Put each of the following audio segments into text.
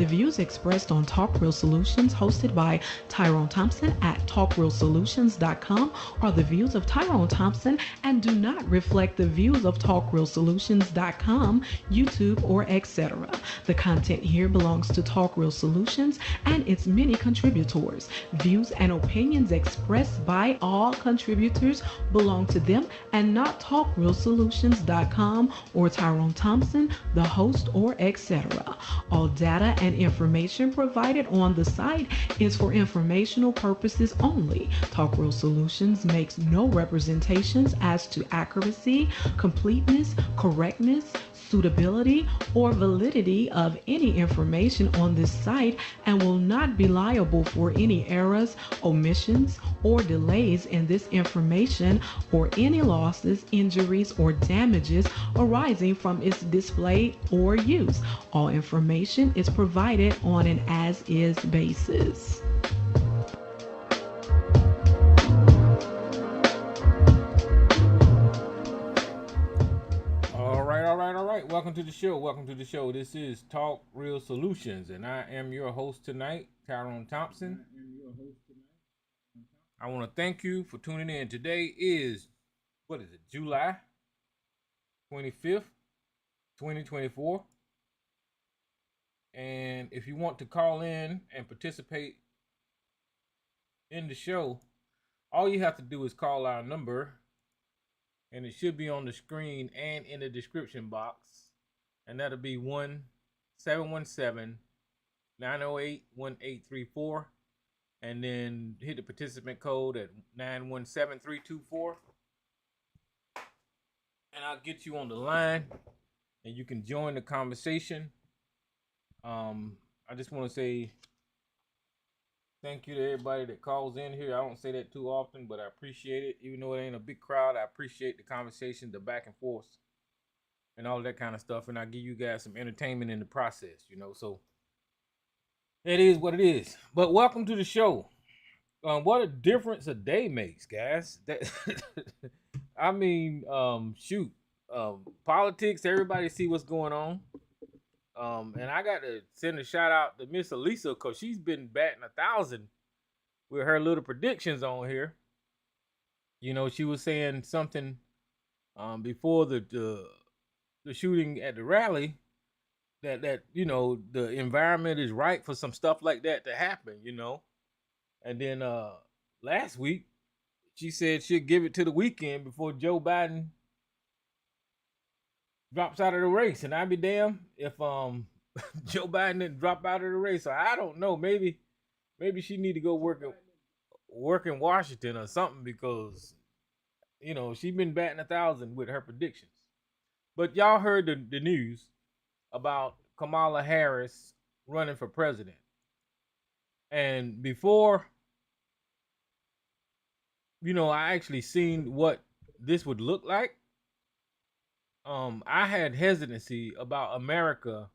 The views expressed on Talk Real Solutions, hosted by Tyrone Thompson at talkrealsolutions.com, are the views of Tyrone Thompson and do not reflect the views of talkrealsolutions.com, YouTube, or etc. The content here belongs to Talk Real Solutions and its many contributors. Views and opinions expressed by all contributors belong to them and not talkrealsolutions.com or Tyrone Thompson, the host, or etc. All data and information provided on the site is for informational purposes only. Talk Real Solutions makes no representations as to accuracy, completeness, correctness, suitability, or validity of any information on this site and will not be liable for any errors, omissions, or delays in this information or any losses, injuries, or damages arising from its display or use. All information is provided on an as-is basis. Welcome to the show. Welcome to the show. This is Talk Real Solutions, and I am your host tonight, Tyrone Thompson. I want to thank you for tuning in. Today is, July 25th, 2024. And if you want to call in and participate in the show, all you have to do is call our number, and it should be on the screen and in the description box. And that'll be 1-717-908-1834. And then hit the participant code at 917324. And I'll get you on the line and you can join the conversation. I just want to say thank you to everybody that calls in here. I don't say that too often, but I appreciate it. Even though it ain't a big crowd, I appreciate the conversation, the back and forth, and all that kind of stuff. And I give you guys some entertainment in the process, so it is what it is. But welcome to the show. What a difference a day makes, guys. I mean, politics, everybody see what's going on. And I got to send a shout out to Miss Elisa, because she's been batting 1,000 with her little predictions on here. She was saying something before the shooting at the rally that the environment is right for some stuff like that to happen, And then last week she said she'd give it to the weekend before Joe Biden drops out of the race, and I'd be damned if Joe Biden didn't drop out of the race. So I don't know. Maybe she need to go work in Washington or something, because she's been batting 1,000 with her predictions. But y'all heard the news about Kamala Harris running for president, and before I actually seen what this would look like, I had hesitancy about America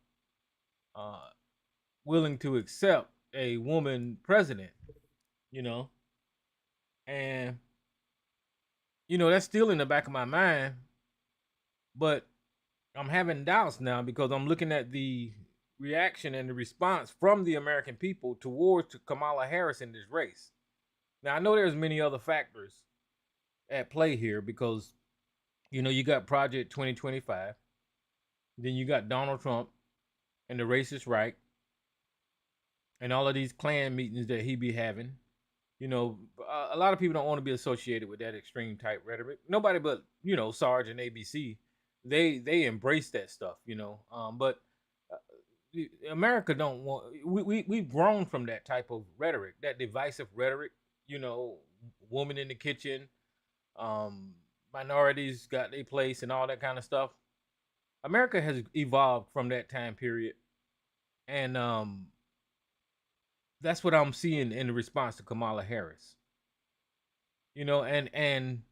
willing to accept a woman president, and that's still in the back of my mind, but I'm having doubts now because I'm looking at the reaction and the response from the American people towards Kamala Harris in this race. Now, I know there's many other factors at play here, because you got Project 2025, then you got Donald Trump and the racist right, and all of these Klan meetings that he be having. A lot of people don't want to be associated with that extreme type rhetoric. Nobody but Sarge and ABC, they embrace that stuff. But America don't want. We've grown from that type of rhetoric, that divisive rhetoric. Woman in the kitchen, minorities got their place, and all that kind of stuff. America has evolved from that time period, and that's what I'm seeing in the response to Kamala Harris. And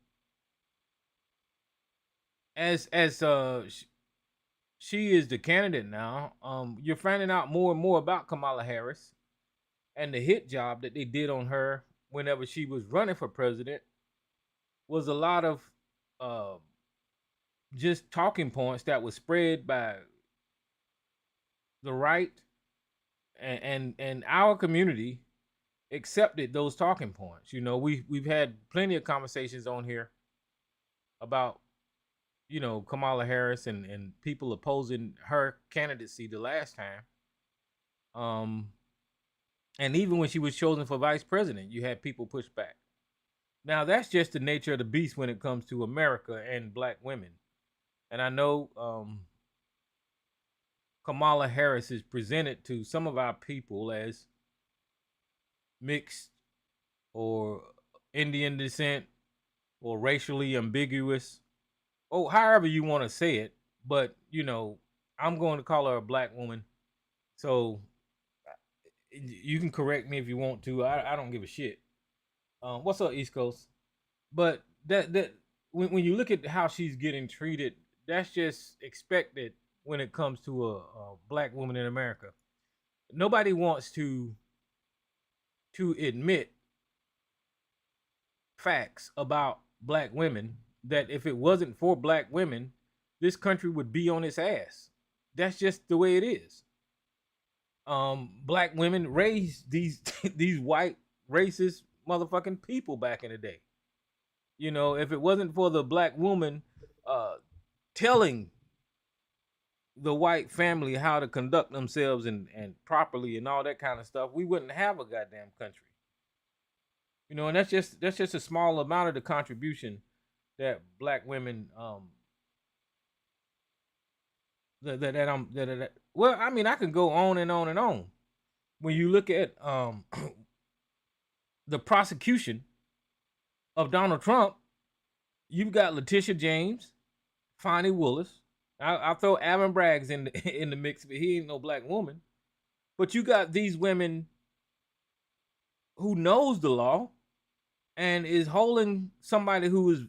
as she is the candidate now, you're finding out more and more about Kamala Harris and the hit job that they did on her whenever she was running for president was a lot of just talking points that was spread by the right And our community accepted those talking points. You know, we've had plenty of conversations on here about, you know, Kamala Harris and people opposing her candidacy the last time. And even when she was chosen for vice president, you had people push back. Now that's just the nature of the beast when it comes to America and black women. And I know Kamala Harris is presented to some of our people as mixed or Indian descent or racially ambiguous, or however you want to say it. But, you know, I'm going to call her a black woman. So you can correct me if you want to. I don't give a shit. What's up, East Coast? But that when you look at how she's getting treated, that's just expected when it comes to a black woman in America. Nobody wants to admit facts about black women, that if it wasn't for black women, this country would be on its ass. That's just the way it is. Black women raised these these white racist motherfucking people back in the day. You know, if it wasn't for the black woman telling the white family how to conduct themselves and properly and all that kind of stuff, we wouldn't have a goddamn country. You know, and that's just a small amount of the contribution that black women that well, I mean, I can go on and on and on. When you look at the prosecution of Donald Trump, you've got Letitia James, Fonnie Willis. I'll throw Alvin Braggs in the, in the mix, but he ain't no black woman. But you got these women who knows the law and is holding somebody who is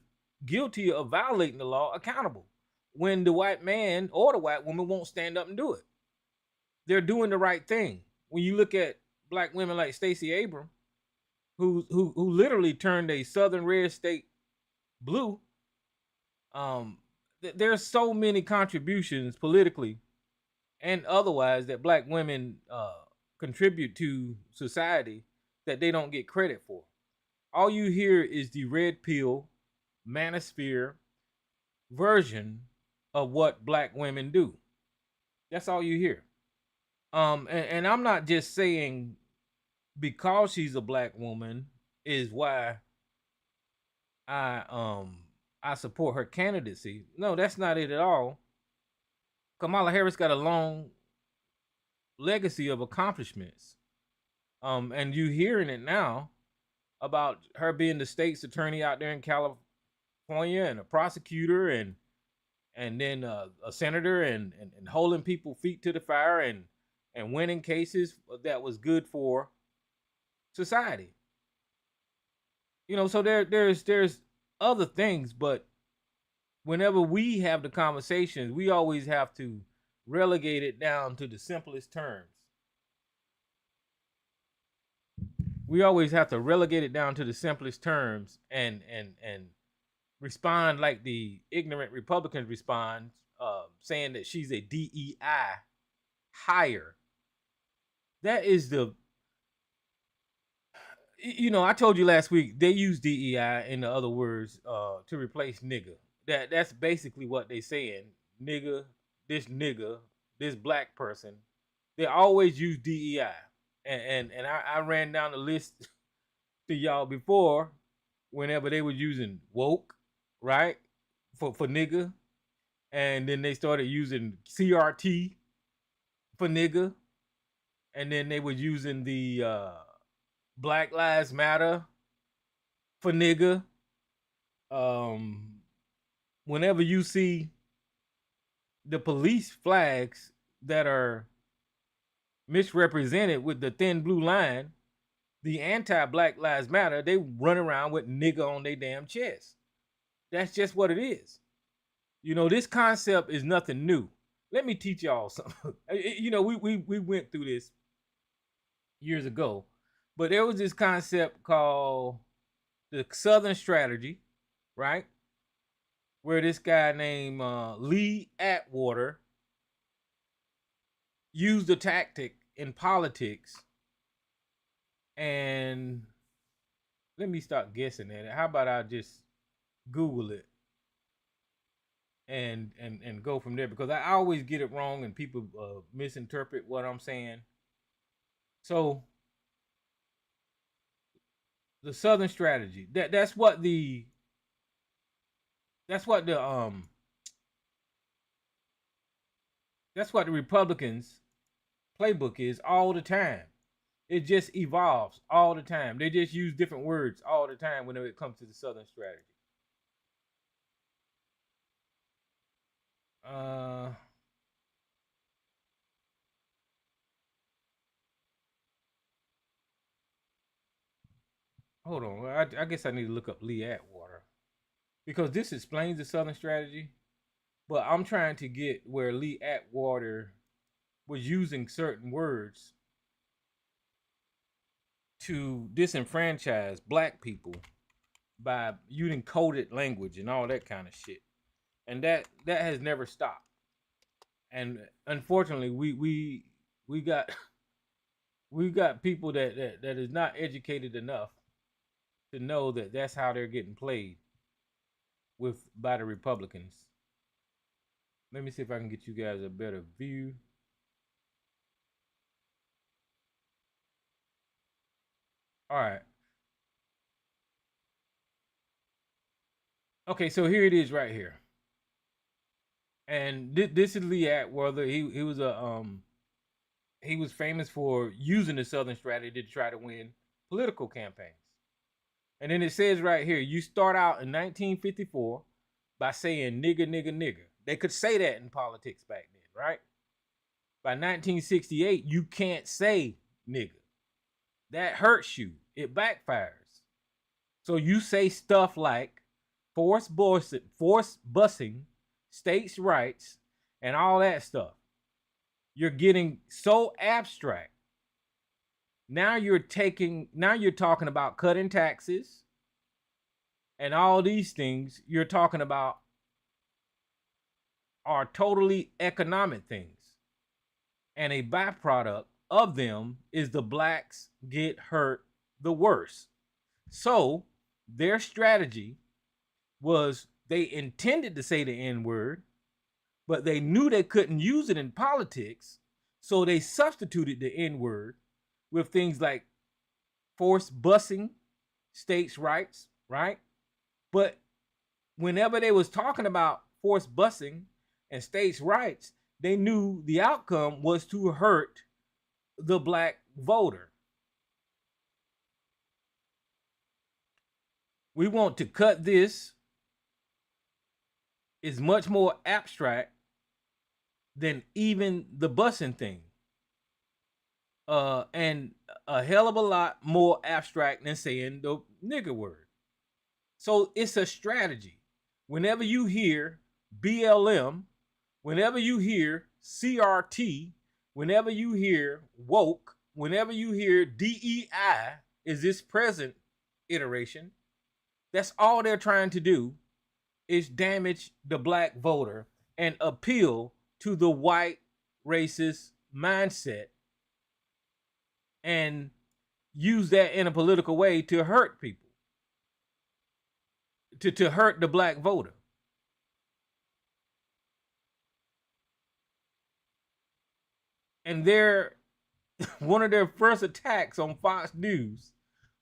guilty of violating the law accountable when the white man or the white woman won't stand up and do it. They're doing the right thing. When you look at black women like Stacey Abrams, who literally turned a southern red state blue, there's so many contributions politically and otherwise that black women contribute to society that they don't get credit for. All you hear is the red pill manosphere version of what black women do. That's all you hear. And I'm not just saying because she's a black woman is why I support her candidacy. No, that's not it at all. Kamala Harris got a long legacy of accomplishments. And you hearing it now about her being the state's attorney out there in California and a prosecutor and then a senator and holding people feet to the fire and winning cases that was good for society. You know, so there's other things, but whenever we have the conversations, we always have to relegate it down to the simplest terms. We always have to relegate it down to the simplest terms and respond like the ignorant Republicans respond, saying that she's a DEI hire. That is the, you know, I told you last week they use DEI in the other words to replace nigga. That's basically what they saying. Nigga, this black person. They always use DEI. And I ran down the list to y'all before whenever they were using woke, right? For nigga. And then they started using CRT for nigga. And then they were using the Black Lives Matter for nigga. Whenever you see the police flags that are misrepresented with the thin blue line, the anti-Black Lives Matter, they run around with nigga on their damn chest. That's just what it is. You know, this concept is nothing new. Let me teach y'all something. You know, we went through this years ago, but there was this concept called the Southern Strategy, right? Where this guy named Lee Atwater used a tactic in politics, and let me start guessing at it. How about I just Google it and go from there, because I always get it wrong and people misinterpret what I'm saying. So the Southern strategy, that's what the that's what the that's what the Republicans playbook is all the time. It just evolves all the time. They just use different words all the time whenever it comes to the Southern strategy. Uh, Hold on. I guess I need to look up Lee Atwater, because this explains the Southern strategy. But I'm trying to get where Lee Atwater was using certain words to disenfranchise black people by using coded language and all that kind of shit, and that has never stopped. And unfortunately, we got we got people that is not educated enough to know that that's how they're getting played with by the Republicans. Let me see if I can get you guys a better view. All right. Okay, so here it is right here. And this is Lee Atwater. He was famous for using the Southern strategy to try to win political campaigns. And then it says right here, you start out in 1954 by saying nigga, nigga, nigga. They could say that in politics back then, right? By 1968, you can't say nigga. That hurts you. It backfires. So you say stuff like forced busing, states' rights, and all that stuff. You're getting so abstract. Now you're talking about cutting taxes and all these things you're talking about are totally economic things. And a byproduct of them is the blacks get hurt the worst. So their strategy was they intended to say the N-word, but they knew they couldn't use it in politics, so they substituted the N-word with things like forced busing, states' rights, right? But whenever they was talking about forced busing and states' rights, they knew the outcome was to hurt the black voter. We want to cut this is much more abstract than even the busing thing. And a hell of a lot more abstract than saying the nigger word. So it's a strategy. Whenever you hear BLM, whenever you hear CRT, whenever you hear woke, whenever you hear DEI, is this present iteration, that's all they're trying to do is damage the black voter and appeal to the white racist mindset and use that in a political way to hurt people, to hurt the black voter. And one of their first attacks on Fox News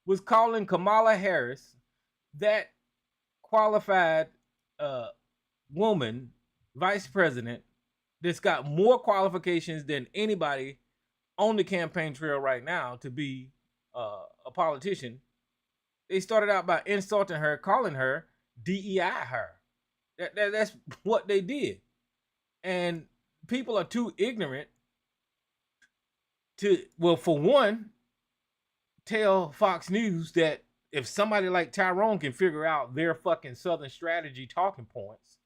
was calling Kamala Harris, that qualified woman, vice president, that's got more qualifications than anybody on the campaign trail right now to be a politician. They started out by insulting her, calling her DEI her. That's what they did. And people are too ignorant to, well, for one, tell Fox News that if somebody like Tyrone can figure out their fucking Southern strategy talking points,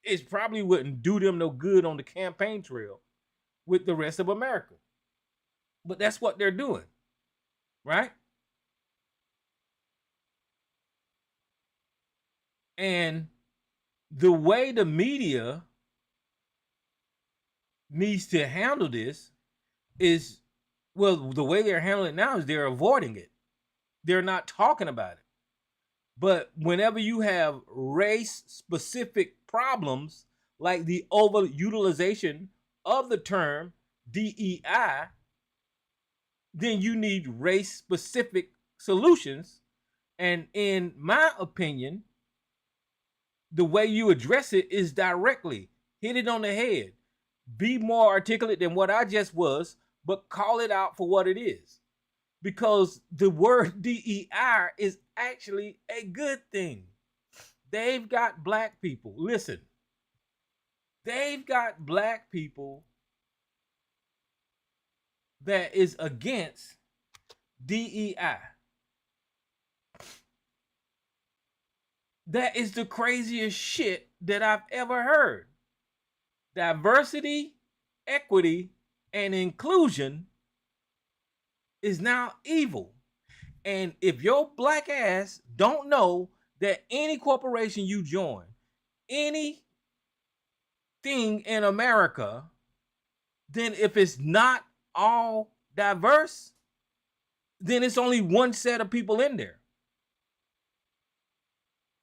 it probably wouldn't do them no good on the campaign trail with the rest of America. But that's what they're doing, right? And the way the media needs to handle this is Well, the way they're handling it now is they're avoiding it. They're not talking about it. But whenever you have race specific problems like the overutilization of the term DEI, then you need race specific solutions. And in my opinion, the way you address it is directly hit it on the head. Be more articulate than what I just was, but call it out for what it is. Because the word DEI is actually a good thing. They've got black people. Listen, they've got black people that is against DEI. That is the craziest shit that I've ever heard. Diversity, equity, and inclusion is now evil. And if your black ass don't know that any corporation you join, anything in America, then if it's not all diverse, then it's only one set of people in there.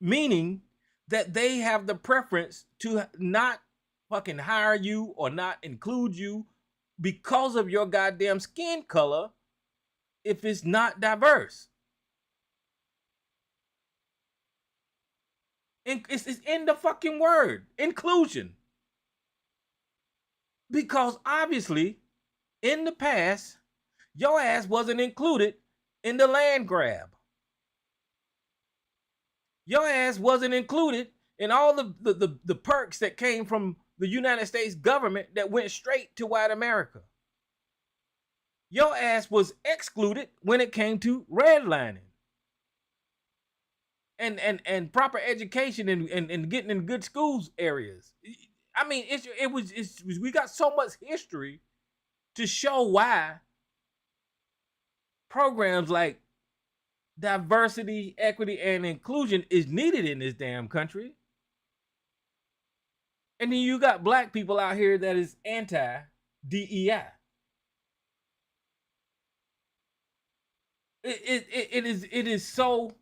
Meaning that they have the preference to not fucking hire you or not include you because of your goddamn skin color if it's not diverse. It's in the fucking word, inclusion. Because obviously, in the past, your ass wasn't included in the land grab. Your ass wasn't included in all the perks that came from the United States government that went straight to white America. Your ass was excluded when it came to redlining and proper education and getting in good schools areas. I mean, we got so much history to show why programs like diversity, equity, and inclusion is needed in this damn country. And then you got black people out here that is anti-DEI. It is so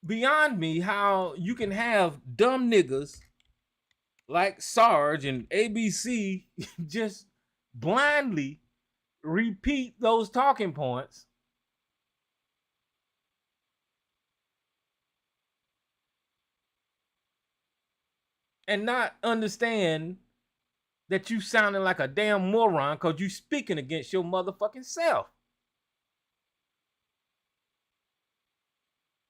beyond me how you can have dumb niggas like Sarge and ABC just blindly repeat those talking points and not understand that you sounding like a damn moron because you speaking against your motherfucking self.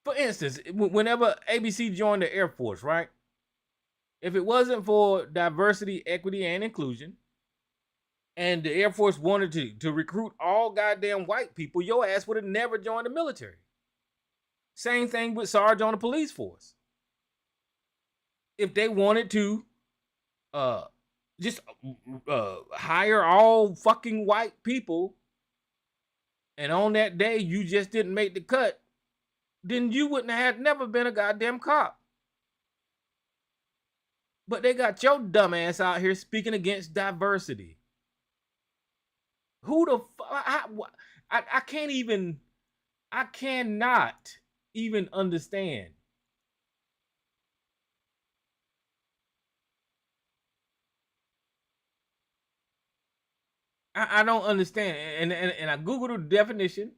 For instance, whenever ABC joined the Air Force, right? If it wasn't for diversity, equity, and inclusion, and the Air Force wanted to recruit all goddamn white people, your ass would have never joined the military. Same thing with Sarge on the police force. If they wanted to just hire all fucking white people, and on that day you just didn't make the cut, then you wouldn't have never been a goddamn cop. But they got your dumb ass out here speaking against diversity. Who the fuck? I can't even, I cannot even understand. I don't understand. And I Googled the definition.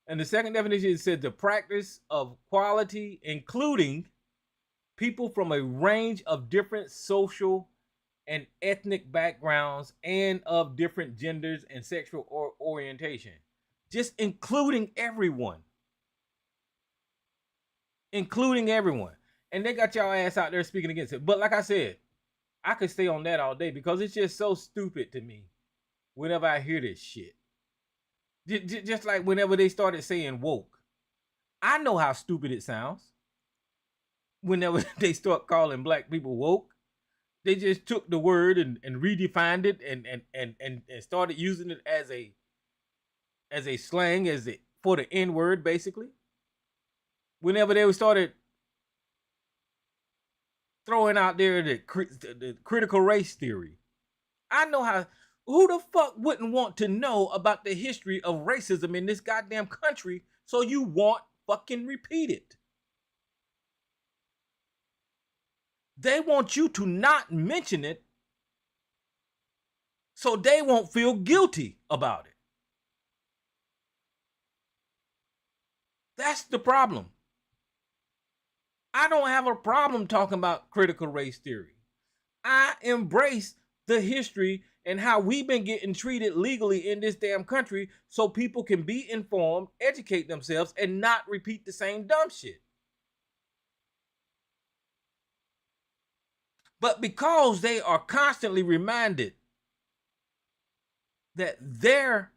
And the second definition said the practice of quality, including people from a range of different social and ethnic backgrounds and of different genders and sexual orientation. Just including everyone. Including everyone. And they got y'all ass out there speaking against it. But like I said, I could stay on that all day because it's just so stupid to me whenever I hear this shit. Just like whenever they started saying woke. I know how stupid it sounds. Whenever they start calling black people woke, they just took the word and redefined it and started using it as a slang, for the N-word, basically. Whenever they started throwing out there the critical race theory. I know how Who the fuck wouldn't want to know about the history of racism in this goddamn country so you won't fucking repeat it? They want you to not mention it so they won't feel guilty about it. That's the problem. I don't have a problem talking about critical race theory. I embrace the history and how we've been getting treated legally in this damn country so people can be informed, educate themselves, and not repeat the same dumb shit. But because they are constantly reminded that their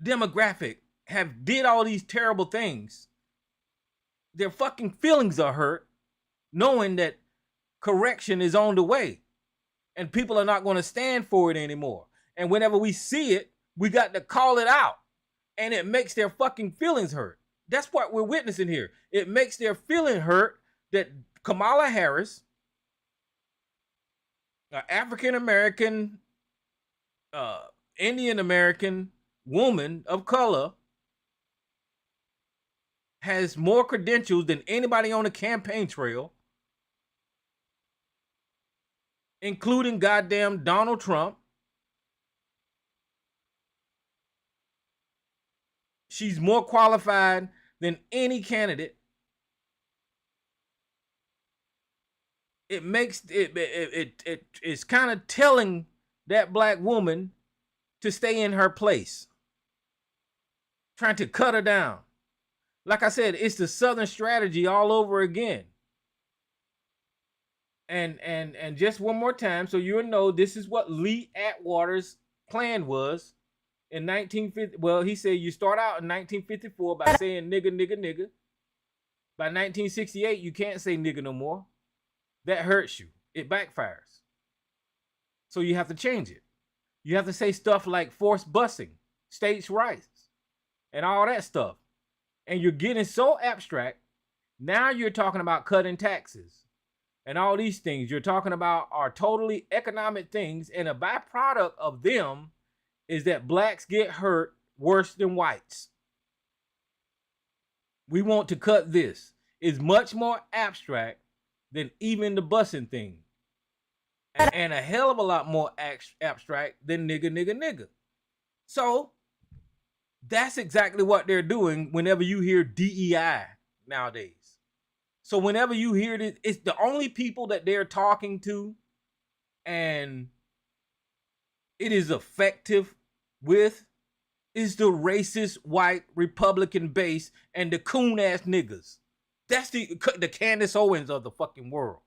demographic have did all these terrible things, their fucking feelings are hurt knowing that correction is on the way and people are not going to stand for it anymore. And whenever we see it, we got to call it out, and it makes their fucking feelings hurt. That's what we're witnessing here. It makes their feeling hurt that Kamala Harris, an African-American, Indian-American woman of color, has more credentials than anybody on the campaign trail, including goddamn Donald Trump. She's more qualified than any candidate. It makes it's kind of telling that black woman to stay in her place, trying to cut her down. Like I said, it's the Southern strategy all over again. And just one more time, so you know, this is what Lee Atwater's plan was in 1950. Well, he said you start out in 1954 by saying nigga, nigga, nigga. By 1968, you can't say nigga no more. That hurts you. It backfires. So you have to change it. You have to say stuff like forced busing, states' rights, and all that stuff. And you're getting so abstract. Now you're talking about cutting taxes. And all these things you're talking about are totally economic things. And a byproduct of them is that blacks get hurt worse than whites. We want to cut this. It's much more abstract than even the busing thing. And a hell of a lot more abstract than nigga, nigga, nigga. So that's exactly what they're doing whenever you hear DEI nowadays. So whenever you hear this, it's the only people that they're talking to, and it is effective with, is the racist white Republican base and the coon ass niggas. That's the Candace Owens of the fucking world.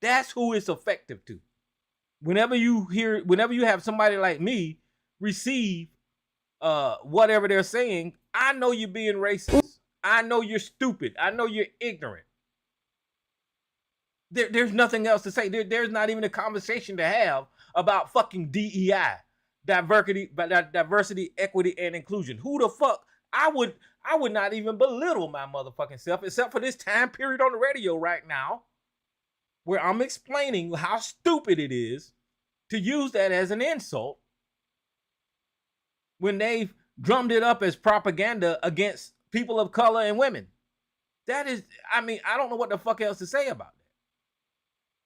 That's who it's effective to. Whenever you have somebody like me receive whatever they're saying, I know you're being racist. I know you're stupid. I know you're ignorant. There's nothing else to say. There's not even a conversation to have about fucking DEI, diversity, equity, and inclusion. Who the fuck? I would not even belittle my motherfucking self, except for this time period on the radio right now, where I'm explaining how stupid it is to use that as an insult when they've drummed it up as propaganda against people of color and women. That is, I mean, I don't know what the fuck else to say about that.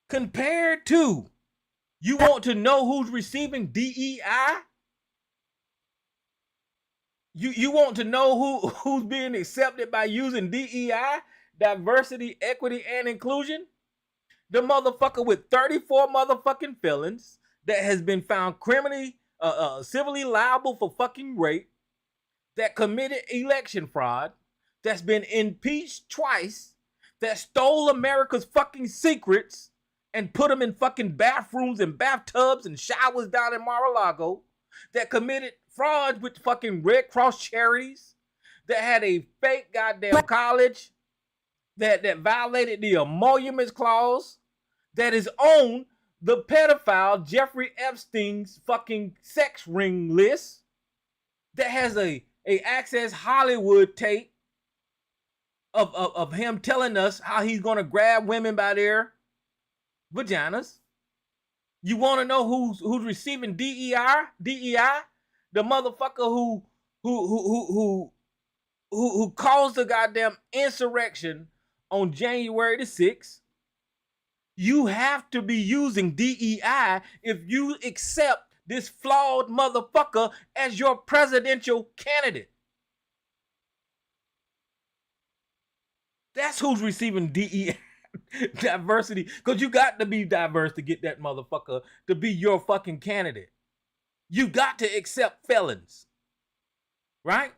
Compared to, you want to know who's receiving DEI? You want to know who's being accepted by using DEI, diversity, equity, and inclusion? The motherfucker with 34 motherfucking felons that has been found criminally, civilly liable for fucking rape, that committed election fraud, that's been impeached twice, that stole America's fucking secrets and put them in fucking bathrooms and bathtubs and showers down in Mar-a-Lago, that committed fraud with fucking Red Cross charities, that had a fake goddamn college, that violated the emoluments clause, that is on the pedophile Jeffrey Epstein's fucking sex ring list, that has a Access Hollywood tape of him telling us how he's gonna grab women by their vaginas, You want to know who's receiving DEI? DEI, the motherfucker who caused the goddamn insurrection on January the 6th. You have to be using DEI if you accept this flawed motherfucker as your presidential candidate. That's who's receiving DEI. Diversity, because you got to be diverse to get that motherfucker to be your fucking candidate. You got to accept felons, right?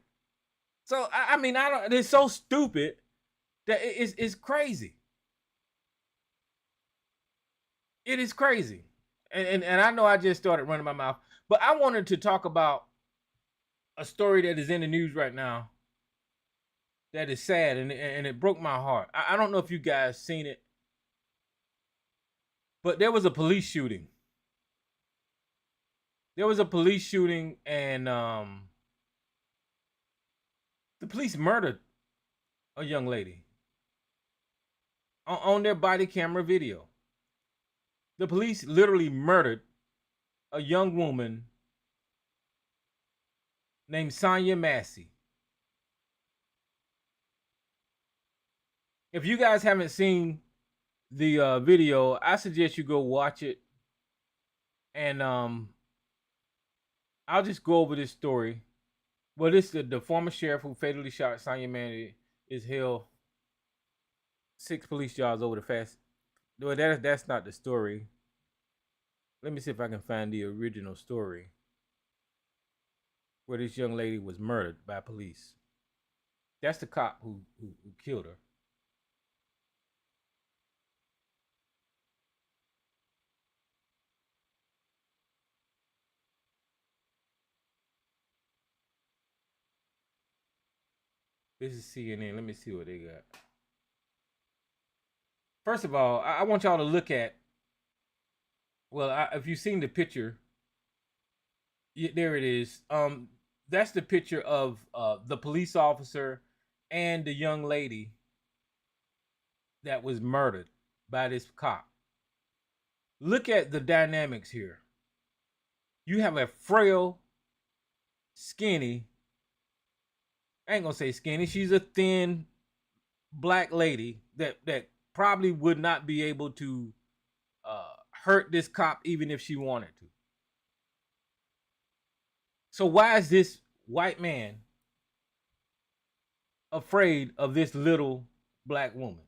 So I mean, I don't. It's so stupid that it's crazy. It is crazy, and I know I just started running my mouth, but I wanted to talk about a story that is in the news right now that is sad, and it broke my heart. I don't know if you guys seen it, but there was a police shooting. And the police murdered a young lady on their body camera video. The police literally murdered a young woman named Sonya Massey. If you guys haven't seen the video, I suggest you go watch it. And I'll just go over this story. Well, this the former sheriff who fatally shot Sonya Massey is held 6 police jobs over the fast. Well, that's not the story. Let me see if I can find the original story where this young lady was murdered by police. That's the cop who killed her. This is CNN. Let me see what they got. First of all, I want y'all to look at. Well, if you've seen the picture, there it is. That's the picture of the police officer and the young lady that was murdered by this cop. Look at the dynamics here. You have a frail, skinny, I ain't gonna say skinny, she's a thin black lady that probably would not be able to hurt this cop even if she wanted to. So why is this white man afraid of this little black woman?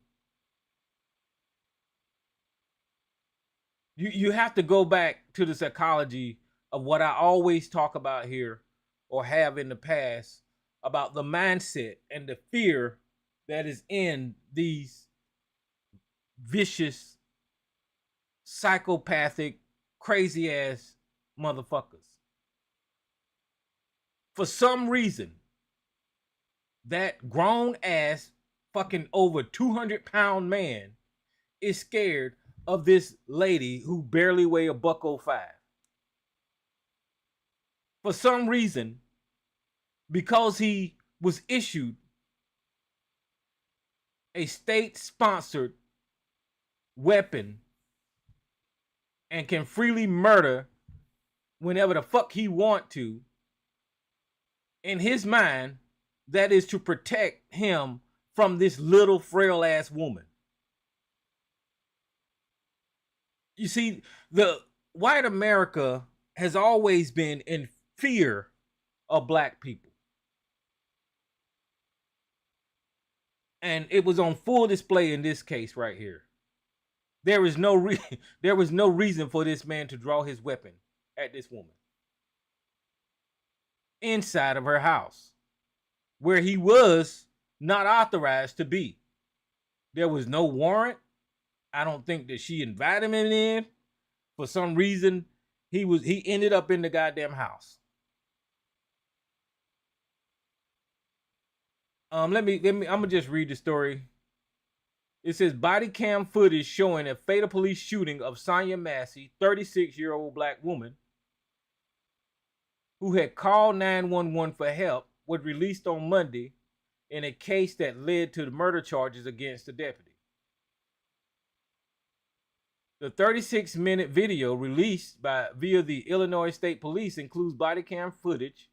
You have to go back to the psychology of what I always talk about here or have in the past about the mindset and the fear that is in these vicious, psychopathic, crazy ass motherfuckers. For some reason, that grown ass fucking over 200-pound man is scared of this lady who barely weigh $105. For some reason, because he was issued a state-sponsored weapon and can freely murder whenever the fuck he want to, in his mind, that is to protect him from this little frail ass woman. You see, the white America has always been in fear of black people. And it was on full display in this case right here. There was no reason for this man to draw his weapon at this woman inside of her house, where he was not authorized to be. There was no warrant. I don't think that she invited him in. For some reason, he ended up in the goddamn house. Let me I'm gonna just read the story. It says body cam footage showing a fatal police shooting of Sonya Massey, 36-year-old black woman who had called 911 for help, was released on Monday in a case that led to the murder charges against the deputy. The 36-minute video released via the Illinois State Police includes body cam footage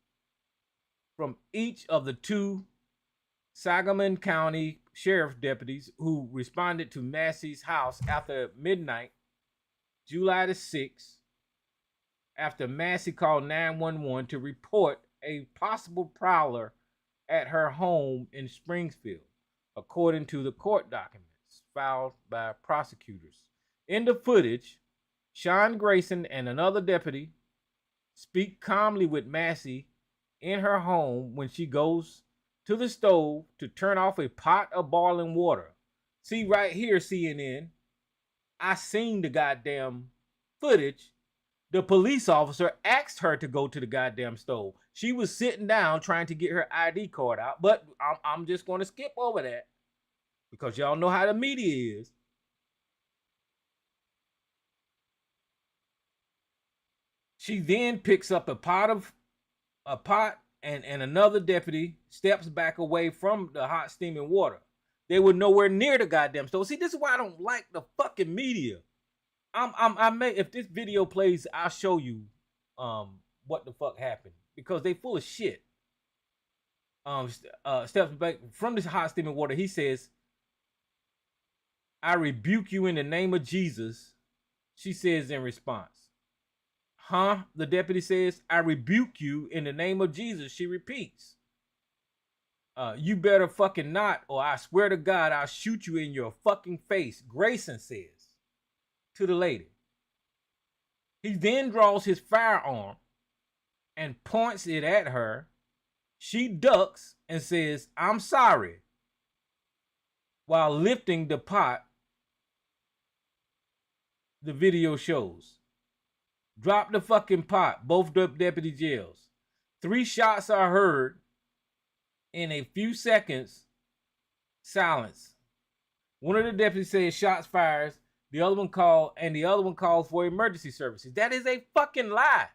from each of the two Sangamon County Sheriff deputies who responded to Massey's house after midnight, July the 6th, after Massey called 911 to report a possible prowler at her home in Springfield, according to the court documents filed by prosecutors. In the footage, Sean Grayson and another deputy speak calmly with Massey in her home when she goes to the stove to turn off a pot of boiling water. See right here, CNN, I seen the goddamn footage. The police officer asked her to go to the goddamn stove. She was sitting down trying to get her ID card out, but I'm just going to skip over that because y'all know how the media is. She then picks up a pot and another deputy steps back away from the hot steaming water. They were nowhere near the goddamn stove. See, this is why I don't like the fucking media. If this video plays, I'll show you what the fuck happened because they full of shit. Steps back from this hot steaming water. He says, "I rebuke you in the name of Jesus." She says in response. Huh? The deputy says, "I rebuke you in the name of Jesus." She repeats. You better fucking not, or I swear to God, I'll shoot you in your fucking face, Grayson says to the lady. He then draws his firearm and points it at her. She ducks and says, "I'm sorry," while lifting the pot. The video shows. Drop the fucking pot, both deputies yells. 3 shots are heard in a few seconds. Silence. One of the deputies says shots fires. The other one calls for emergency services. That is a fucking lie.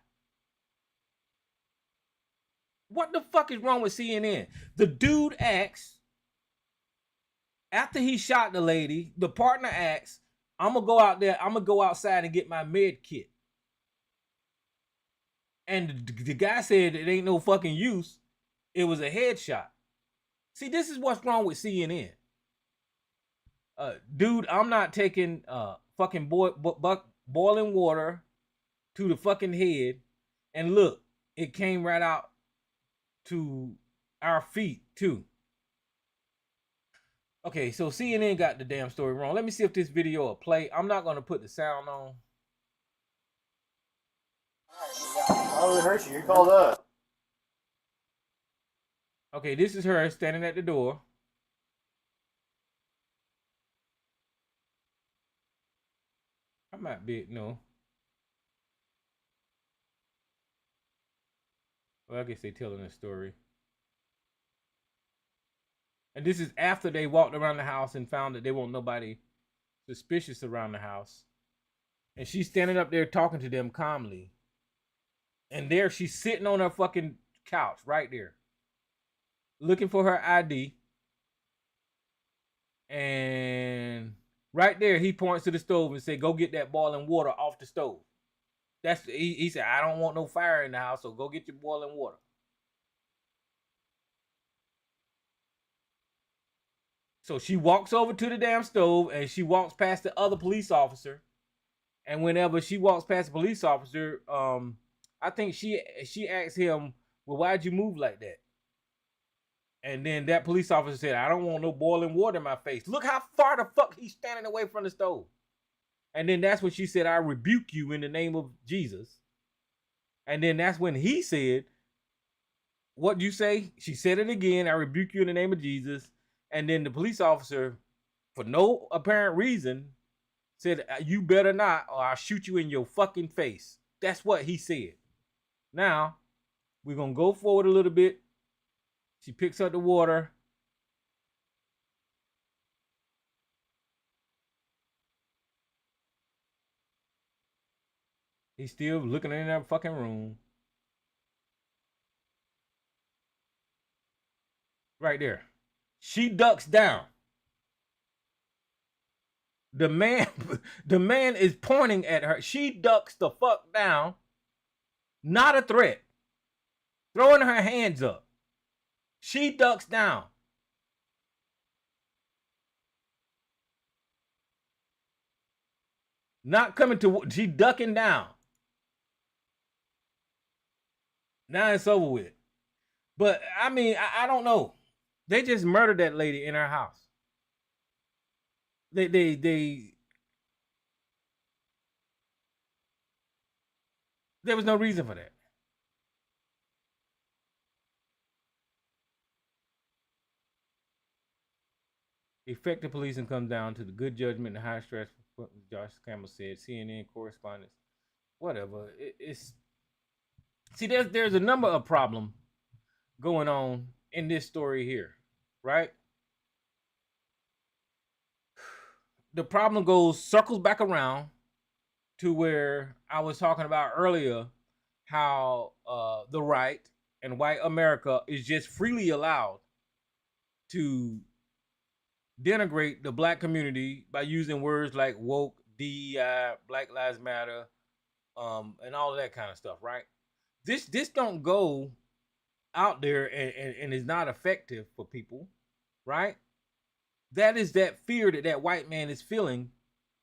What the fuck is wrong with CNN? The dude asks, after he shot the lady, the partner asks, I'm gonna go outside and get my med kit. And the guy said it ain't no fucking use. It was a headshot. See, this is what's wrong with CNN. Dude, I'm not taking fucking boiling water to the fucking head. And look, it came right out to our feet too. Okay, so CNN got the damn story wrong. Let me see if this video will play. I'm not going to put the sound on. I'll rehearse you. You're called up. Okay, this is her standing at the door. I might be, no. Well, I guess they telling a story. And this is after they walked around the house and found that there wasn't nobody suspicious around the house. And she's standing up there talking to them calmly. And there she's sitting on her fucking couch right there, looking for her ID. And right there, he points to the stove and said, "Go get that boiling water off the stove." He said, "I don't want no fire in the house, so go get your boiling water." So she walks over to the damn stove and she walks past the other police officer. And whenever she walks past the police officer, I think she asked him, "Well, why'd you move like that?" And then that police officer said, "I don't want no boiling water in my face." Look how far the fuck he's standing away from the stove. And then that's when she said, "I rebuke you in the name of Jesus." And then that's when he said, "What'd you say?" She said it again, "I rebuke you in the name of Jesus." And then the police officer, for no apparent reason, said, "You better not, or I'll shoot you in your fucking face." That's what he said. Now, we're going to go forward a little bit. She picks up the water. He's still looking in that fucking room. Right there. She ducks down. The man, the man is pointing at her. She ducks the fuck down. Not a threat. Throwing her hands up. She ducks down. Not coming to. She ducking down. Now it's over with. But I mean, I don't know. They just murdered that lady in her house. They there was no reason for that. Effective policing comes down to the good judgment and high stress, Josh Campbell said, CNN correspondents. Whatever. It's see, there's a number of problems going on in this story here, right? The problem circles back around to where I was talking about earlier, how the right and white America is just freely allowed to denigrate the black community by using words like woke, DEI, Black Lives Matter, and all of that kind of stuff, right? This don't go out there and is not effective for people, right? That is that fear that white man is feeling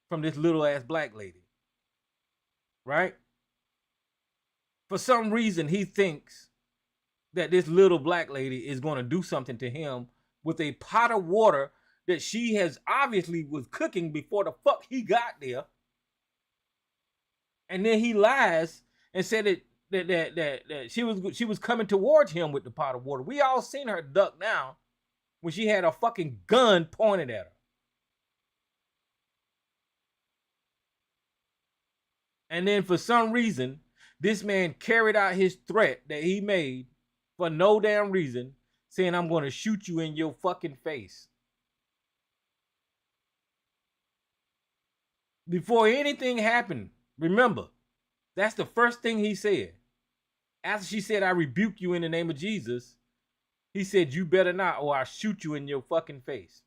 from this little ass black lady, right? For some reason, he thinks that this little black lady is going to do something to him with a pot of water that she has obviously was cooking before the fuck he got there. And then he lies and said that she was coming towards him with the pot of water. We all seen her duck down when she had a fucking gun pointed at her. And then for some reason, this man carried out his threat that he made for no damn reason, saying, I'm going to shoot you in your fucking face. Before anything happened, remember, that's the first thing he said. After she said, I rebuke you in the name of Jesus, he said, you better not, or I'll shoot you in your fucking face.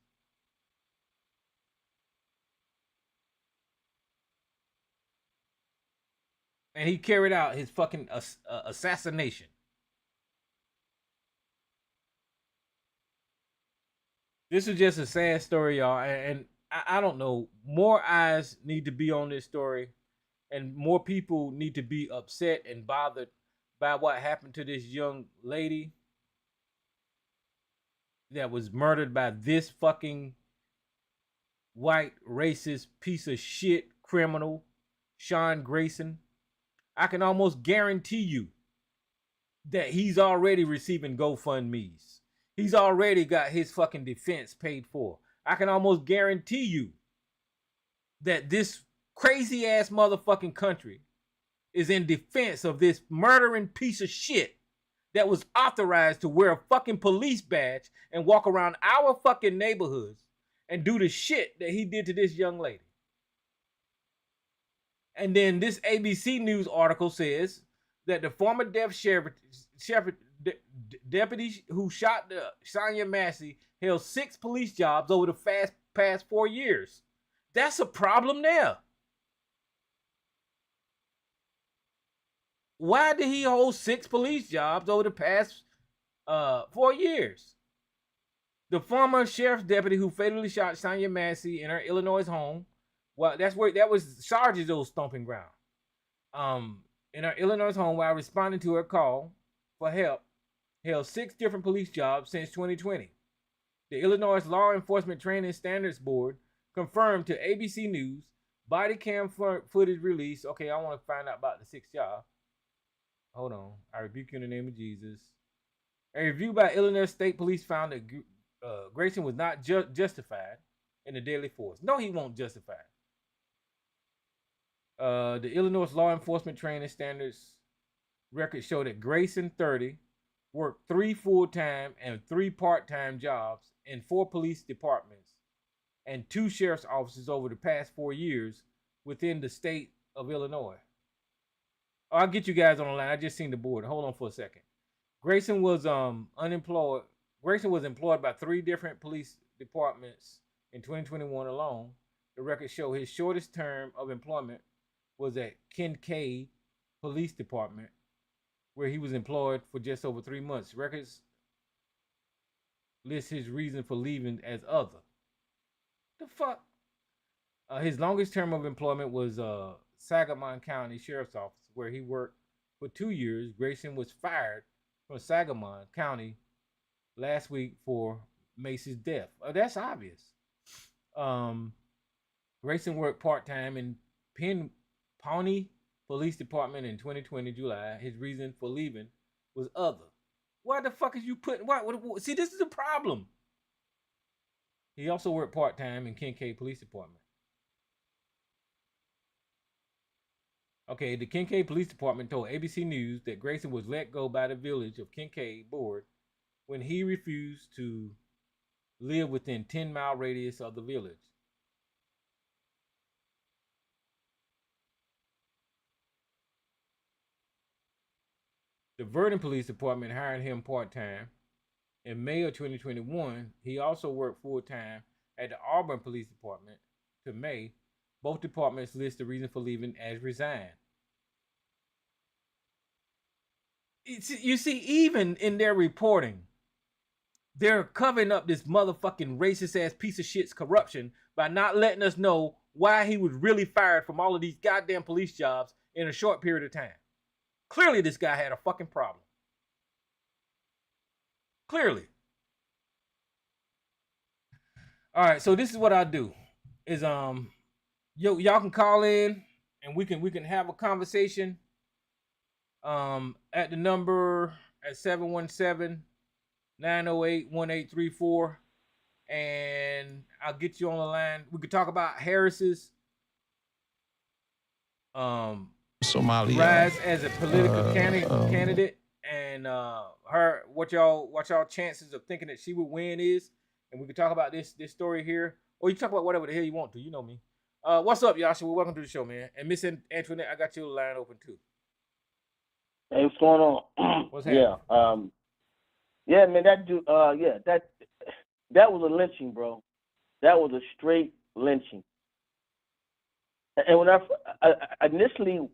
And he carried out his fucking assassination. This is just a sad story, y'all. And I don't know. More eyes need to be on this story. And more people need to be upset and bothered by what happened to this young lady that was murdered by this fucking white racist piece of shit criminal, Sean Grayson. I can almost guarantee you that he's already receiving GoFundMe's. He's already got his fucking defense paid for. I can almost guarantee you that this crazy ass motherfucking country is in defense of this murdering piece of shit that was authorized to wear a fucking police badge and walk around our fucking neighborhoods and do the shit that he did to this young lady. And then this ABC News article says that the former deputy who shot Sonya Massey held 6 police jobs over the past 4 years. That's a problem there. Why did he hold 6 police jobs over the past 4 years? The former sheriff's deputy who fatally shot Sonya Massey in her Illinois home. Well, that was Sargent's stomping ground. In her Illinois home, while responding to her call for help, held 6 different police jobs since 2020. The Illinois Law Enforcement Training Standards Board confirmed to ABC News body cam footage released. Okay, I want to find out about the 6th job. Hold on. I rebuke you in the name of Jesus. A review by Illinois State Police found that Grayson was not justified in the deadly force. No, he won't justify it. The Illinois Law Enforcement Training Standards records show that Grayson, 30, worked 3 full-time and 3 part-time jobs in 4 police departments and 2 sheriff's offices over the past 4 years within the state of Illinois. I'll get you guys on the line. I just seen the board. Hold on for a second. Grayson was unemployed. Grayson was employed by 3 different police departments in 2021 alone. The records show his shortest term of employment was at Kincaid Police Department, where he was employed for just over 3 months. Records list his reason for leaving as other. The fuck? His longest term of employment was Sangamon County Sheriff's Office, where he worked for 2 years. Grayson was fired from Sangamon County last week for Mace's death. That's obvious. Grayson worked part-time in Pawnee Police Department in 2020 July. His reason for leaving was other. Why the fuck is you putting? What? See, this is a problem. He also worked part-time in Kincaid Police Department. Okay, the Kincaid Police Department told ABC News that Grayson was let go by the Village of Kincaid Board when he refused to live within 10-mile radius of the village. The Verdon Police Department hired him part-time. In May of 2021, he also worked full-time at the Auburn Police Department to May. Both departments list the reason for leaving as resign. You see, even in their reporting, they're covering up this motherfucking racist-ass piece of shit's corruption by not letting us know why he was really fired from all of these goddamn police jobs in a short period of time. Clearly, this guy had a fucking problem. Clearly. All right, so this is what I do. Is y'all can call in and we can have a conversation. At the number at 717-908-1834, and I'll get you on the line. We could talk about Harris's Somalia rise as a political candidate, and what y'all chances of thinking that she would win is, and we could talk about this story here, or you talk about whatever the hell you want to. You know me. What's up, Yasha? Welcome to the show, man. And Miss Antoinette, I got your line open too. Hey, what's going on? What's happening? Yeah, man, that dude, that was a lynching, bro. That was a straight lynching. And when I initially,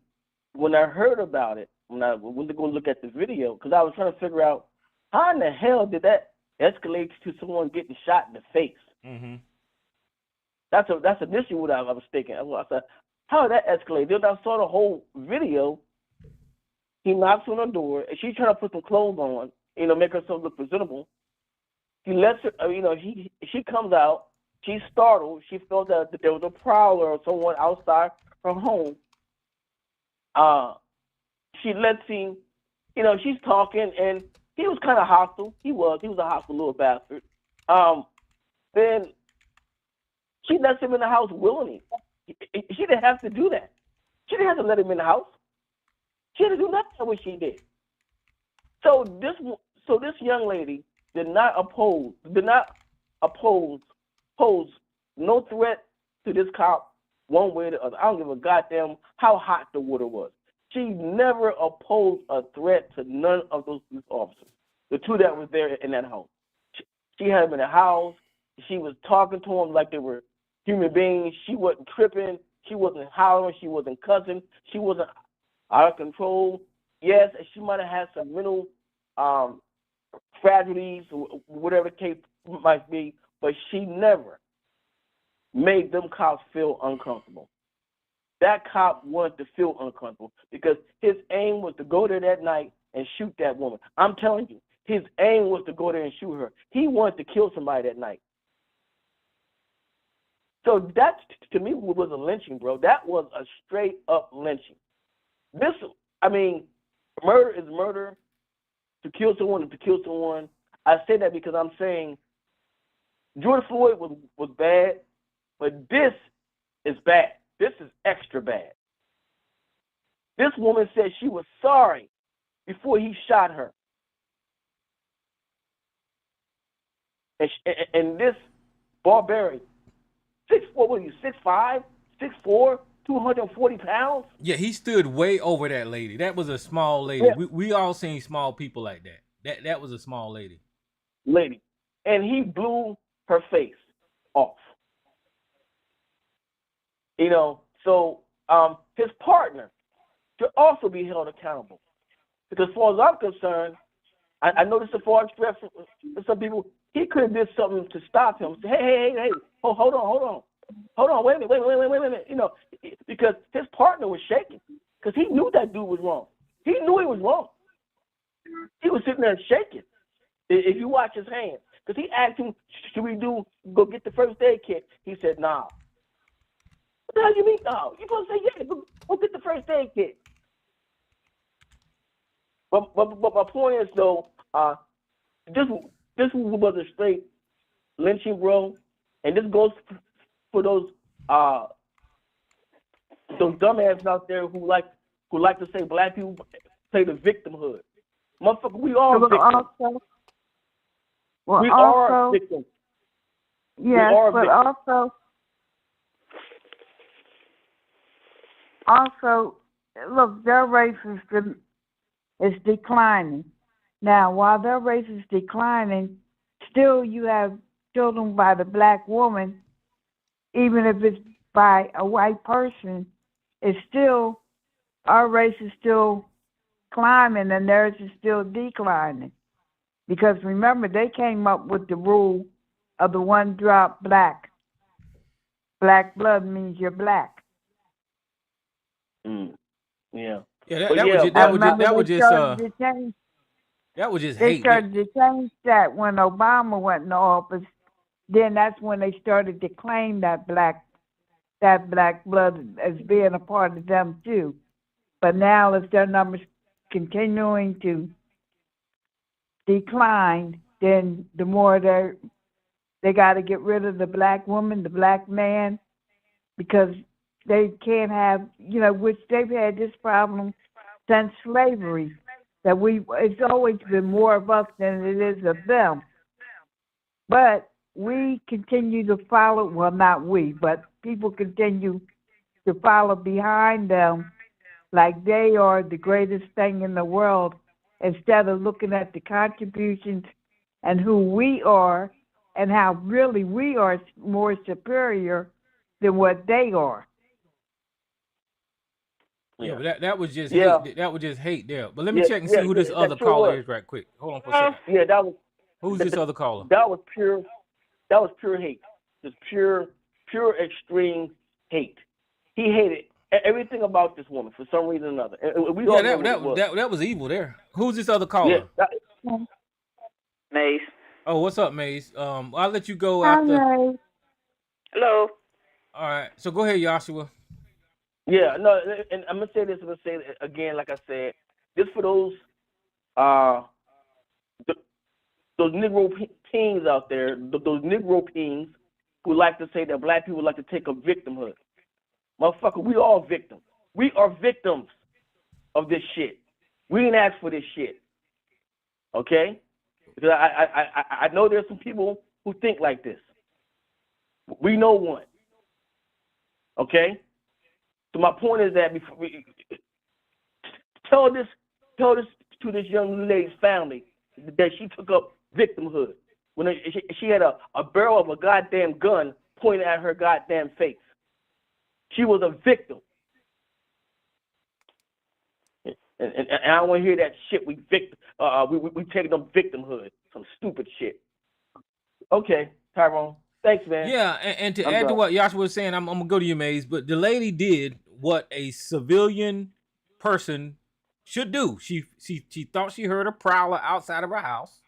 when I heard about it, when I went to go look at the video, because I was trying to figure out how in the hell did that escalate to someone getting shot in the face? Mm-hmm. That's initially what I was thinking. I said, how did that escalate? Then I saw the whole video. He knocks on her door, and she's trying to put some clothes on, make herself look presentable. He lets her, she comes out. She's startled. She felt that there was a prowler or someone outside her home. She lets him, she's talking, and he was kind of hostile. He was a hostile little bastard. Then she lets him in the house willingly. She didn't have to do that. She didn't have to let him in the house. She didn't do nothing what she did. So this young lady did not pose no threat to this cop one way or the other. I don't give a goddamn how hot the water was. She never opposed a threat to none of those police officers, the two that was there in that house. She had them in the house. She was talking to them like they were human beings. She wasn't tripping. She wasn't hollering. She wasn't cussing. She wasn't out of control. Yes, she might have had some mental fragilities, whatever the case might be, but she never made them cops feel uncomfortable. That cop wanted to feel uncomfortable because his aim was to go there that night and shoot that woman. I'm telling you, his aim was to go there and shoot her. He wanted to kill somebody that night. So that, to me, was a lynching, bro. That was a straight-up lynching. Murder is murder. To kill someone is to kill someone. I say that because I'm saying George Floyd was bad, but this is bad. This is extra bad. This woman said she was sorry before he shot her. And this barbarian, 6'5", 6'4", 240 pounds? Yeah, he stood way over that lady. That was a small lady. Yeah. We all seen small people like that. That was a small lady. And he blew her face off. So his partner should also be held accountable. Because as far as I'm concerned, I know this is a far express for some people. He could have did something to stop him. Say, hey, hold on, wait a minute. Because his partner was shaking because he knew that dude was wrong. He knew he was wrong. He was sitting there shaking. If you watch his hands, because he asked him, should we go get the first aid kit? He said, nah. What the hell you mean, no? You're supposed to say, yeah, go get the first aid kit. But my point is, though, this was a straight lynching, bro. And this goes for those dumbasses out there who like to say black people play the victimhood. Motherfucker, we are victims. We are victims. Yes, but also, look, their race is declining. Now, while their race is declining, still you have children by the black woman, even if it's by a white person, it's still, our race is still climbing and theirs is still declining. Because remember, they came up with the rule of the one drop black. Black blood means you're black. Yeah. That was just They hate. started to change that when Obama went in office. Then that's when they started to claim that black blood as being a part of them too. But now, if their numbers continuing to decline, then the more they got to get rid of the black woman, the black man, because they can't have, which they've had this problem since slavery, that it's always been more of us than it is of them. But we continue to follow, well, not we, but people continue to follow behind them like they are the greatest thing in the world, instead of looking at the contributions and who we are and how really we are more superior than what they are. Yeah, but that was just hate. That was just hate there. But let me check and see who this other caller is right quick. Hold on for a second. Yeah, that was. Who's this other caller? That was pure hate. Just pure extreme hate. He hated everything about this woman for some reason or another. That was evil there. Who's this other caller? Maze. Oh, what's up, Maze? I'll let you go Hi, after. Maze. Hello. All right, so go ahead, Joshua. Yeah, no, and I'm gonna say this. I'm gonna say it again, like I said, this for those Negro teens out there, those Negro teens who like to say that black people like to take a victimhood. Motherfucker, we all victims. We are victims of this shit. We didn't ask for this shit. Okay? Because I know there's some people who think like this. We know one. Okay? So my point is that before tell this to this young lady's family that she took up victimhood when she had a barrel of a goddamn gun pointed at her goddamn face. She was a victim. And I don't want to hear that shit. We taking up victimhood, some stupid shit. Okay, Tyrone. Thanks, man. Yeah, and to add to what Joshua was saying, I'm gonna go to you, Maze. But the lady did what a civilian person should do. She thought she heard a prowler outside of her house.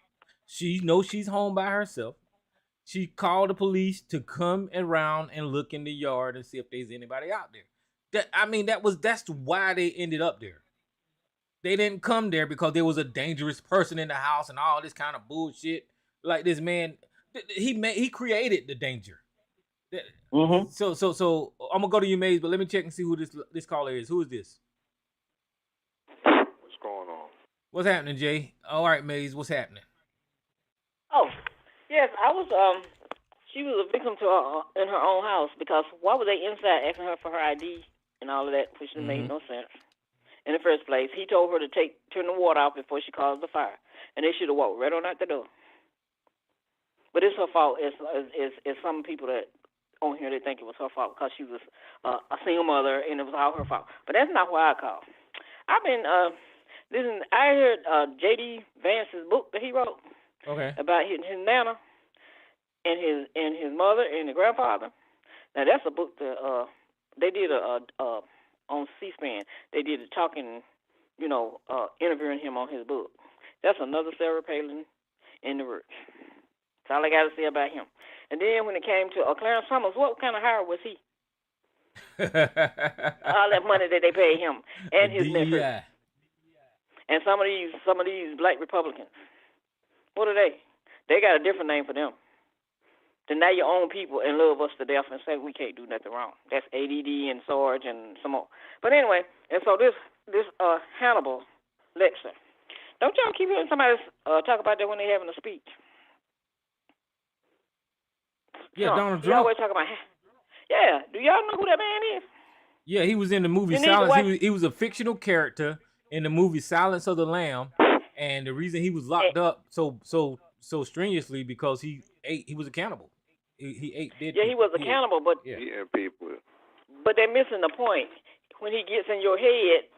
She knows she's home by herself. She called the police to come around and look in the yard and see if there's anybody out there. That's why they ended up there. They didn't come there because there was a dangerous person in the house and all this kind of bullshit. Like this man, he created the danger. Mm-hmm. So I'm gonna go to you, Maze, but let me check and see who this caller is. Who is this? What's going on? What's happening, Jay? All right, Maze, what's happening? Oh, yes, I was. She was a victim in her own house because why were they inside asking her for her ID and all of that, which made no sense in the first place. He told her to turn the water off before she caused the fire, and they should have walked right on out the door. But it's her fault. It's some people that on here, they think it was her fault because she was a single mother and it was all her fault. But that's not what I call. I've been listening. I heard J.D. Vance's book that he wrote about his nana and his mother and his grandfather. Now that's a book that they did on C-SPAN. They did a talking, interviewing him on his book. That's another Sarah Palin in the works. That's all I got to say about him. And then when it came to Clarence Summers, what kind of hire was he? All that money that they paid him and his nephew. And some of these black Republicans, what are they? They got a different name for them. Deny your own people and love us to death and say we can't do nothing wrong. That's ADD and Sarge and some more. But anyway, and so this Hannibal Lecter. Don't y'all keep hearing somebody talk about that when they're having a speech? Yeah, Donald Trump. You always talk about. Yeah, do y'all know who that man is? Yeah, he was in the movie Silence. He was a fictional character in the movie Silence of the Lamb, and the reason he was locked up so strenuously because he was a cannibal. He ate dead people. He was a cannibal, but people. But they're missing the point. When he gets in your head,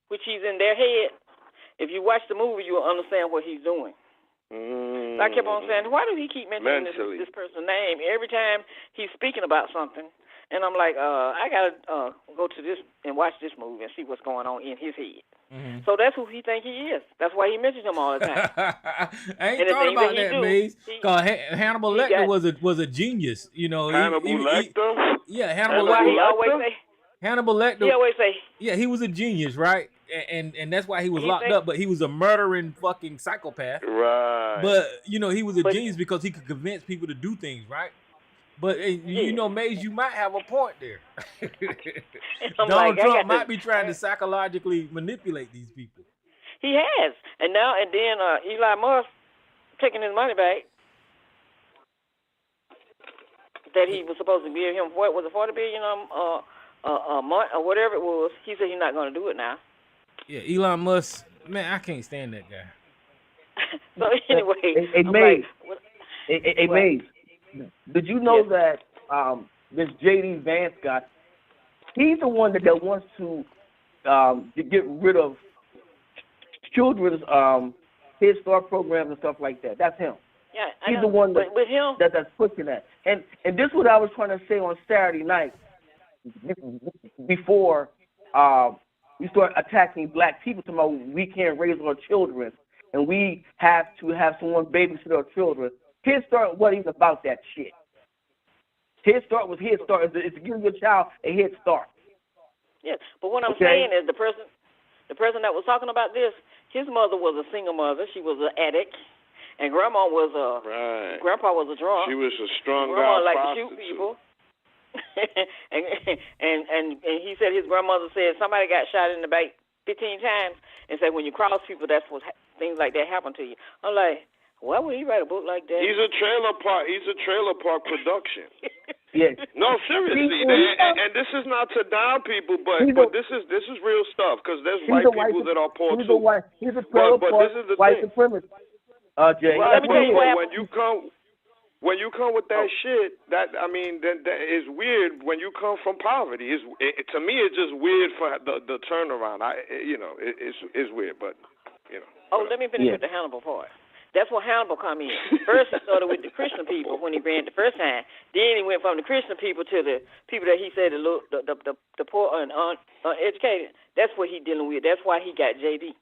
which he's in their head, if you watch the movie, you'll understand what he's doing. So I kept on saying, why do he keep mentioning this person's name every time he's speaking about something? And I'm like, I gotta go to this and watch this movie and see what's going on in his head. Mm-hmm. So that's who he think he is. That's why he mentions him all the time. I ain't thought about that, Maze. Because Hannibal Lecter was a genius. Hannibal Lecter? Yeah, Hannibal Lecter. Hannibal Lecter. He always say. Yeah, he was a genius, right? And that's why he was locked up. But he was a murdering fucking psychopath. Right. But he was a genius because he could convince people to do things, right? But Maze, you might have a point there. Donald Trump might be trying to psychologically manipulate these people. He has, and then Elon Musk taking his money back that he was supposed to give him. What was it, $40 billion a month or whatever it was? He said he's not going to do it now. Yeah, Elon Musk, man, I can't stand that guy. So anyway, hey, Maze. Did you know that this J.D. Vance guy, he's the one that wants to get rid of children's Head Start programs and stuff like that? That's him. Yeah, he's the one with him that's pushing that. And this is what I was trying to say on Saturday night before we start attacking black people, talking about we can't raise our children and we have to have someone babysit our children. Head Start wasn't even about that shit. Head Start was Head Start. It's giving your child a head start. Yeah, but what I'm saying is the person that was talking about this, his mother was a single mother. She was an addict, and Grandpa was a drunk. She was a strung out Grandma liked prostitute. to shoot people. and he said his grandmother said somebody got shot in the back 15 times, and said when you cross people, that's what things like that happen to you. I'm like, why would he write a book like that? He's a trailer park production. Yes. No, seriously. And this is not to down people, but this is real stuff because there's white people that are poor too. He's a trailer park white supremacist. Jay. Right, but when you come with that shit, that is weird. When you come from poverty, to me it's just weird for the turnaround. It's weird, but Oh, let me finish with the Hannibal part. That's where Hannibal come in. First, he started with the Christian people when he ran the first time. Then he went from the Christian people to the people that he said the poor and uneducated. That's what he dealing with. That's why he got JD.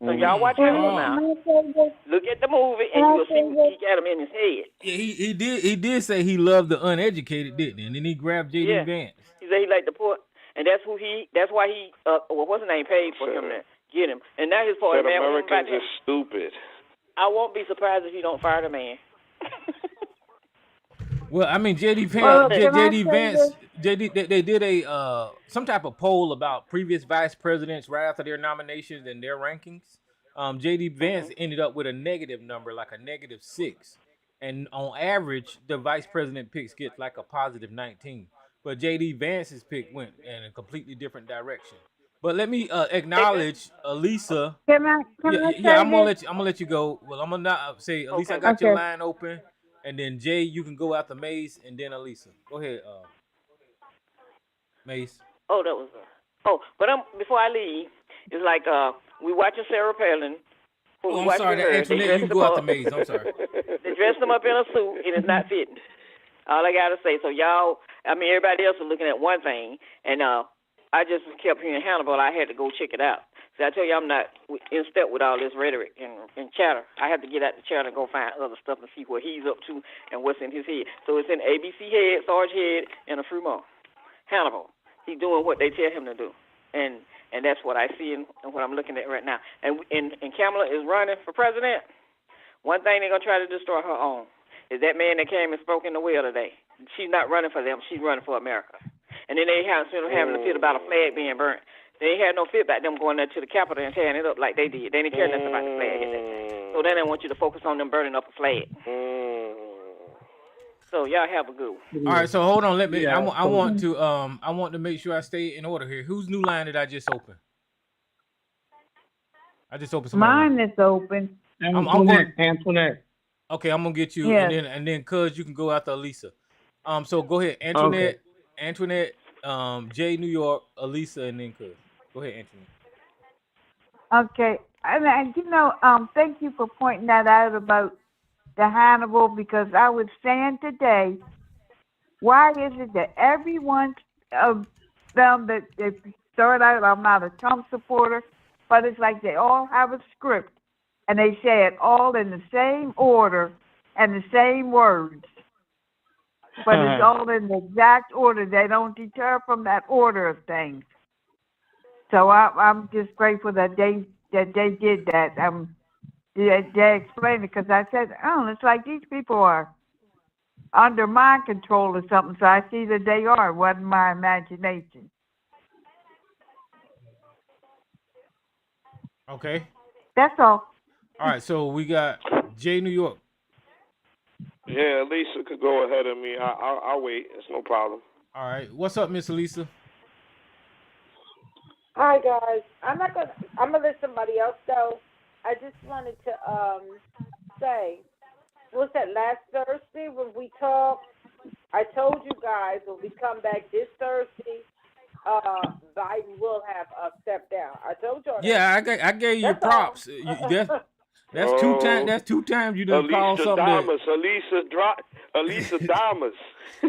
So y'all watch Hannibal now. Look at the movie and you'll see what he got him in his head. Yeah, he did say he loved the uneducated, didn't he? And then he grabbed JD Vance. He said he liked the poor, and that's why he what's his name paid for him to get him. And now his part, man, Americans are stupid. I won't be surprised if you don't fire the man. Well, I mean, JD Vance, they did some type of poll about previous vice presidents right after their nominations and their rankings. JD Vance ended up with a negative number, like a -6, and on average, the vice president picks get like a +19. But JD Vance's pick went in a completely different direction. But let me acknowledge Elisa. Can I I'm gonna let you go. Well, I'm gonna not say Elisa. I got your line open, and then Jay, you can go after Mace, and then Elisa. Go ahead, Mace. Oh, that was. But before I leave, it's like we watching Sarah Palin. Oh, I'm sorry, Antoinette, you can go after Mace. I'm sorry. They dressed him up in a suit, and it's not fitting. All I gotta say. So y'all, everybody else was looking at one thing, and I just kept hearing Hannibal. I had to go check it out. See, I tell you, I'm not in step with all this rhetoric and chatter. I have to get out the chatter and go find other stuff and see what he's up to and what's in his head. So it's in ABC head, Sarge head, and a few more. Hannibal. He's doing what they tell him to do, and that's what I see and what I'm looking at right now. And Kamala is running for president. One thing they're gonna try to destroy her own is that man that came and spoke in the well today. She's not running for them. She's running for America. And then they having a fit about a flag being burnt. They ain't had no fit about them going there to the Capitol and tearing it up like they did. They didn't care nothing about the flag. So then they want you to focus on them burning up a flag. So y'all have a good one. All right, so hold on. Let me. I want to make sure I stay in order here. Whose new line did I just open? I just opened somebody. Mine is open. Antoinette. Okay, I'm gonna get you, yes. and then Cuz you can go after Elisa. So go ahead, Antoinette, Jay, New York, Elisa, and then Cuz. Go ahead, Antoinette. Okay, and thank you for pointing that out about the Hannibal, because I was saying today, why is it that every one of them that they start out, I'm not a Trump supporter, but it's like they all have a script and they say it all in the same order and the same words, but it's all in the exact order. They don't deter from that order of things. So I'm just grateful that they did that. They explained it, because I said, it's like these people are under my control or something. So I see that they are. It wasn't my imagination. Okay. That's all. All right, so we got Jay, New York. Yeah, Lisa could go ahead of me. I'll wait. It's no problem. All right. What's up, Miss Elisa? Hi, guys. I'm gonna let somebody else go. I just wanted to say, was that last Thursday when we talked? I told you guys when we come back this Thursday, Biden will have a step down. I told you. Yeah, I gave you props. That's two times. That's 2 times you done call something. Elisa Damas.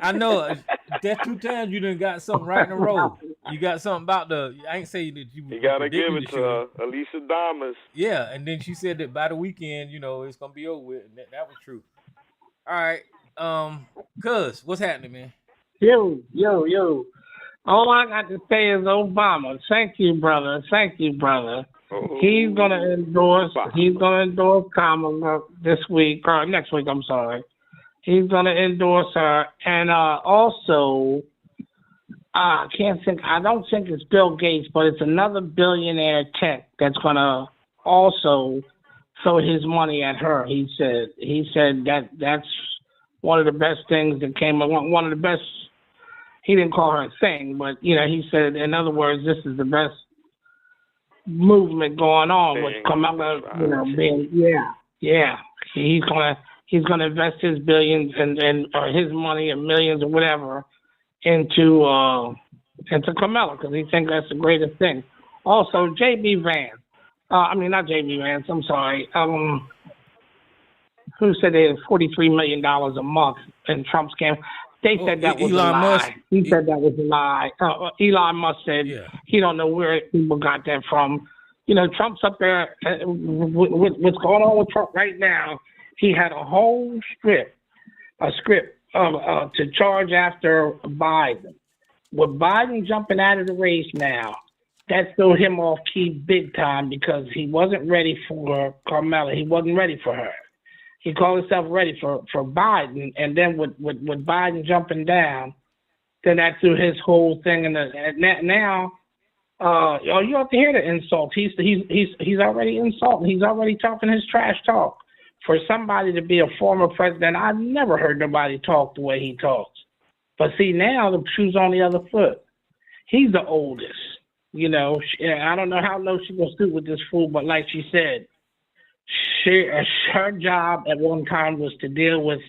I know. That's 2 times you done got something right in a row. You got something about I ain't saying that you. You gotta give it to her, Elisa Damas. Yeah, and then she said that by the weekend, it's gonna be over with. And that was true. All right, Cuz, what's happening, man? Yo. All I got to say is Obama. Thank you, brother. Oh, He's gonna endorse Kamala this week or next week. I'm sorry. He's gonna endorse her, and also, I don't think it's Bill Gates, but it's another billionaire tech that's gonna also throw his money at her. He said that's one of the best things that came along. One of the best. He didn't call her a thing, but he said, in other words, this is the best movement going on with Kamala. He's gonna invest his billions and or his money and millions or whatever into Kamala, because he thinks that's the greatest thing. Also, J.B. Vance. Not J.B. Vance. I'm sorry. Who said they had $43 million a month in Trump's campaign? They said that was Elon a lie. Musk. He said that was a lie. Elon Musk said he don't know where people got that from. Trump's up there. What's going on with Trump right now? He had a whole script to charge after Biden. With Biden jumping out of the race now, that threw him off key big time, because he wasn't ready for Kamala. He wasn't ready for her. He called himself ready for Biden, and then with Biden jumping down, then that threw his whole thing in now. You have to hear the insult. He's already insulting. He's already talking his trash talk. For somebody to be a former president, I've never heard nobody talk the way he talks. But see, now the shoe's on the other foot. He's the oldest. I don't know how low she's gonna stoop with this fool, but like she said, her job at one time was to deal with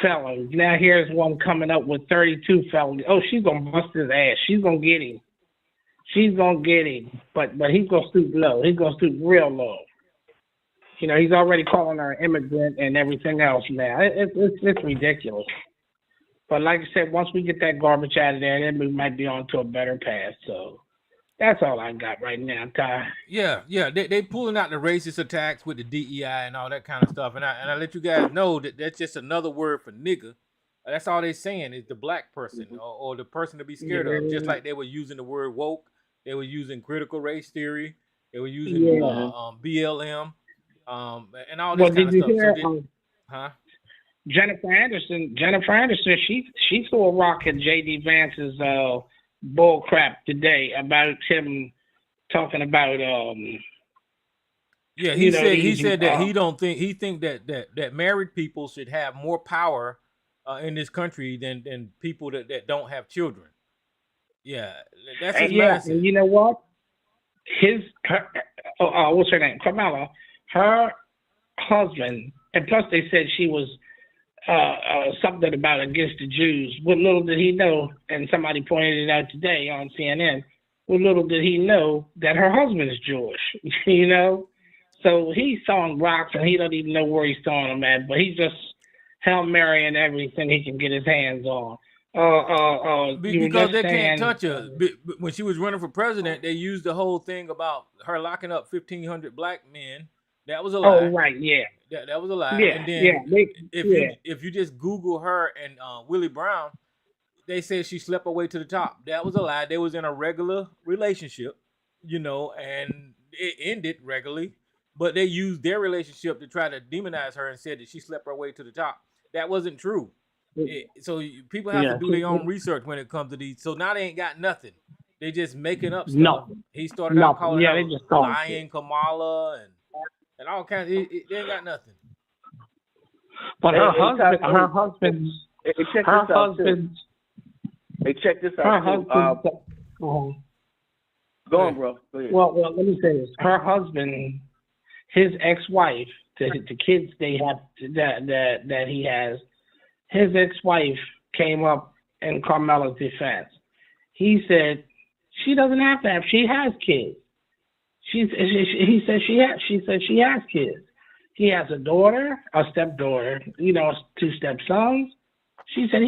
felons. Now here's one coming up with 32 felonies. Oh, she's gonna bust his ass. She's gonna get him. She's gonna get him. But he's gonna stoop low. He's gonna stoop real low. You know, he's already calling her an immigrant and everything else now. It's ridiculous. But like I said, once we get that garbage out of there, then we might be on to a better path. So that's all I got right now, Ty. Yeah. They pulling out the racist attacks with the DEI and all that kind of stuff. And I let you guys know that that's just another word for nigga. That's all they saying is the black person or the person to be scared of. Just like they were using the word woke, they were using critical race theory, they were using BLM, and all this kind of stuff. Huh? Jennifer Anderson, she threw a rock at J.D. Vance's bull crap today about him talking about he said that he think that married people should have more power in this country than people that don't have children. Yeah, that's his mindset. And you know what? What's her name? Kamala, her husband, and plus they said she was something about against the Jews. What little did he know, and somebody pointed it out today on CNN, what little did he know that her husband is Jewish, you know? So he's throwing rocks, and he don't even know where he's throwing them at, but he's just Hail Mary and everything he can get his hands on. Because they can't touch her. When she was running for president, they used the whole thing about her locking up 1,500 black men. That was a lie. Oh, right, yeah. That was a lie. Yeah, and then if you just Google her and Willie Brown, they said she slept her way to the top. That was a lie. They was in a regular relationship, you know, and it ended regularly. But they used their relationship to try to demonize her and said that she slept her way to the top. That wasn't true. So people have to do their own research when it comes to these. So now they ain't got nothing. They just making up stuff. Nothing. He started out calling her they just lying Kamala and all kinds. They ain't got nothing. But her husband. Hey, check this out. Go on, bro. Go ahead. Well, let me say this. Her husband, his ex-wife, the kids they have that he has, his ex-wife came up in Carmela's defense. He said she doesn't have to have. She has kids. He said she has kids. He has a daughter, a stepdaughter, you know, 2 stepsons. She said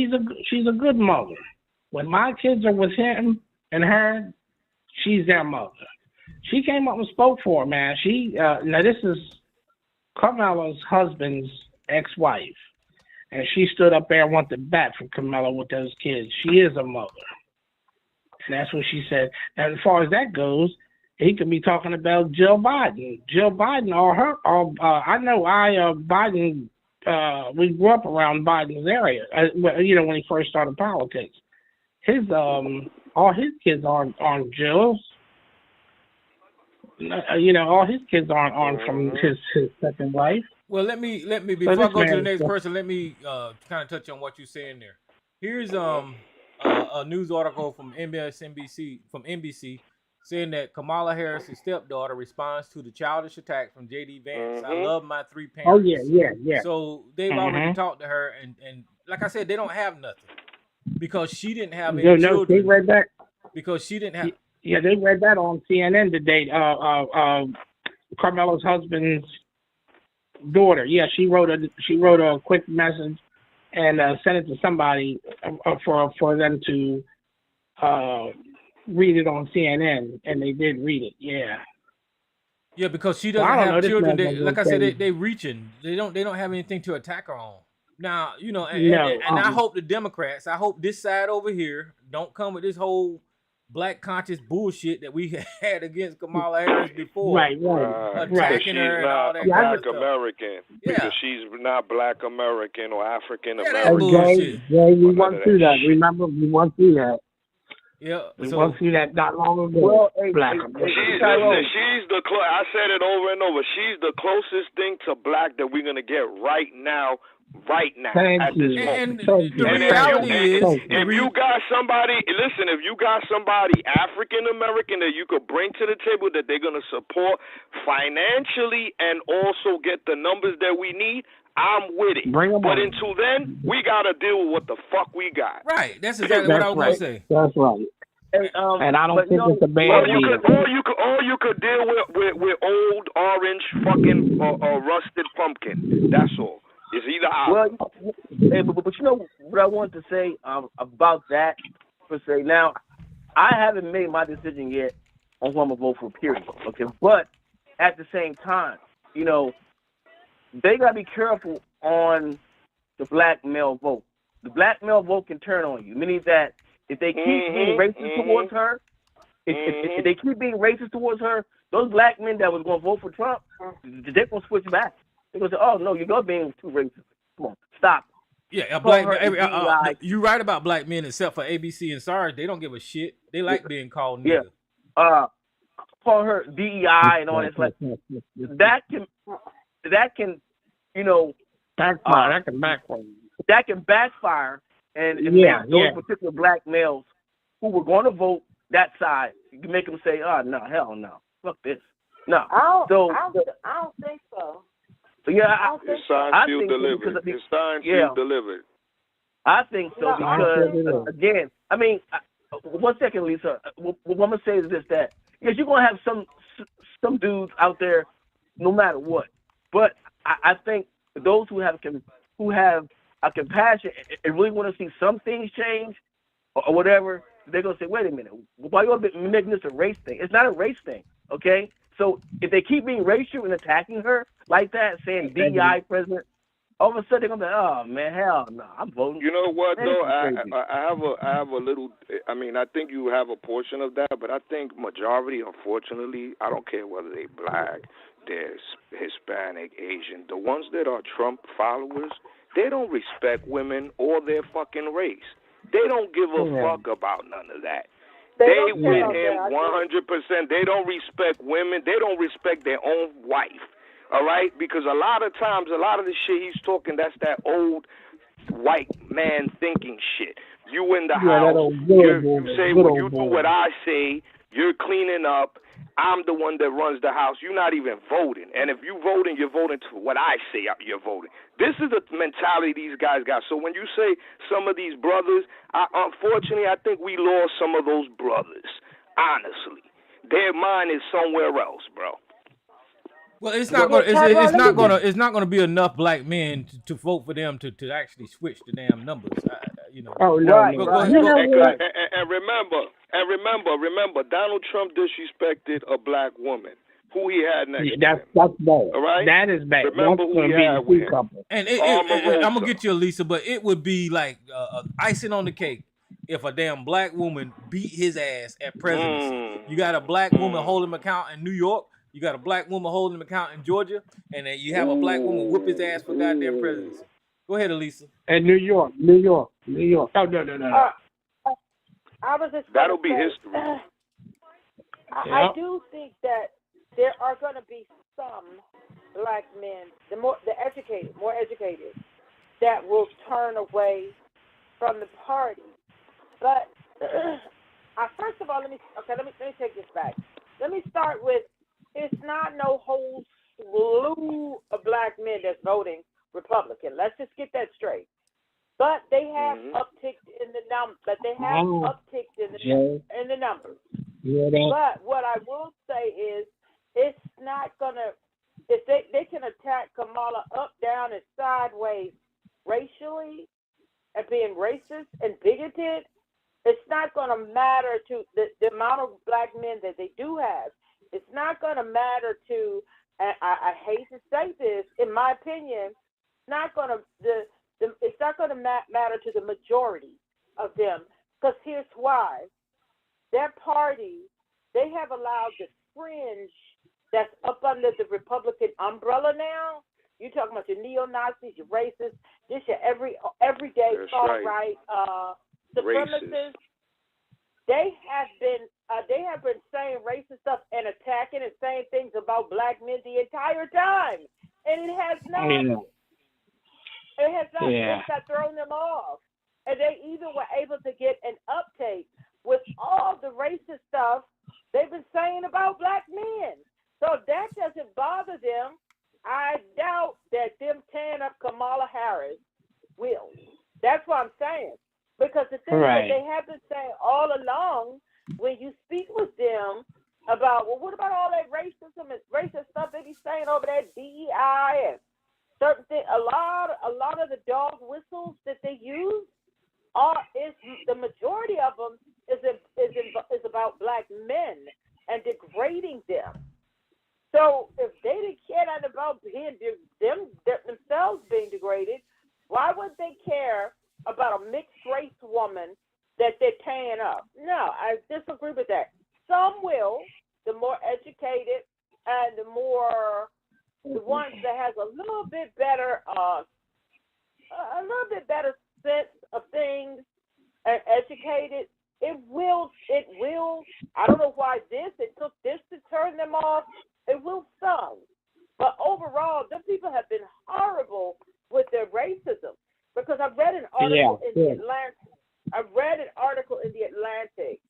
she's a good mother. When my kids are with him and her, she's their mother. She came up and spoke for her, man. Now this is Kamala's husband's ex-wife. And she stood up there and went to bat for Kamala with those kids. She is a mother. And that's what she said. And as far as that goes, he could be talking about Jill Biden. Jill Biden Biden, we grew up around Biden's area, you know, when he first started politics. All his kids aren't Jill's. You know, all his kids aren't from his second wife. Well, let me before I go to the next person, let me kind of touch on what you're saying there. Here's a news article from NBC saying that Kamala Harris's stepdaughter responds to the childish attack from J.D. Vance. I love my 3 parents. Oh yeah. So they've already talked to her, and like I said, they don't have nothing because she didn't have any children. No, they read that because she didn't have. Yeah, they read that on CNN today. Carmela's husband's daughter. Yeah, she wrote a quick message and sent it to somebody for them to read it on CNN, and they did read it. Yeah. Yeah, because she doesn't have children. Like I said, they reaching. They don't have anything to attack her on. Now, you know, and I hope the Democrats, I hope this side over here don't come with this whole black conscious bullshit that we had against Kamala Harris before. Right. Attacking her and all that. She's not Black American. Because she's not Black American or African American. Jay, we went through that. Remember, we went through that. Yeah, we went through that not long ago. Black American. She's the I said it over and over. She's the closest thing to black that we're gonna get right now. At this moment. And the reality is, if you got somebody, listen, if you got somebody African American that you could bring to the table that they're gonna support financially and also get the numbers that we need, I'm with it. Bring 'em but on. until then, we gotta deal with what the fuck we got. Right. That's exactly what I was gonna say. That's right. And I don't think it's a bad deal. Or you could deal with old orange fucking rusted pumpkin. That's all. It's either well, but you know what I want to say about that per se. Now, I haven't made my decision yet on who I'm gonna vote for. Period. Okay, but at the same time, you know, they gotta be careful on the black male vote. The black male vote can turn on you, meaning that if they keep being racist towards her, if they keep being racist towards her, those black men that was going to vote for Trump, they're going to switch back. They're going to say, oh, no, you're being too racist. Come on, stop. Yeah, you're right about black men, except for ABC and SARS. They don't give a shit. They like being called nigga. Yeah. Call her DEI and all that. Like, that can, you know, backfire. That can backfire. That can backfire and make those particular black males who were going to vote that side, you can make them say, oh, no, hell no. Fuck this. No. I don't think so. So, yeah, it's signed, sealed, delivered. It's signed, sealed, delivered. I think so because, again, I mean, 1 second, Lisa. What I'm going to say is this, that, yes, you're going to have some dudes out there no matter what. But I think those who have a compassion and really want to see some things change or whatever, they're going to say, wait a minute, why are you making this a race thing? It's not a race thing, okay? So if they keep being racial and attacking her like that, saying DEI president, all of a sudden they're going to be like, oh, man, hell no, I'm voting. You know what, though? I have a little, I mean, I think you have a portion of that, but I think majority, unfortunately, I don't care whether they're black, they're Hispanic, Asian, the ones that are Trump followers, they don't respect women or their fucking race. They don't give a fuck about none of that. They with him 100%. They don't respect women. They don't respect their own wife. All right? Because a lot of times, a lot of the shit he's talking, that's that old white man thinking shit. You in the house, you say, well, you do what I say, you're cleaning up, I'm the one that runs the house. You're not even voting. And if you're voting to what I say you're voting. This is the mentality these guys got. So when you say some of these brothers, unfortunately, I think we lost some of those brothers. Honestly. Their mind is somewhere else, bro. Well, it's not going to be enough black men to vote for them to actually switch the damn numbers. You know. Oh no! Right. And remember, Donald Trump disrespected a black woman who he had next to him. That's bad. All right? That is bad. Remember who he had with him. And I'm gonna get you, Lisa, but it would be like icing on the cake if a damn black woman beat his ass at presidency. You got a black woman holding him account in New York. You got a black woman holding him account in Georgia, and then you have a black woman whip his ass for goddamn presidency. Go ahead, Elisa. And New York. Oh, no. I was just that'll be history. I do think that there are going to be some black men, more educated, that will turn away from the party. But first of all, let me take this back. Let me start with, it's not no whole slew of black men that's voting Republican. Let's just get that straight. But they have upticked in the numbers. Yeah, but what I will say is, it's not gonna. If they can attack Kamala up, down, and sideways racially, and being racist and bigoted, it's not gonna matter to the amount of black men that they do have. It's not gonna matter to. And I hate to say this, in my opinion. It's not going to matter to the majority of them, because here's why. Their party, they have allowed the fringe that's up under the Republican umbrella now. You're talking about your neo-Nazis, your racists, this your everyday far-right supremacists. They have been saying racist stuff and attacking and saying things about black men the entire time, and it has not. It has not. It's not thrown them off, and they even were able to get an uptake with all the racist stuff they've been saying about black men. So if that doesn't bother them, I doubt that them tearing up Kamala Harris will. That's what I'm saying. Because the thing Right. that they have been saying all along, when you speak with them about, well, what about all that racism and racist stuff they be saying over there, DEI and certain things, a lot of the dog whistles that they use is the majority of them is about black men and degrading them. So if they didn't care nothing about themselves being degraded, why would they care about a mixed race woman that they're tearing up? No, I disagree with that. Some will, the more educated and the ones that has a little bit better sense of things and educated. It will. I don't know why it took this to turn them off. It will some, but overall, them people have been horrible with their racism. Because I read an article in the Atlantic. I read an article in the Atlantic,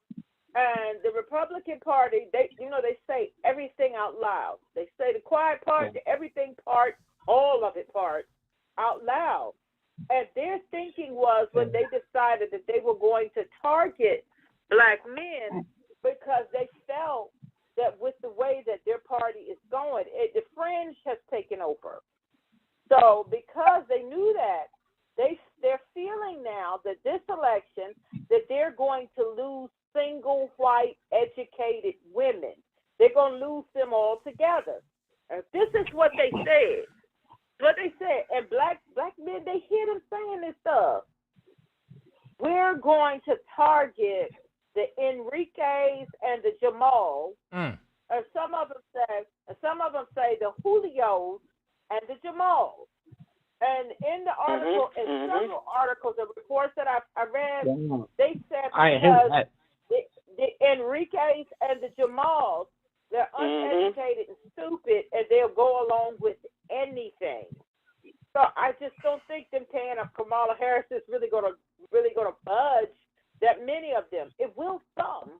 and the Republican Party, they say everything out loud. They say the quiet part, the everything part, all of it part out loud. And their thinking was when they decided that they were going to target black men because they felt that with the way that their party is going, the fringe has taken over. So because they knew that, they're feeling now that this election that they're going to lose single white educated women. They're going to lose them all together. And this is what they said. And black men, they hear them saying this stuff. We're going to target the Enriques and the Jamals. And some of them say the Julios and the Jamals. And in the article, in several articles and reports that I read, they said because the Enriques and the Jamals, they're uneducated and stupid, and they'll go along with anything. So I just don't think them tearing up Kamala Harris is really gonna budge that many of them. It will some,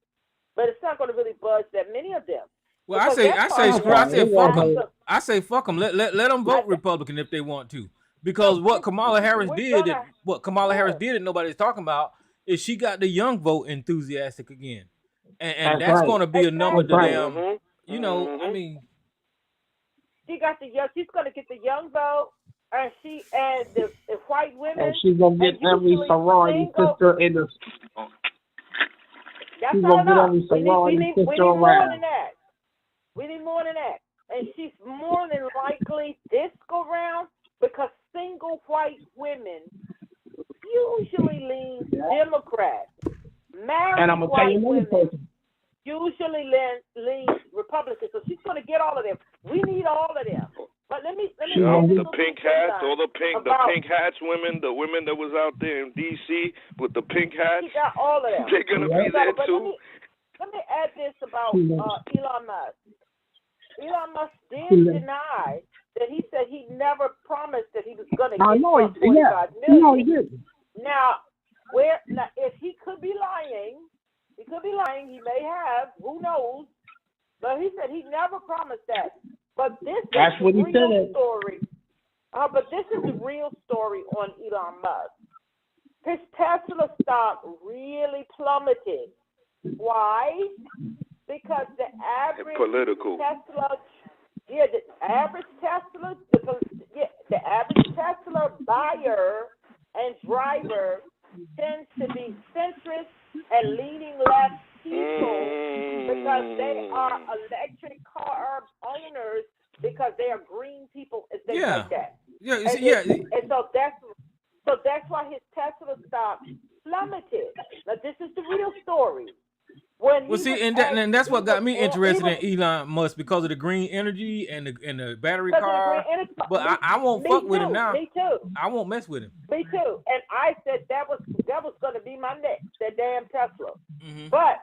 but it's not gonna really budge that many of them. Well, I say fuck them. I say fuck them. Let them vote Republican if they want to. Because what Kamala Harris did that nobody's talking about is she got the young vote enthusiastic again, and that's going to be a number to them. You know, I mean, she's going to get the young vote, and the white women. And she's gonna get every sorority sister in the. That's all. We need more than that. We need more than that, and she's more than likely this go round. Because single white women usually lean Democrat. Married white women usually lean Republican. So she's going to get all of them. We need all of them. But let me the pink hats, all the pink hats women, the women that was out there in D.C. with the pink hats. She got all of them. They're going to be there too. Let me add this about Elon Musk. Elon Musk did deny that he said he never promised that he was going to get $45 million. No, he didn't. Now, if he could be lying, he may have, who knows, but he said he never promised that. But this is the real story. But this is the real story on Elon Musk. His Tesla stock really plummeted. Why? Because the average Tesla... Yeah, the average Tesla buyer and driver tends to be centrist and leaning left people because they are electric car owners because they are green people and things like that. And so that's why his Tesla stock plummeted. Now this is the real story. And that's what got me interested in Elon Musk because of the green energy and the battery car. But I won't fuck with him now. Me too. I won't mess with him. Me too. And I said that was going to be my next, that damn Tesla. Mm-hmm. But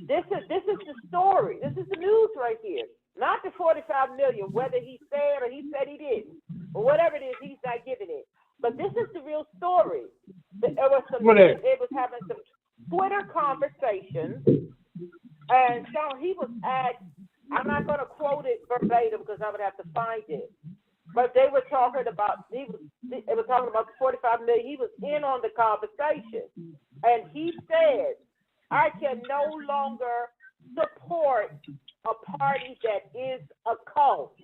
this is the story. This is the news right here. Not the $45 million, whether he said or he said he didn't, or whatever it is, he's not giving it. But this is the real story. It was having some Twitter conversations, and so he was asked I'm not going to quote it verbatim because I would have to find it. But they were talking about they were talking about the 45 million. He was in on the conversation, and he said, "I can no longer support a party that is a cult."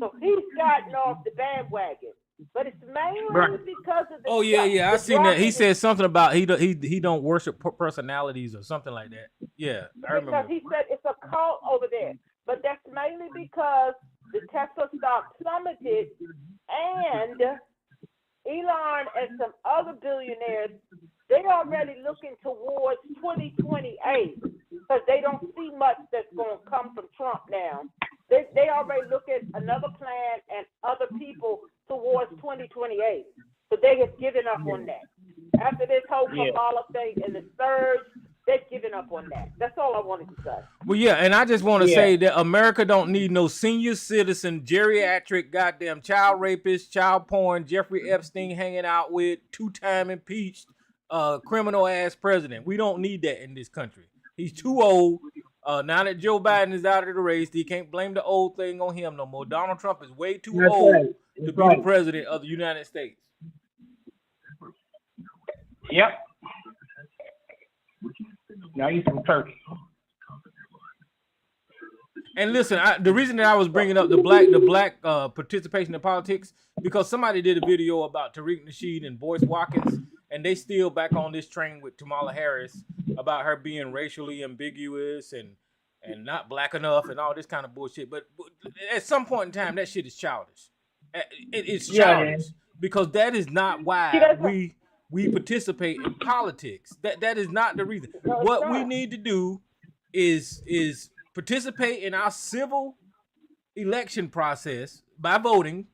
So he's gotten off the bandwagon, but it's mainly because of the. Oh yeah, I seen that. He drugging said something about he don't worship personalities or something like that. Yeah, I remember. because he said it's a cult over there, but that's mainly because the Tesla stock plummeted, and Elon and some other billionaires, they already looking towards 2028 because they don't see much that's going to come from Trump now. They already look at another plan and other people towards 2028. So they have given up on that. After this whole Kamala thing and the surge, they've given up on that. That's all I wanted to say. Well, yeah, and I just want to say that America don't need no senior citizen, geriatric, goddamn child rapist, child porn, Jeffrey Epstein hanging out with, 2-time impeached, criminal ass president. We don't need that in this country. He's too old. Now that Joe Biden is out of the race, he can't blame the old thing on him no more. Donald Trump is way too old to be the president of the United States. Yep. Now he's from Turkey. And listen, the reason that I was bringing up the black participation in politics, because somebody did a video about Tariq Nasheed and Boyce Watkins, and they still back on this train with Kamala Harris about her being racially ambiguous and not black enough and all this kind of bullshit. But at some point in time, that shit is childish. It's childish because that is not why we participate in politics. That is not the reason. What we need to do is participate in our civil election process by voting,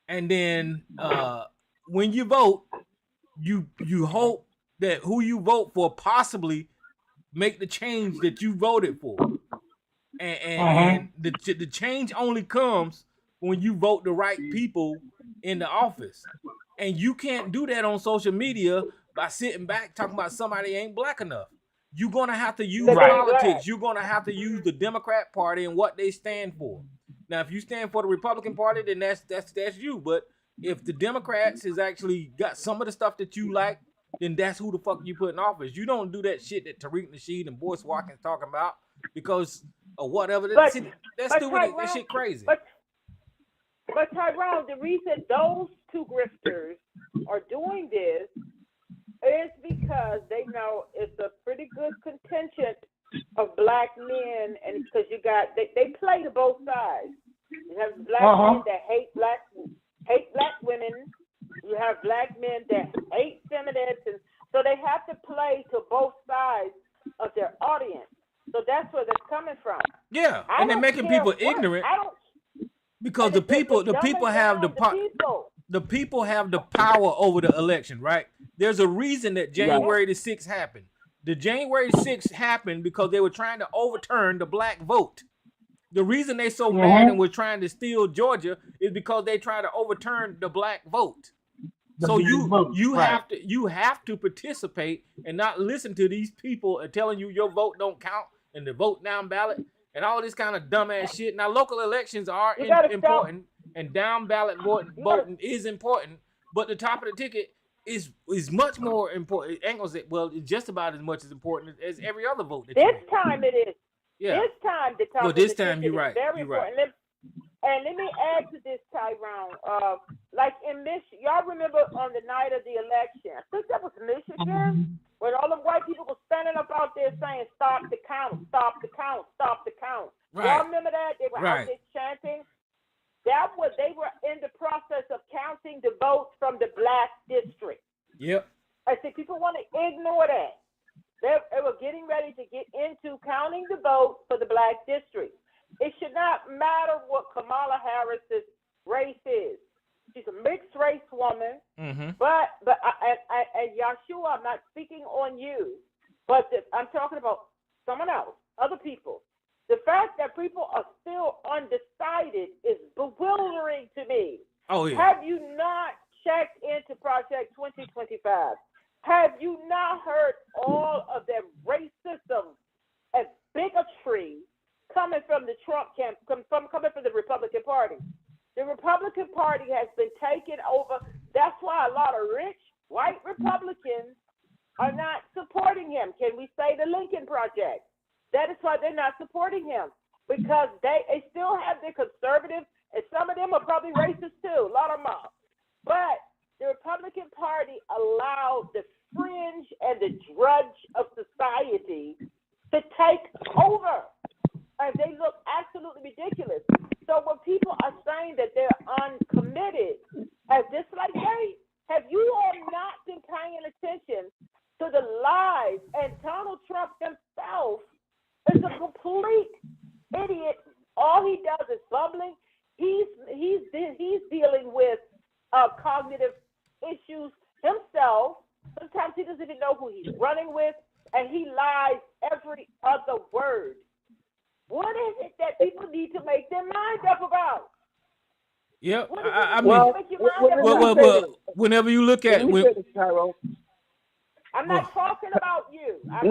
and then when you vote, you hope that who you vote for possibly make the change that you voted for, and the change only comes when you vote the right people in the office. And you can't do that on social media by sitting back talking about somebody ain't black enough. You're going to have to use politics. You're going to have to use the Democrat Party and what they stand for. Now, if you stand for the Republican Party, then that's you. But if the Democrats has actually got some of the stuff that you like, then that's who the fuck you put in office. You don't do that shit that Tariq Nasheed and Boyce Watkins talking about because of whatever. That's stupid. That shit crazy. But Tyrone, the reason those two grifters are doing this is because they know it's a pretty good contingent of black men, and because you got they play to both sides. You have black men that hate black women. You have black men that hate feminists, and so they have to play to both sides of their audience. So that's where they're coming from. Yeah, and they're making people ignorant. Because the people have the people have the power over the election, right? There's a reason that January the 6th happened. The January 6th happened because they were trying to overturn the black vote. The reason they so mad and were trying to steal Georgia is because they tried to overturn the black vote. So you have to participate and not listen to these people and telling you your vote don't count and the vote down ballot and all this kind of dumbass shit. Now, local elections are important, and down ballot voting is important, but the top of the ticket is much more important. It's just about as much as important as every other vote. This time it is. Yeah. This time the top of the ticket is very important. And let me add to this, Tyrone. Like in Michigan, y'all remember on the night of the election, I think that was Michigan, when all the white people were standing up out there saying, "Stop the count, stop the count, stop the count." Right. Y'all remember that? They were out there chanting. They were in the process of counting the votes from the black district. Yep. I see people want to ignore that. They were getting ready to get into counting the votes for the black district. It should not matter what Kamala Harris's race is. She's a mixed race woman, but Yahshua, I'm not speaking on you, but I'm talking about someone else, other people. The fact that people are still undecided is bewildering to me. Oh yeah. Have you not checked into Project 2025? Have you not heard all of their racism and bigotry coming from the Trump camp, coming from the Republican Party. The Republican Party has been taken over. That's why a lot of rich white Republicans are not supporting him. Can we say the Lincoln Project? That is why they're not supporting him, because they still have their conservative, and some of them are probably racist too. A lot of them are. But the Republican Party allowed the fringe and the drudge of society to take over. And they look absolutely ridiculous. So when people are saying that they're uncommitted, just like they, have you all not been paying attention to the lies? And Donald Trump himself is a complete idiot. All he does is bumbling. He's dealing with cognitive issues himself. Sometimes he doesn't even know who he's running with, and he lies every other word. What is it that people need to make their mind up about? Yep. I mean, whenever you look at it, Tyrone. I'm not talking about you. I'm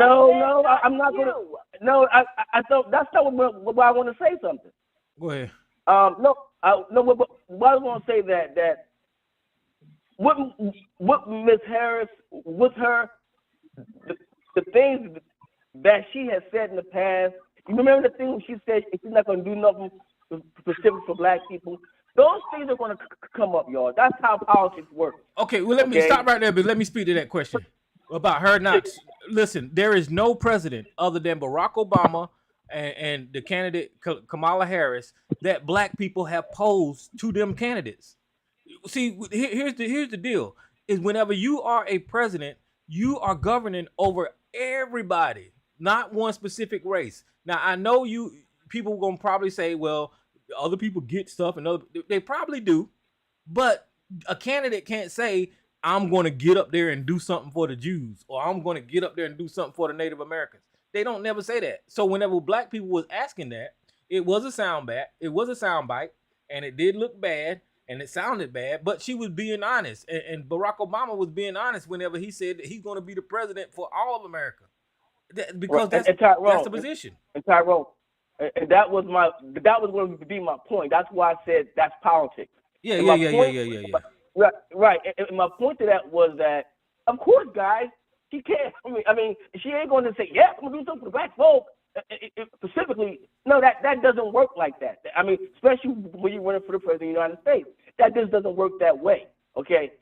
not going to. No, I thought that's not what I want to say something. Go ahead. What I want to say that what Miss Harris with her the things that she has said in the past. You remember the thing she said she's not going to do nothing specific for black people. Those things are going to come up, y'all. That's how politics works. Okay, well, let me stop right there, but let me speak to that question about her not. Listen, there is no president other than Barack Obama and the candidate Kamala Harris that black people have posed to them candidates. See, here's the deal: is whenever you are a president, you are governing over everybody, not one specific race. Now, I know people are gonna probably say, well, other people get stuff, and they probably do, but a candidate can't say, I'm going to get up there and do something for the Jews, or I'm going to get up there and do something for the Native Americans. They don't never say that. So whenever black people was asking that, it was a sound bite, and it did look bad, and it sounded bad, but she was being honest, and Barack Obama was being honest whenever he said that he's going to be the president for all of America, because that's the position. And Tyrone, and that was going to be my point. That's why I said that's politics. Yeah. Right. And my point to that was that, of course, guys, she can't. I mean, she ain't going to say, "Yeah, I'm gonna do something for the black folk." Specifically, no, that doesn't work like that. I mean, especially when you're running for the president of the United States, that just doesn't work that way. Okay.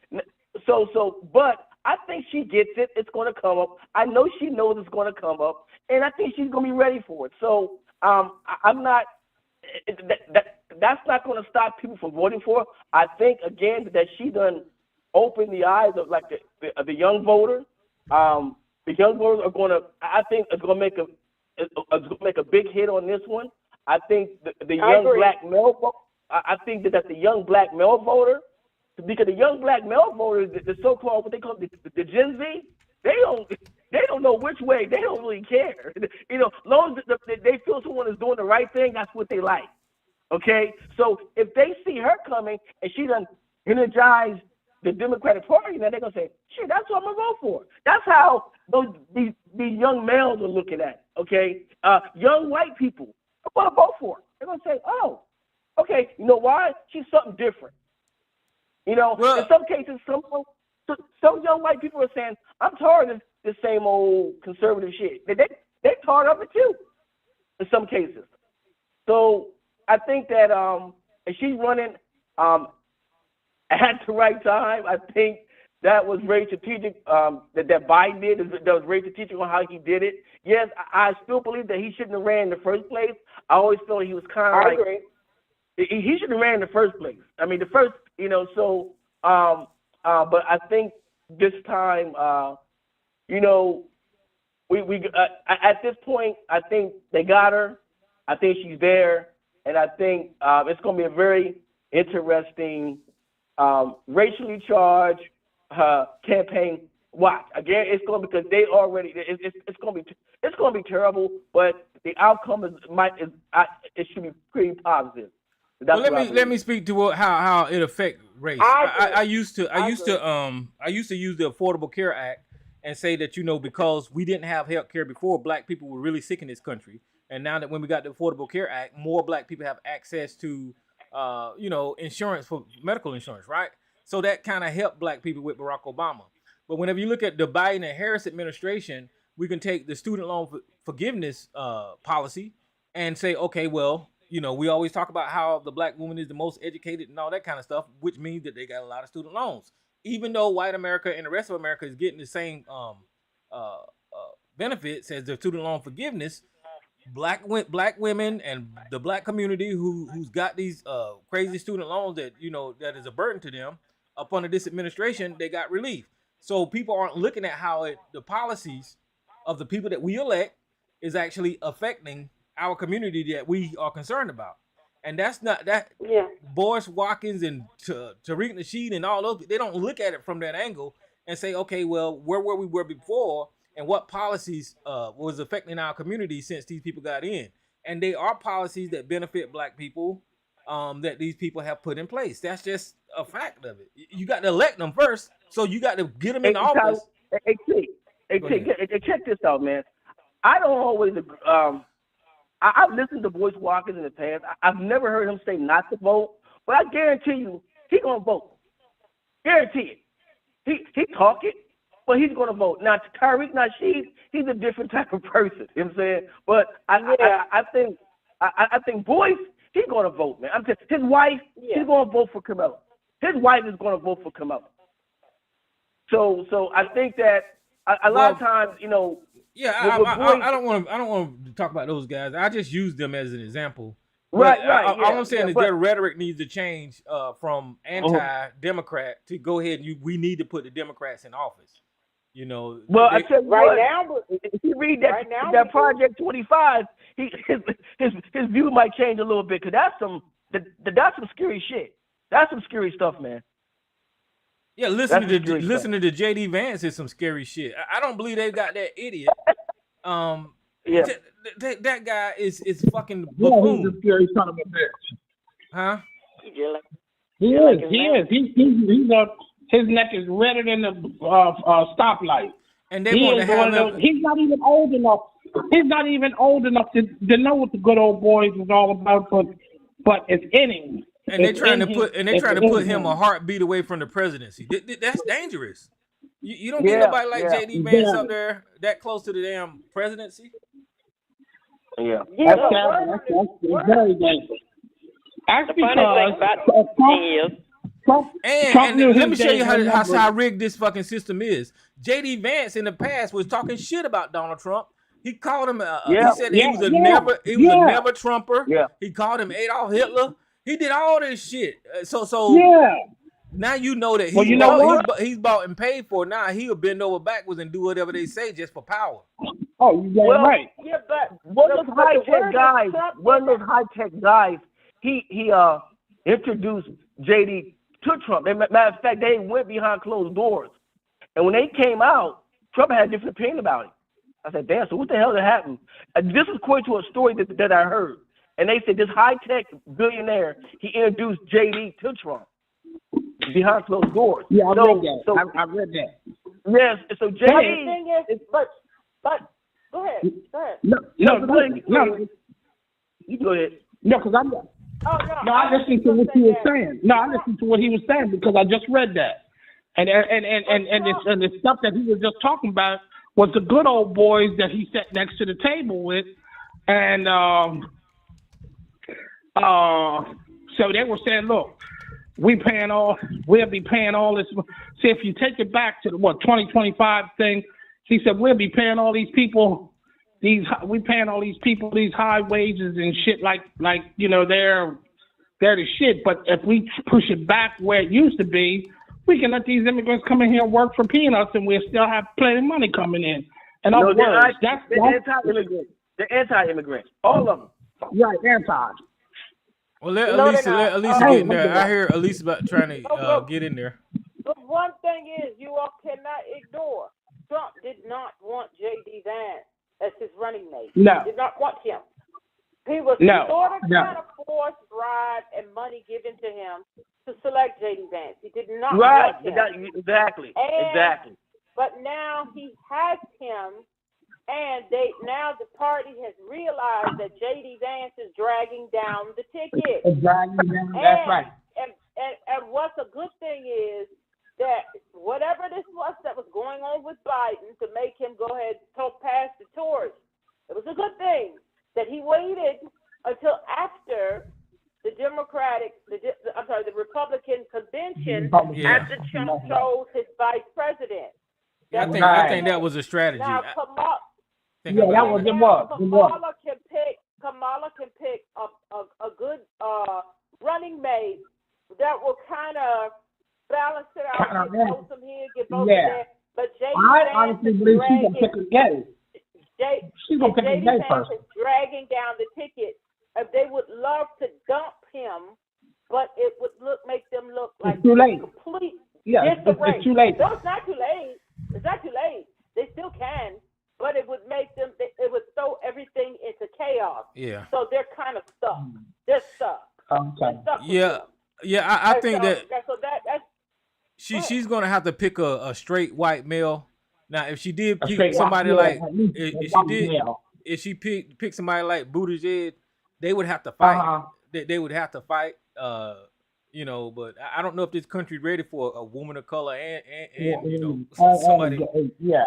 But I think she gets it. It's going to come up. I know she knows it's going to come up, and I think she's going to be ready for it. So I'm not. That's not going to stop people from voting for her. I think again that she done opened the eyes of like the young voter. The young voters are going to. I think it's going to make a big hit on this one. I think the young black male vote. I think that the young black male voter, because the young black male voters, the so-called what they call the Gen Z, they don't know which way. They don't really care. You know, as long as they feel someone is doing the right thing, that's what they like. Okay, so if they see her coming and she done energized the Democratic Party, then they're gonna say, "Shit, that's what I'm gonna vote for." That's how these young males are looking at it. Okay, young white people are gonna vote for her. They're gonna say, "Oh, okay, you know why? She's something different." You know, in some cases, some young white people are saying, "I'm tired of this same old conservative shit." They're tired of it too, in some cases. So I think that if she's running at the right time, I think that was very strategic. That Biden did, that was very strategic on how he did it. Yes, I still believe that he shouldn't have ran in the first place. I always felt he was kind of like agree. He shouldn't have ran in the first place. I mean, the first, you know. So, but I think this time, you know, we at this point, I think they got her. I think she's there. And I think it's going to be a very interesting, racially charged campaign. Watch again. It's going because they already. It's going to be terrible. But the outcome it should be pretty positive. Well, let me speak to how it affects race. I used to use the Affordable Care Act and say that, you know, because we didn't have health care before, black people were really sick in this country. And now that when we got the Affordable Care Act, more black people have access to, insurance for medical insurance, right? So that kind of helped black people with Barack Obama. But whenever you look at the Biden and Harris administration, we can take the student loan forgiveness policy and say, okay, well, we always talk about how the black woman is the most educated and all that kind of stuff, which means that they got a lot of student loans. Even though white America and the rest of America is getting the same benefits as the student loan forgiveness, black women and the black community who's got these crazy student loans that that is a burden to them, up under this administration, they got relief. So people aren't looking at how the policies of the people that we elect is actually affecting our community that we are concerned about. And that's not that. Yeah. Boris Watkins and Tariq Nasheed and all those, they don't look at it from that angle and say, okay, well, where were we before, and what policies was affecting our community since these people got in. And they are policies that benefit black people that these people have put in place. That's just a fact of it. You got to elect them first, so you got to get them in office. Check this out, man. I don't always agree. I've listened to Boyce Watkins in the past. I've never heard him say not to vote, but I guarantee you he's going to vote. Guarantee it. He talk it, but he's going to vote. Now, Tariq Nasheed, he's a different type of person. You know what I'm saying? But I think Boyce, he's going to vote, man. I'm just, his wife, he's going to vote for Kamala. His wife is going to vote for Kamala. So I think that a lot of times, Yeah, I don't want to talk about those guys. I just use them as an example. Right. All I'm saying is their rhetoric needs to change from anti-Democrat to go ahead and we need to put the Democrats in office. Well, I tell you now, if you read that Project 25, his view might change a little bit, because that's some scary shit. That's some scary stuff, man. Yeah, listening to JD Vance is some scary shit. I don't believe they've got that idiot. That guy is fucking buffoon. He's a scary son of a bitch. Huh? He is. His neck is redder than the stoplight. And they want to have him. He's not even old enough. He's not even old enough to know what the good old boys is all about. But it's in him. And they're trying to put him a heartbeat away from the presidency. That's dangerous. You don't get nobody like JD Vance up there that close to the damn presidency. Yeah. That's very dangerous. That's because Trump let me show you how rigged this fucking system is. JD Vance in the past was talking shit about Donald Trump. He called him. He said he was a never Trumper. Yeah. He called him Adolf Hitler. He did all this shit. So now you know that he's bought and paid for. Now he'll bend over backwards and do whatever they say just for power. Oh, you're right. Yeah, but one of those high tech guys, he introduced JD to Trump. Matter of fact, they went behind closed doors, and when they came out, Trump had a different opinion about it. I said, damn, so what the hell happened? This is according to a story that I heard. And they said this high-tech billionaire, he introduced JD to Trump behind closed doors. Yeah, I read that. I read that. Yes, so JD... The thing is, but go ahead. No. You go ahead. No, because I'm... I listened to what he was saying. No, I listened to what he was saying because I just read that. And the stuff that he was just talking about was the good old boys that he sat next to the table with. And... so they were saying, look, we'll be paying all this. See, if you take it back to the 2025 thing, he said we'll be paying all these people these high wages and shit like they're the shit. But if we push it back where it used to be, we can let these immigrants come in here and work for peanuts, and we'll still have plenty of money coming in. And other words, they're anti-immigrants. They're anti-immigrants, all of them. Right, anti. Well, let Elisa get in there. I hear Elisa about trying to get in there. But one thing is, you all cannot ignore, Trump did not want J.D. Vance as his running mate. No. He did not want him. He was sort of kind of forced bribe and money given to him to select J.D. Vance. He did not want him. Exactly. But now he has him And now the party has realized that J.D. Vance is dragging down the ticket. That's right. And what's a good thing is that whatever this was that was going on with Biden to make him go ahead and pass the torch, it was a good thing that he waited until after the Republican convention after Trump chose his vice president. Yeah, I think that was a strategy. Now, Kamala can pick a good running mate that will kind of balance it out, get both from here, get both from there. But J.D. I honestly believe she's gonna pick a gay. She's gonna pick a gay person. Is dragging down the ticket. They would love to dump him, but it would make them look like it's too late. Complete. Yeah, it's too late. No, it's not too late. It's not too late. They still can, but it would make them. It would throw everything into chaos. Yeah. So they're kind of stuck. They're stuck. Okay. Yeah. I think that's she's gonna have to pick a straight white male. Now, if she did pick somebody like if she pick somebody like Buttigieg, they would have to fight. They would have to fight. You know, but I don't know if this country's ready for a woman of color and you know somebody. Yeah.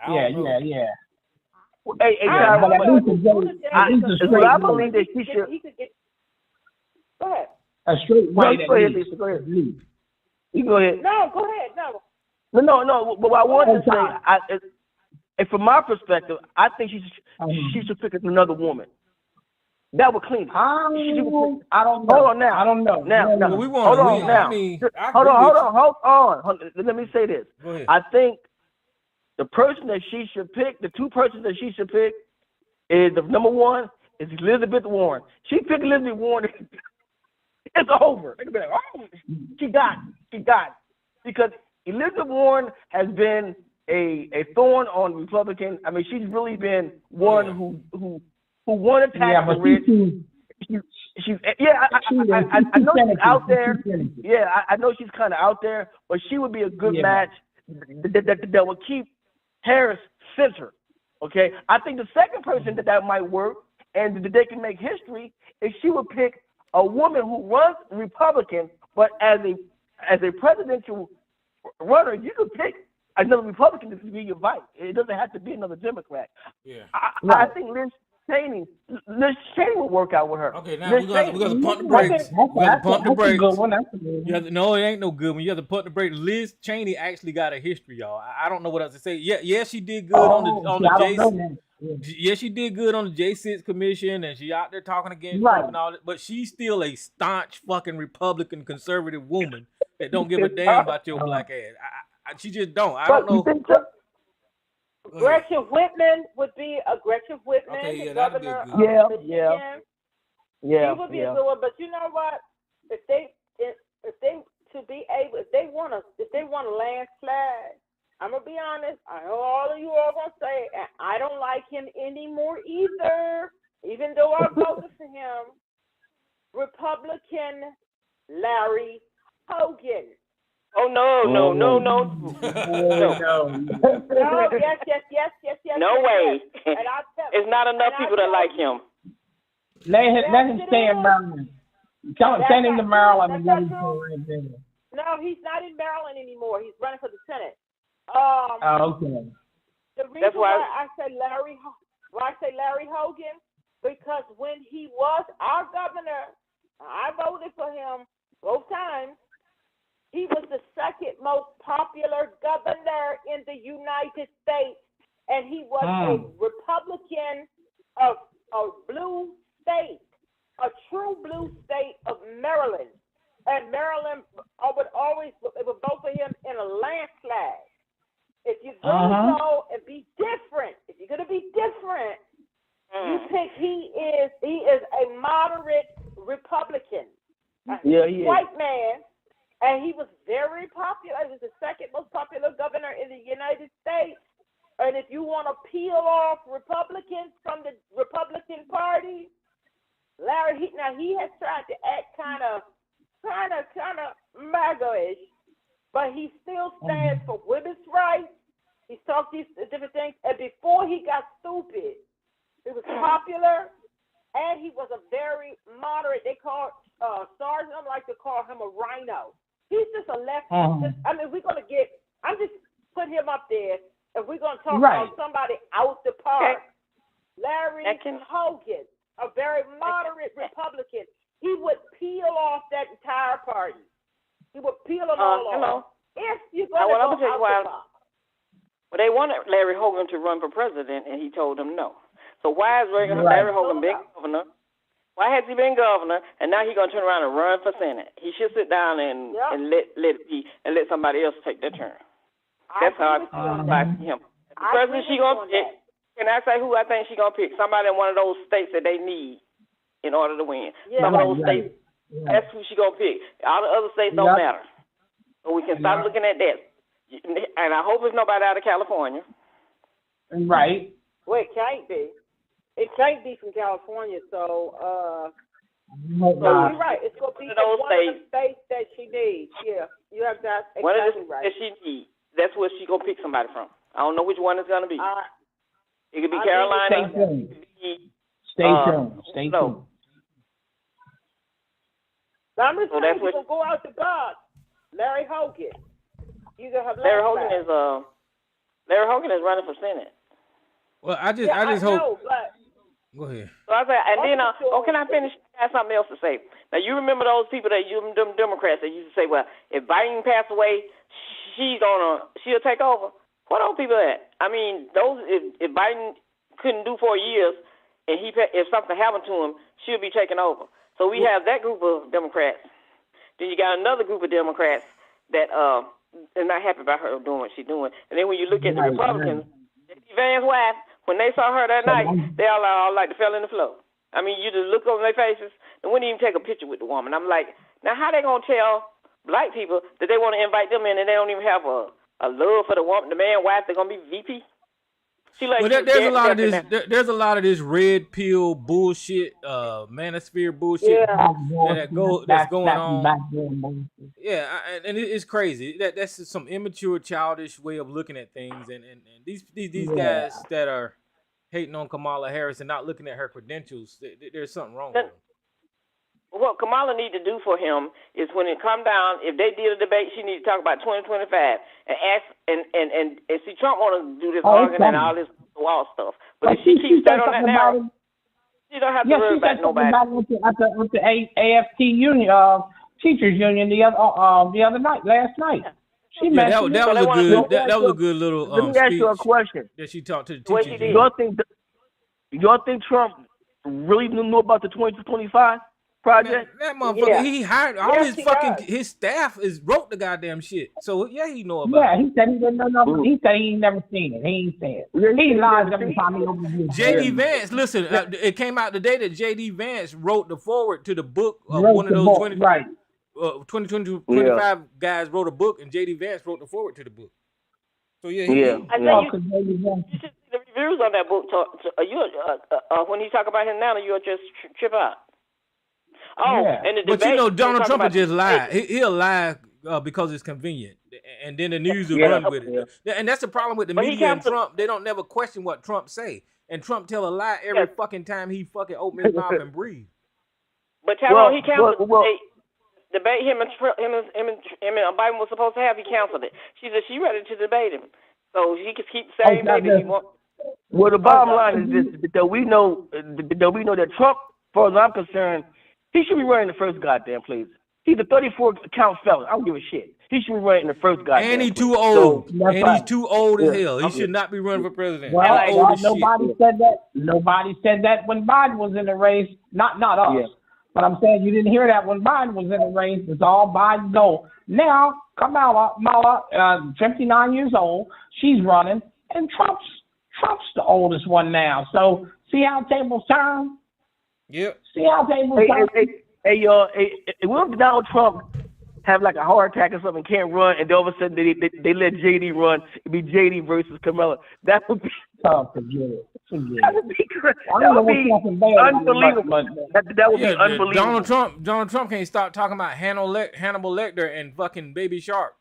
Hey, I believe that she should. Go ahead. A straight white. Go ahead, Lisa. Go ahead. You go ahead. No, go ahead. No. But what I wanted to say, and from my perspective, I think she should pick another woman. That would clean it. I don't know. Hold on now. I don't know. Now. Hold on now. Hold on. Let me say this. Go ahead. I think the person that she should pick, the two persons that she should pick, is the number one is Elizabeth Warren. She picked Elizabeth Warren. It's over. They're gonna be like, oh, she got it. Because Elizabeth Warren has been a thorn on Republican. I mean, she's really been one who wanted to tax the rich. I know she's out there. Yeah, I know she's kind of out there, but she would be a good match that would keep Harris centered. Okay, I think the second person that might work and that they can make history is she would pick a woman who runs Republican, but as a presidential runner, you could pick another Republican to be your vice. It doesn't have to be another Democrat. Yeah, I think Liz Cheney will work out with her. Okay, now we got to pump the brakes. We got to pump the brakes. No, it ain't no good one. You have to pump the brakes. Liz Cheney actually got a history, y'all. I don't know what else to say. Yeah, she did good on the J6. Yeah, she did good on the J6 commission, and she out there talking against Trump and all that. But she's still a staunch fucking Republican conservative woman that don't give a damn about your black ass. She just don't. I don't know. Gretchen Whitman would be a Gretchen Whitman, okay, the governor of Michigan. She would be a good one. But you know what? If they want a landslide, I'm gonna be honest. I know all of you are gonna say, and I don't like him anymore either. Even though I voted for him, Republican Larry Hogan. Oh no. Yes. No way. And it's not enough people that like him. Let him stay in Maryland. Send him to Maryland. No, he's not in Maryland anymore. He's running for the Senate. Okay. The reason why I say Larry Hogan, because when he was our governor, I voted for him both times. He was the second most popular governor in the United States, and he was a Republican of a blue state, a true blue state of Maryland. And Maryland would vote for him in a landslide. If you're going to go and be different, you pick, he is a moderate Republican. He white man. And he was very popular. He was the second most popular governor in the United States. And if you want to peel off Republicans from the Republican Party, Larry, he has tried to act kind of MAGA-ish, but he still stands for women's rights. He's talk these different things. And before he got stupid, he was popular, and he was a very moderate. They call Sergeant. I like to call him a rhino. He's just a left. I mean, we're gonna get. I'm just putting him up there. If we're gonna talk about somebody out the park, Larry Hogan, a very moderate Republican, he would peel off that entire party. He would peel them all off. If you're gonna go out the park. Well, they wanted Larry Hogan to run for president, and he told them no. So why is Larry Hogan been governor? Why has he been governor, and now he's going to turn around and run for Senate? He should sit down and let it be, and let somebody else take their turn. That's how I feel about him. The president she going to pick, can I say who I think she's going to pick? Somebody in one of those states that they need in order to win. Some of those states, that's who she's going to pick. All the other states don't matter. So we can stop looking at that. And I hope it's nobody out of California. Right. Well, it can't be. It can't be from California, so you're right. It's going to be one of the states that she needs. Yeah, you have that exactly one of the right. that she needs. That's where she's going to pick somebody from. I don't know which one it's going to be. It could be Carolina. Stay tuned. Stay tuned. I'm just saying, you're going to go out to God. Larry Hogan. You gonna have Larry Hogan is running for Senate. Well, I just hope. Go ahead. So I say, and then, can I finish? I have something else to say. Now, you remember those people them Democrats that used to say, well, if Biden passed away, she'll take over. What those people at? I mean, if Biden couldn't do 4 years, and if something happened to him, she'll be taking over. So we have that group of Democrats. Then you got another group of Democrats that are not happy about her doing what she's doing. And then when you look at the Republicans, Van's wife, when they saw her that night, they all like to fell in the floor. I mean, you just look over their faces and wouldn't even take a picture with the woman. I'm like, now how they gonna tell black people that they want to invite them in and they don't even have a love for the woman, the man, wife? They're gonna be VP. There's a lot of this red pill bullshit, manosphere bullshit that's going on. Yeah, and it's crazy. That's just some immature, childish way of looking at things. And these guys that are hating on Kamala Harris and not looking at her credentials, there's something wrong with them. What Kamala need to do for him is when it come down, if they did a debate, she need to talk about 2025 and ask and see Trump want to do this argument and all this wall stuff. But if she keeps that on that narrative, she don't have to worry about nobody. With the AFT union, teachers union last night. That was a good little Let me ask you a question. That she talked to the teachers. Y'all think Trump really knew about the 2025? Project? That motherfucker, he hired all his staff wrote the goddamn shit. So he know about it. Yeah, he said he didn't know nothing. He said he ain't never seen it. He ain't said it. He lies every time he opens his J.D. Vance, listen, it came out today that J.D. Vance wrote the forward to the book of one of those 2025 guys wrote a book, and J.D. Vance wrote the forward to the book. So I think you should see the reviews on that book. When he talk about him now, you'll just trip out. And the debate, but Donald Trump will just lie. He'll lie because it's convenient, and then the news will run with it. And that's the problem with the media and Trump. They don't never question what Trump say, and Trump tell a lie every fucking time he fucking open his mouth and breathe. But Tyrone, he canceled the debate. Him and Biden was supposed to have. He canceled it. She said she ready to debate him, so he can keep the same debate if he wants. Well, the bottom line is this: that we know that Trump, as far as I'm concerned, he should be running the first goddamn place. He's a 34 count felon. I don't give a shit. He should be running the first goddamn. And he's too old. He's too old as hell. He should not be running for president. Well, nobody said that. Nobody said that when Biden was in the race. Not us. Yeah. But I'm saying you didn't hear that when Biden was in the race. It's all Biden goal. Now Kamala, 59 years old. She's running, and Trump's the oldest one now. So see how tables turn. Yep. See how tables turn. Hey, will Donald Trump have like a heart attack or something, can't run, and all of a sudden they let JD run? It'd be JD versus Kamala. That would be forget it. That would be unbelievable. That would be unbelievable. Donald Trump can't stop talking about Hannibal Lecter and fucking Baby Shark.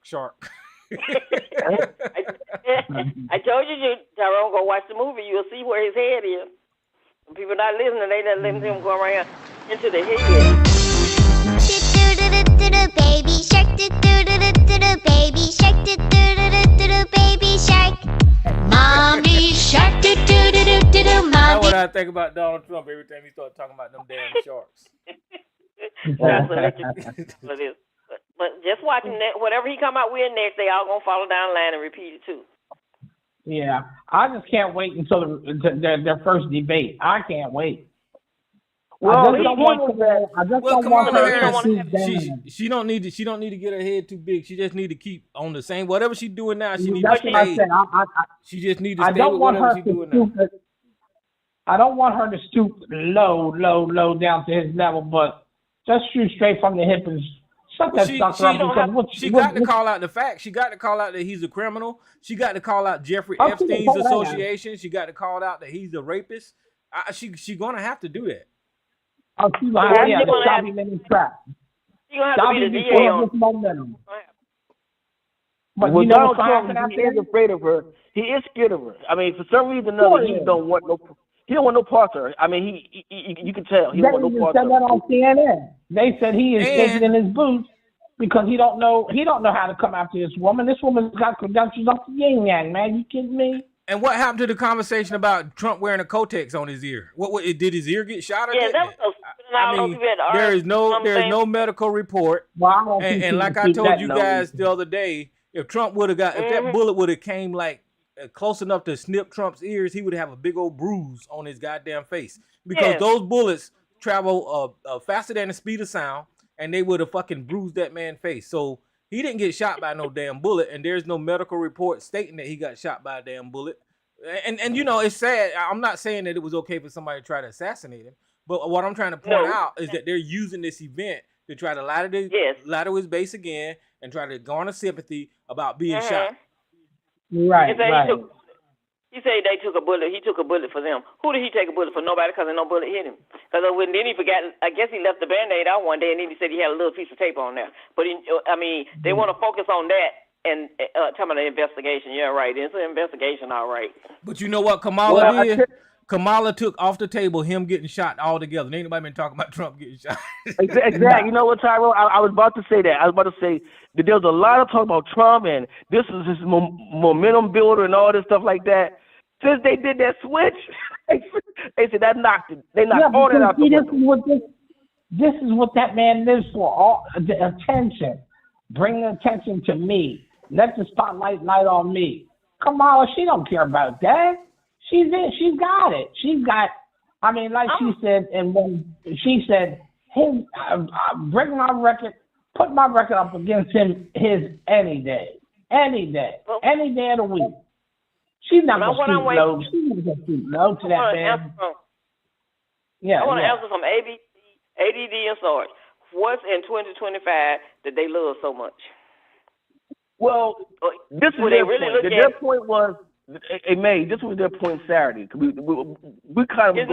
I told you, Tyrone, go watch the movie. You'll see where his head is. When people not listening, they not letting him go around into the head. Baby shark, baby shark, baby shark. Mommy shark, mommy. That's what I think about Donald Trump every time he starts talking about them damn sharks. But just watching that, whatever he come out with next, they all gonna follow down the line and repeat it too. Yeah, I just can't wait until their first debate. I can't wait. Well, I don't want her. She don't need to get her head too big. She just need to keep on the same whatever she's doing now. She needs That's to what stay. I said. She just need to I stay don't with want whatever her she's to doing now. I don't want her to stoop low down to his level, but just shoot straight from the hip and shut that sucker up. She got to call out the facts. She got to call out that he's a criminal. She got to call out Jeffrey Epstein's association. She got to call out that he's a rapist. She gonna have to do that. Oh, she's gonna stop him in his trap. She's gonna have to be the DA on momentum. But well, you know Donald Trump, he is afraid of her. He is scared of her. I mean, for some reason or another, he don't want no parts of her. I mean, you can tell he don't want no parts of her. They said that on CNN. They said he is shaking in his boots because he don't know how to come after this woman. This woman's got credentials off the yin yang, man. You kidding me? And what happened to the conversation about Trump wearing a Kotex on his ear? What did his ear get shot? Yeah, that was I mean, there's no medical report. Well, and like I told you guys the other day, if Trump would have if that bullet would have came like close enough to snip Trump's ears, he would have a big old bruise on his goddamn face because those bullets travel faster than the speed of sound, and they would have fucking bruised that man's face. So he didn't get shot by no damn bullet, and there's no medical report stating that he got shot by a damn bullet. And you know, it's sad. I'm not saying that it was okay for somebody to try to assassinate him, but what I'm trying to point out is that they're using this event to try to lie to his base again and try to garner sympathy about being shot. Right. He said they took a bullet. He took a bullet for them. Who did he take a bullet for? Nobody, because no bullet hit him. Because then he forgot. I guess he left the Band-Aid out one day, and then he said he had a little piece of tape on there. But they want to focus on that and talking about the investigation. Yeah, right. It's an investigation, all right. But you know what Kamala did? Kamala took off the table him getting shot altogether. Ain't nobody been talking about Trump getting shot. Exactly. You know what, Tyrone? I was about to say that. I was about to say that there was a lot of talk about Trump and this is his momentum builder and all this stuff like that. Since they did that switch, they said that knocked it. They knocked all that out the window. This is what that man lives for. All the attention. Bring the attention to me. Let the spotlight light on me. Kamala, she don't care about that. She's got it. She's got. I mean, like she said, and when she said, bring my record, put my record up against his any day of the week. She's not gonna stoop low. She's not gonna stoop low to that man. I want to answer some ADD and Sarge. What's in 2025 that they love so much? Well, this was their point. Their point was, hey, May, this was their point Saturday. We kind of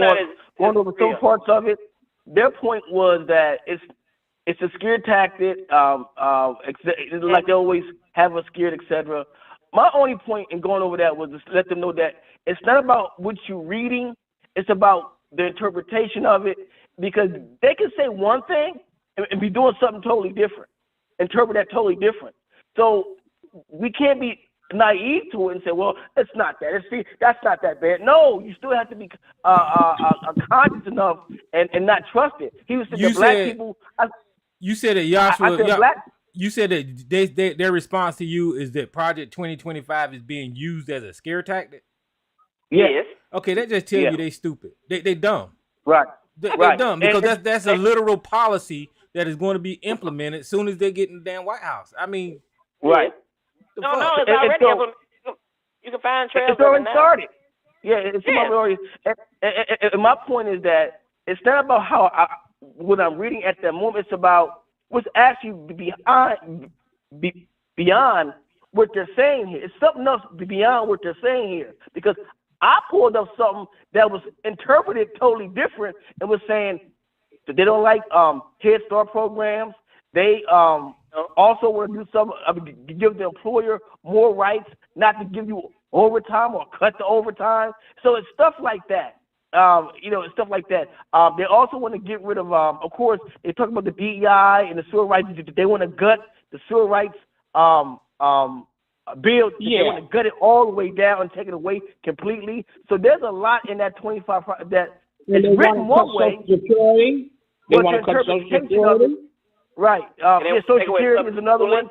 going over some parts of it. Their point was that it's a scare tactic, like they always have us scared, etc. My only point in going over that was to let them know that it's not about what you're reading, it's about the interpretation of it, because they can say one thing and be doing something totally different, interpret that totally different. So we can't be naive to it and say, well, it's not that. That's not that bad. No, you still have to be conscious enough and not trust it. He was saying black people. You said that Joshua. You said that their response to you is that Project 2025 is being used as a scare tactic. Yes. Okay, that just tells you they stupid. They dumb. Right. They're dumb because that's a literal policy that is going to be implemented as soon as they get in the damn White House. I mean, right. No, it's already implemented. You can find trails. It's already started. Yeah, it's already. And my point is that it's not about what I'm reading at that moment. It's about what's actually beyond what they're saying here. It's something else beyond what they're saying here. Because I pulled up something that was interpreted totally different and was saying that they don't like Head Start programs. They also want to do give the employer more rights not to give you overtime or cut the overtime. So it's stuff like that. It's stuff like that. They also want to get rid of course, they talk about the DEI and the civil rights. They want to gut the civil rights bill. They want to gut it all the way down and take it away completely. So there's a lot in that 25 that it's written one way. Security. They want to cut Social Security. Right. Social Security is another one.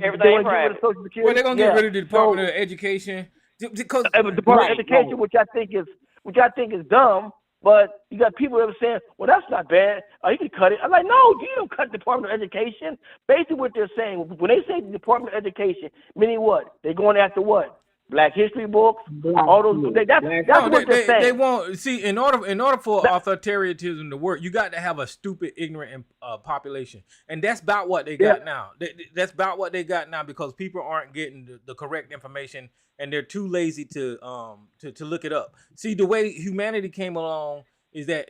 Everything private. Social Security. Well, they're gonna get rid of the Department of Education because the Department of Education, which I think is dumb. But you got people that are saying, well, that's not bad. You can cut it. I'm like, no, you don't cut the Department of Education. Basically what they're saying, when they say the Department of Education, meaning what? They're going after what? Black history books, all those. That's what they're saying. They won't see in order for authoritarianism to work, you got to have a stupid, ignorant population, and that's about what they got now. That's about what they got now because people aren't getting the correct information, and they're too lazy to look it up. See, the way humanity came along is that,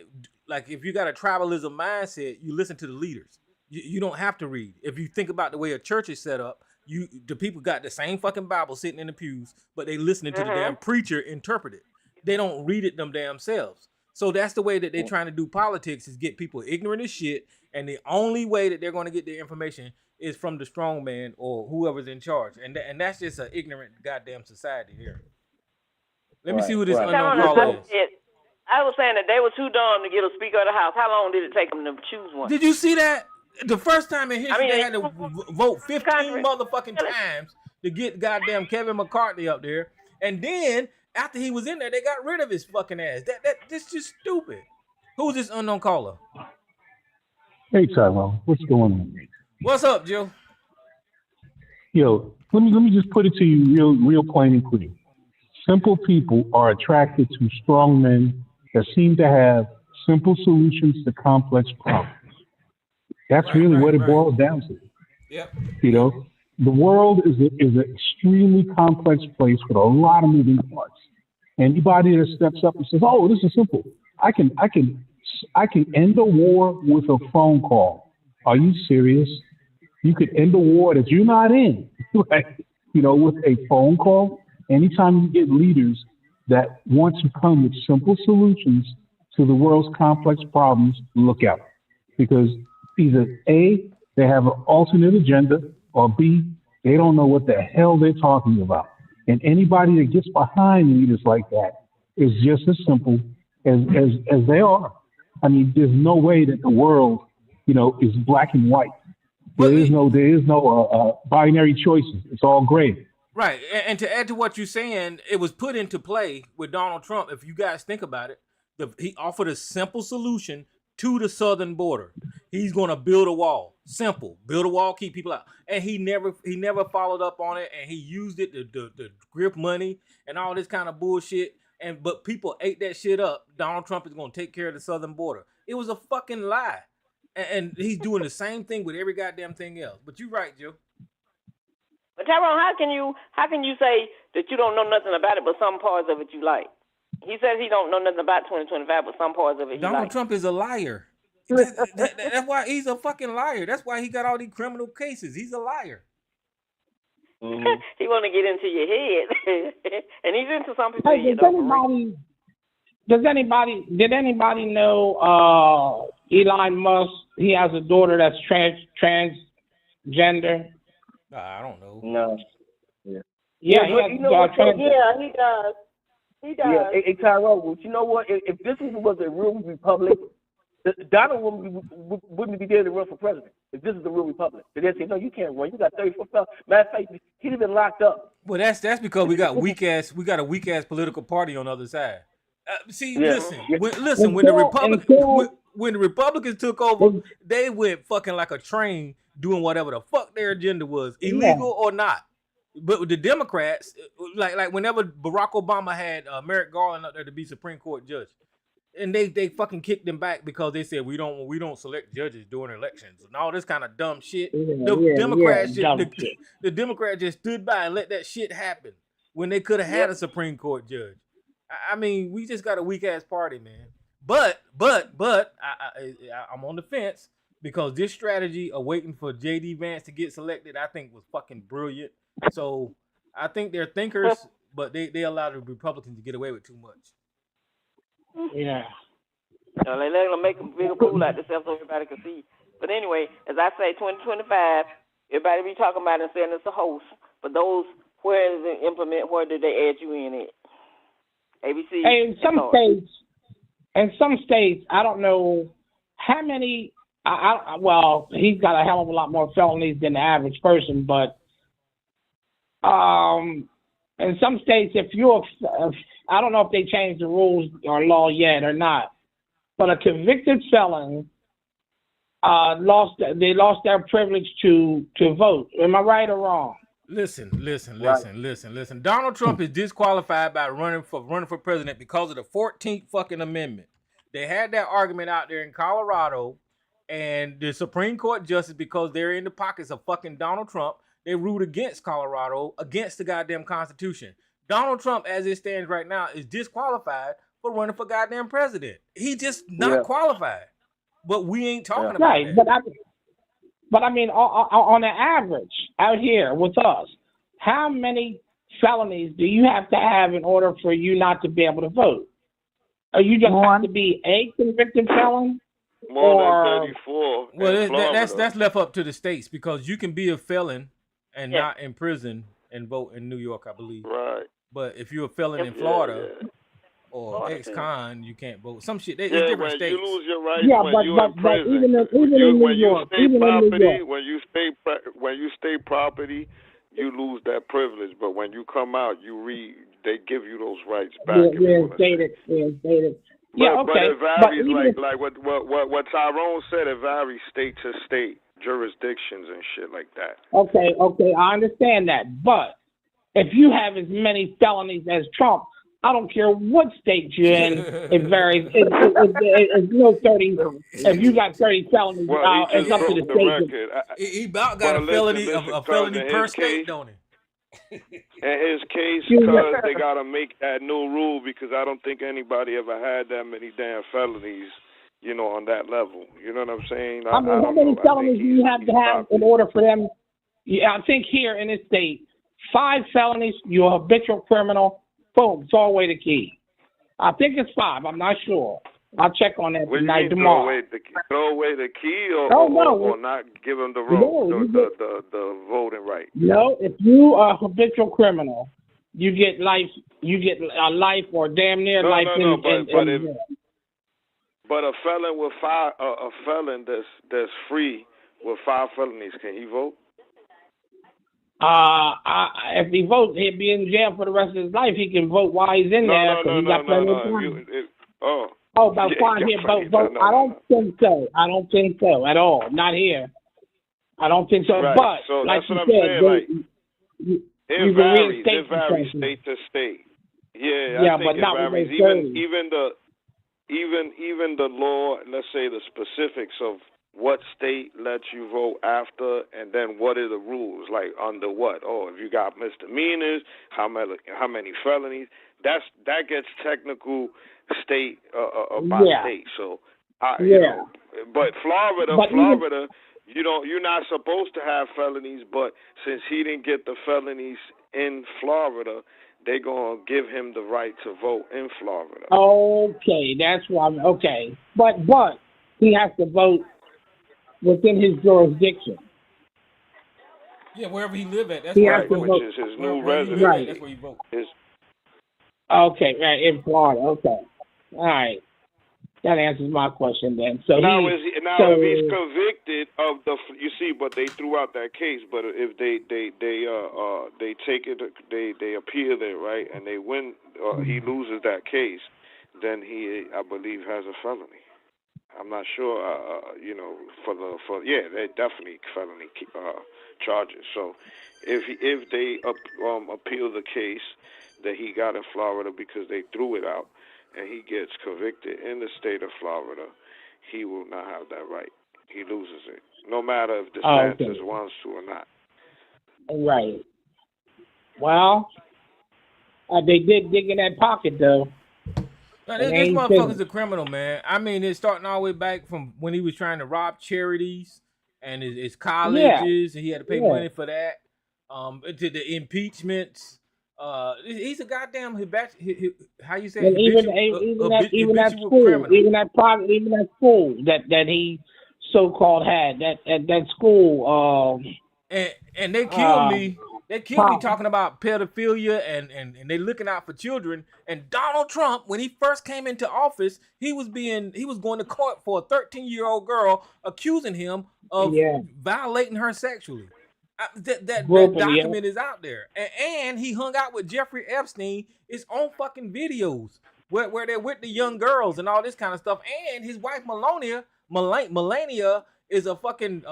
like, if you got a tribalism mindset, you listen to the leaders. You don't have to read. If you think about the way a church is set up. The people got the same fucking Bible sitting in the pews, but they listening to the damn preacher interpret it. They don't read it them damn selves. So that's the way that they're trying to do politics is get people ignorant as shit. And the only way that they're going to get their information is from the strong man or whoever's in charge. And that's just an ignorant goddamn society here. Let me see who this unknown caller is. I was saying that they were too dumb to get a Speaker of the House. How long did it take them to choose one? Did you see that? The first time in history they had to vote 15 motherfucking times to get goddamn Kevin McCarthy up there. And then after he was in there, they got rid of his fucking ass. That's just stupid. Who's this unknown caller? Hey Tyrone, what's going on? What's up, Joe? Yo, let me just put it to you real plain and clear. Simple people are attracted to strong men that seem to have simple solutions to complex problems. That's really what it boils down to. Yep. The world is an extremely complex place with a lot of moving parts. Anybody that steps up and says, "Oh, this is simple. I can end a war with a phone call." Are you serious? You could end a war that you're not in, right? With a phone call. Anytime you get leaders that want to come with simple solutions to the world's complex problems, look out, because either A, they have an alternate agenda, or B, they don't know what the hell they're talking about. And anybody that gets behind leaders like that is just as simple as they are. I mean, there's no way that the world, is black and white. There is no binary choices. It's all gray. Right. And to add to what you're saying, it was put into play with Donald Trump. If you guys think about it, he offered a simple solution to the southern border. He's going to build a wall. Simple. Build a wall, keep people out. And he never followed up on it, and he used it to grip money and all this kind of bullshit. But people ate that shit up. Donald Trump is going to take care of the southern border. It was a fucking lie. And he's doing the same thing with every goddamn thing else. But you're right, Joe. But Tyrone, how can you say that you don't know nothing about it, but some parts of it you like? He says he don't know nothing about 2025, but some parts of it he Donald Trump is a liar. That's why he's a fucking liar. That's why he got all these criminal cases. He's a liar. Mm-hmm. He want to get into your head, and he's into some people. Hey, did anybody know Elon Musk? He has a daughter that's transgender. I don't know. No. Yeah, he does. He does. Yeah, hey, Tyrone, but you know what? If this was a real republic, Donald wouldn't be there to run for president. If this is the real republic, they'd say, "No, you can't run. You got 34 fellas." Matter of fact, he'd have been locked up. Well, that's because we got a weak ass political party on the other side. Listen. When the Republicans took over, they went fucking like a train, doing whatever the fuck their agenda was, illegal or not. But with the Democrats, like whenever Barack Obama had Merrick Garland up there to be Supreme Court judge, and they fucking kicked him back because they said we don't select judges during elections and all this kind of dumb shit. The Democrats just stood by and let that shit happen when they could have had a Supreme Court judge. I mean, we just got a weak ass party, man. But I'm on the fence because this strategy of waiting for J.D. Vance to get selected, I think was fucking brilliant. So I think they're thinkers, but they allow the Republicans to get away with too much. Yeah. They're gonna make a bigger pool out themselves so everybody can see. But anyway, as I say, 2025, everybody be talking about it and saying it's a host. But those, where is it implement? Where did they add you in it? ABC. Hey, in some states, I don't know how many. Well, he's got a hell of a lot more felonies than the average person, but in some states, if you're, I don't know if they changed the rules or law yet or not, but a convicted felon lost their privilege to vote. Am I right or wrong? Listen. Donald Trump is disqualified by running for president because of the 14th fucking amendment. They had that argument out there in Colorado, and the Supreme Court justice, because they're in the pockets of fucking Donald Trump, they ruled against Colorado, against the goddamn Constitution. Donald Trump, as it stands right now, is disqualified for running for goddamn president. He just not qualified. But we ain't talking about that. But I mean, on the average, out here with us, how many felonies do you have to have in order for you not to be able to vote? Are you just have to be a convicted felon? More than 34. Well, that's left up to the states, because you can be a felon and not in prison and vote in New York, I believe. Right. But if you're a felon in Florida or ex-con, you can't vote. Some shit. It's different states. You lose your rights Yeah, when you're in prison. When you stay property, you lose that privilege. But when you come out, they give you those rights back. Reinstated. Yeah, but it varies, like what Tyrone said. It varies state to state, jurisdictions and shit like that. Okay, I understand that. But if you have as many felonies as Trump, I don't care what state you're in, it varies. It's no 30. If you got 30 felonies, it's up to the state. He about got a felony per state, don't he? In his case, because they got to make that new rule, because I don't think anybody ever had that many damn felonies, on that level. You know what I'm saying? I mean, how many felonies do you have to have in order for them? Yeah, I think here in this state, 5 felonies, you're a habitual criminal, boom, throw away the key. I think it's 5. I'm not sure. I'll check on that tonight, tomorrow. Throw away the key or not give them the voting right? No, if you are a habitual criminal, you get life. You get a life or damn near life. But a felon with a felon that's free with 5 felonies, can he vote? If he votes, he'll be in jail for the rest of his life. He can vote while he's in there. About 5 here vote. I don't think so. I don't think so at all. Not here. I don't think so. Right. But so like that's you what said, it varies state to state. Yeah, I think it varies. Even the law, let's say the specifics of what state lets you vote after, and then what are the rules, like under what? Oh, if you got misdemeanors, how many felonies? That gets technical state by state. So, you know, but Florida, you're not supposed to have felonies, but since he didn't get the felonies in Florida, they're gonna give him the right to vote in Florida. Okay, that's why. Okay, but he has to vote within his jurisdiction. Yeah, wherever he live at, that's where he vote. Which is his new residence. Right. That's where you vote. Okay, right, in Florida. Okay, all right. That answers my question then. So if he's convicted of but they threw out that case. But if they take it, they appeal it, right, and they win, he loses that case, then he, I believe, has a felony. I'm not sure, they definitely felony charges. So if they appeal the case that he got in Florida because they threw it out, and he gets convicted in the state of Florida, he will not have that right. He loses it, no matter if DeSantis wants to or not. Right. Well, they did dig in that pocket, though. Now, this motherfucker's a criminal, man. I mean, it's starting all the way back from when he was trying to rob charities and his colleges, and he had to pay money for that. to the impeachments. He's a goddamn how you say And even at habitual school, criminal. even at school that he so-called had that school. And they killed me. They killed me Pop. talking about pedophilia and they looking out for children. And Donald Trump, when he first came into office, he was going to court for a 13-year-old girl, accusing him of violating her sexually. That document is out there, and he hung out with Jeffrey Epstein. It's on fucking videos where they're with the young girls and all this kind of stuff. And his wife Melania is a fucking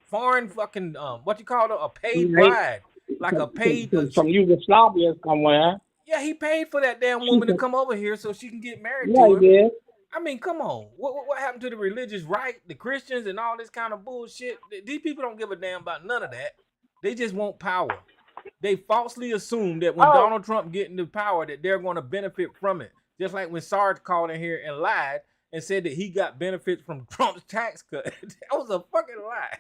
foreign fucking what you call it, a paid bride, like a paid from Yugoslavia somewhere. Yeah, he paid for that damn woman to come over here so she can get married Yeah, to him. he did. I mean, come on. What happened to the religious right, the Christians, and all this kind of bullshit? These people don't give a damn about none of that. They just want power. They falsely assume that when Donald Trump get into power, that they're going to benefit from it. Just like when Sarge called in here and lied and said that he got benefits from Trump's tax cut. That was a fucking lie.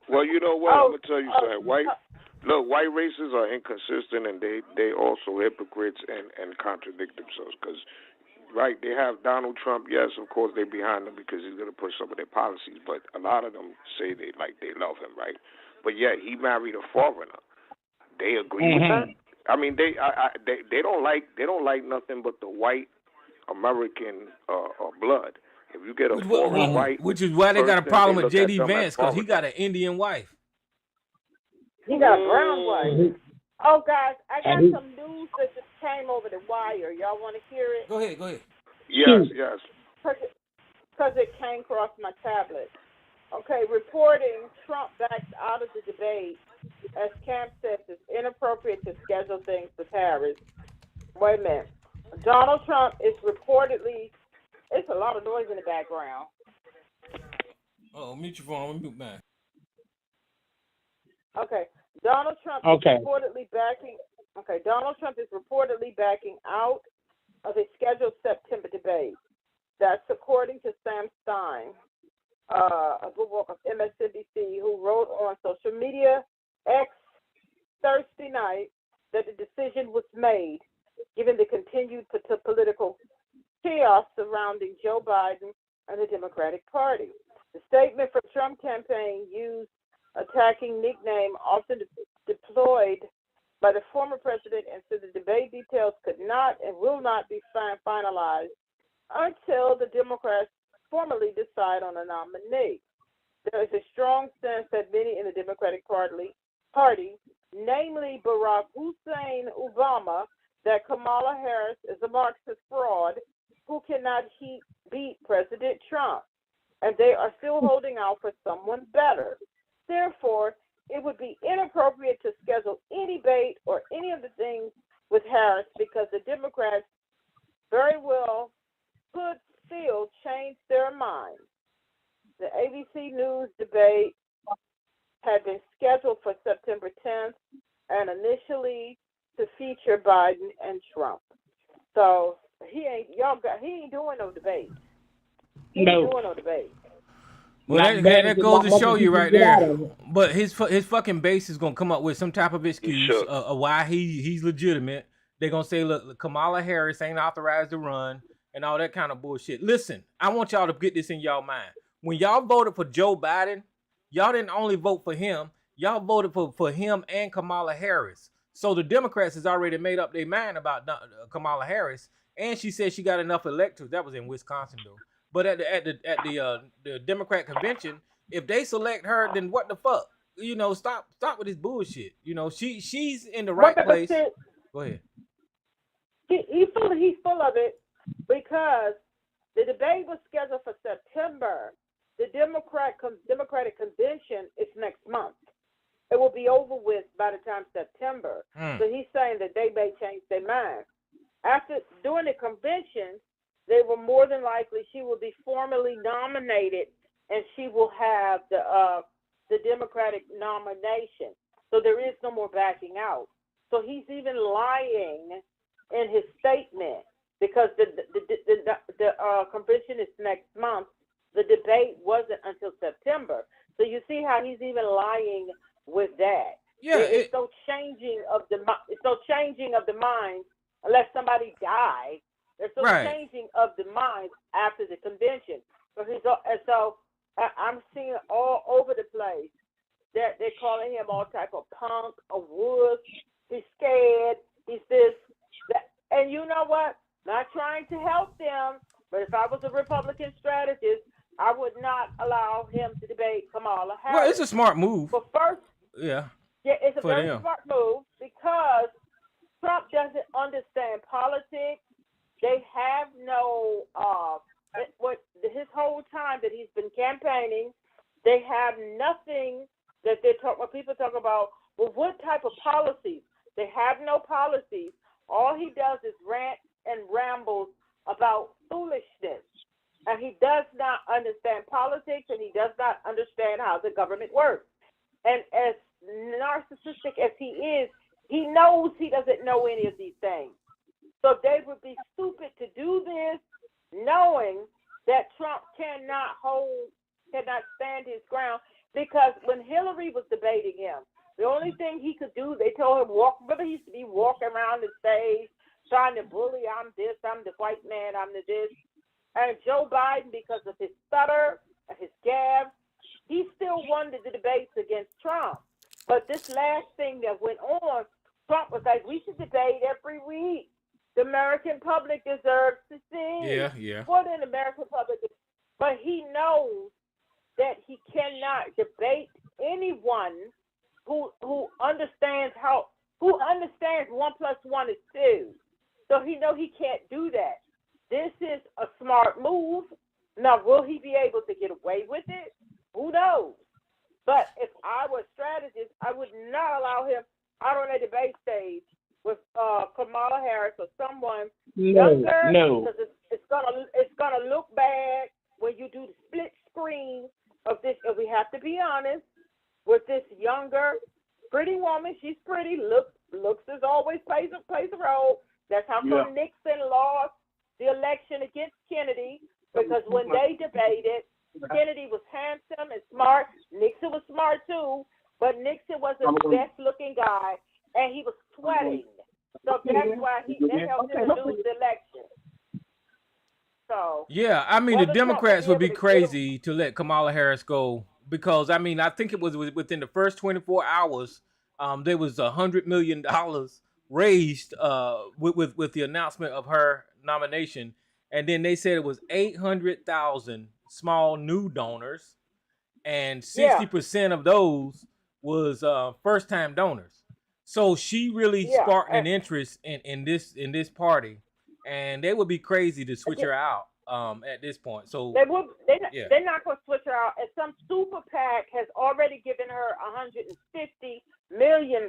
Well, you know what? I'm gonna tell you something. White races are inconsistent, and they also hypocrites and contradict themselves. Because right, they have Donald Trump. Yes, of course they're behind him because he's gonna push some of their policies. But a lot of them say they love him, right? But yet he married a foreigner. They agree with that. I mean, they don't like nothing but the white American blood. If you get a foreign white, which is why they got a problem with J.D. Vance, because he got an Indian wife. He got a brown wife. Oh, guys, I got some news that just came over the wire. Y'all want to hear it? Go ahead. Yes. Because it came across my tablet. Okay, reporting Trump backs out of the debate as Camp says it's inappropriate to schedule things with Harris. Wait a minute. Donald Trump is reportedly, it's a lot of noise in the background. Oh, mute your phone. Mute mine. Okay. Donald Trump is reportedly backing. Okay. Donald Trump is reportedly backing out of a scheduled September debate. That's according to Sam Stein, a good work of MSNBC, who wrote on social media X Thursday night that the decision was made given the continued political chaos surrounding Joe Biden and the Democratic Party. The statement from Trump campaign used attacking nickname often deployed by the former president, and so the debate details could not and will not be finalized until the Democrats formally decide on a nominee. There is a strong sense that many in the Democratic Party, namely Barack Hussein Obama, that Kamala Harris is a Marxist fraud who cannot beat President Trump, and they are still holding out for someone better. Therefore, it would be inappropriate to schedule any debate or any of the things with Harris because the Democrats very well could still change their minds. The ABC News debate had been scheduled for September 10th and initially to feature Biden and Trump. So he ain't doing no debate. He ain't doing no debate. Well, that goes to show you right there. But his fucking base is gonna come up with some type of excuse of why he's legitimate. They're gonna say, look, Kamala Harris ain't authorized to run and all that kind of bullshit. Listen, I want y'all to get this in y'all mind. When y'all voted for Joe Biden, y'all didn't only vote for him. Y'all voted for him and Kamala Harris. So the Democrats has already made up their mind about Kamala Harris, and she said she got enough electors. That was in Wisconsin, though. But at the Democrat convention, if they select her, then what the fuck? You know, stop with this bullshit. You know, she's in the right place. Go ahead. He's full of it because the debate was scheduled for September. The Democratic convention is next month. It will be over with by the time September. So he's saying that they may change their mind. During the convention, they will more than likely, she will be formally nominated and she will have the Democratic nomination. So there is no more backing out. So he's even lying in his statement because the convention is next month. The debate wasn't until September. So you see how he's even lying with that. Yeah, It's no changing of the it's no changing of the mind unless somebody died. There's no right. changing of the mind after the convention. So I'm seeing all over the place that they're calling him all type of punk, a wuss. He's scared. He's this, that. And you know what? Not trying to help them, but if I was a Republican strategist, I would not allow him to debate Kamala Harris. Well, it's a smart move. But first, yeah, it's a for very them. smart move because Trump doesn't understand politics. They have no his whole time that he's been campaigning, they have nothing that they talk. When people talk about, well, what type of policies? They have no policies. All he does is rant and rambles about foolishness, and he does not understand politics, and he does not understand how the government works. And as narcissistic as he is, he knows he doesn't know any of these things. So they would be stupid to do this, knowing that Trump cannot stand his ground. Because when Hillary was debating him, the only thing he could do, they told him remember he used to be walking around the stage trying to bully, I'm this, I'm the white man, I'm the this. And Joe Biden, because of his stutter and his gab, he still won the debates against Trump. But this last thing that went on, Trump was like, we should debate every week. The American public deserves to see. Yeah. What an American public. But he knows that he cannot debate anyone who understands 1 + 1 is 2. So he knows he can't do that. This is a smart move. Now, will he be able to get away with it? Who knows? But if I were a strategist, I would not allow him out on a debate stage with Kamala Harris or someone younger. No. Because it's gonna look bad when you do the split screen of this. And we have to be honest with this younger, pretty woman. She's pretty. Looks as always plays a role. That's how come Nixon lost the election against Kennedy, because when they debated, Kennedy was handsome and smart. Nixon was smart too, but Nixon wasn't the best looking guy, and he was sweating. So that's why they helped him lose the election. So yeah, I mean the Democrats would be crazy to let Kamala Harris go, because I mean I think it was within the first 24 hours, there was $100 million raised with the announcement of her nomination, and then they said it was 800,000 small new donors, and 60% of those was first time donors. So she really sparked an interest in this party, and they would be crazy to switch her out at this point. So they're not going to switch her out. And some super PAC has already given her $150 million,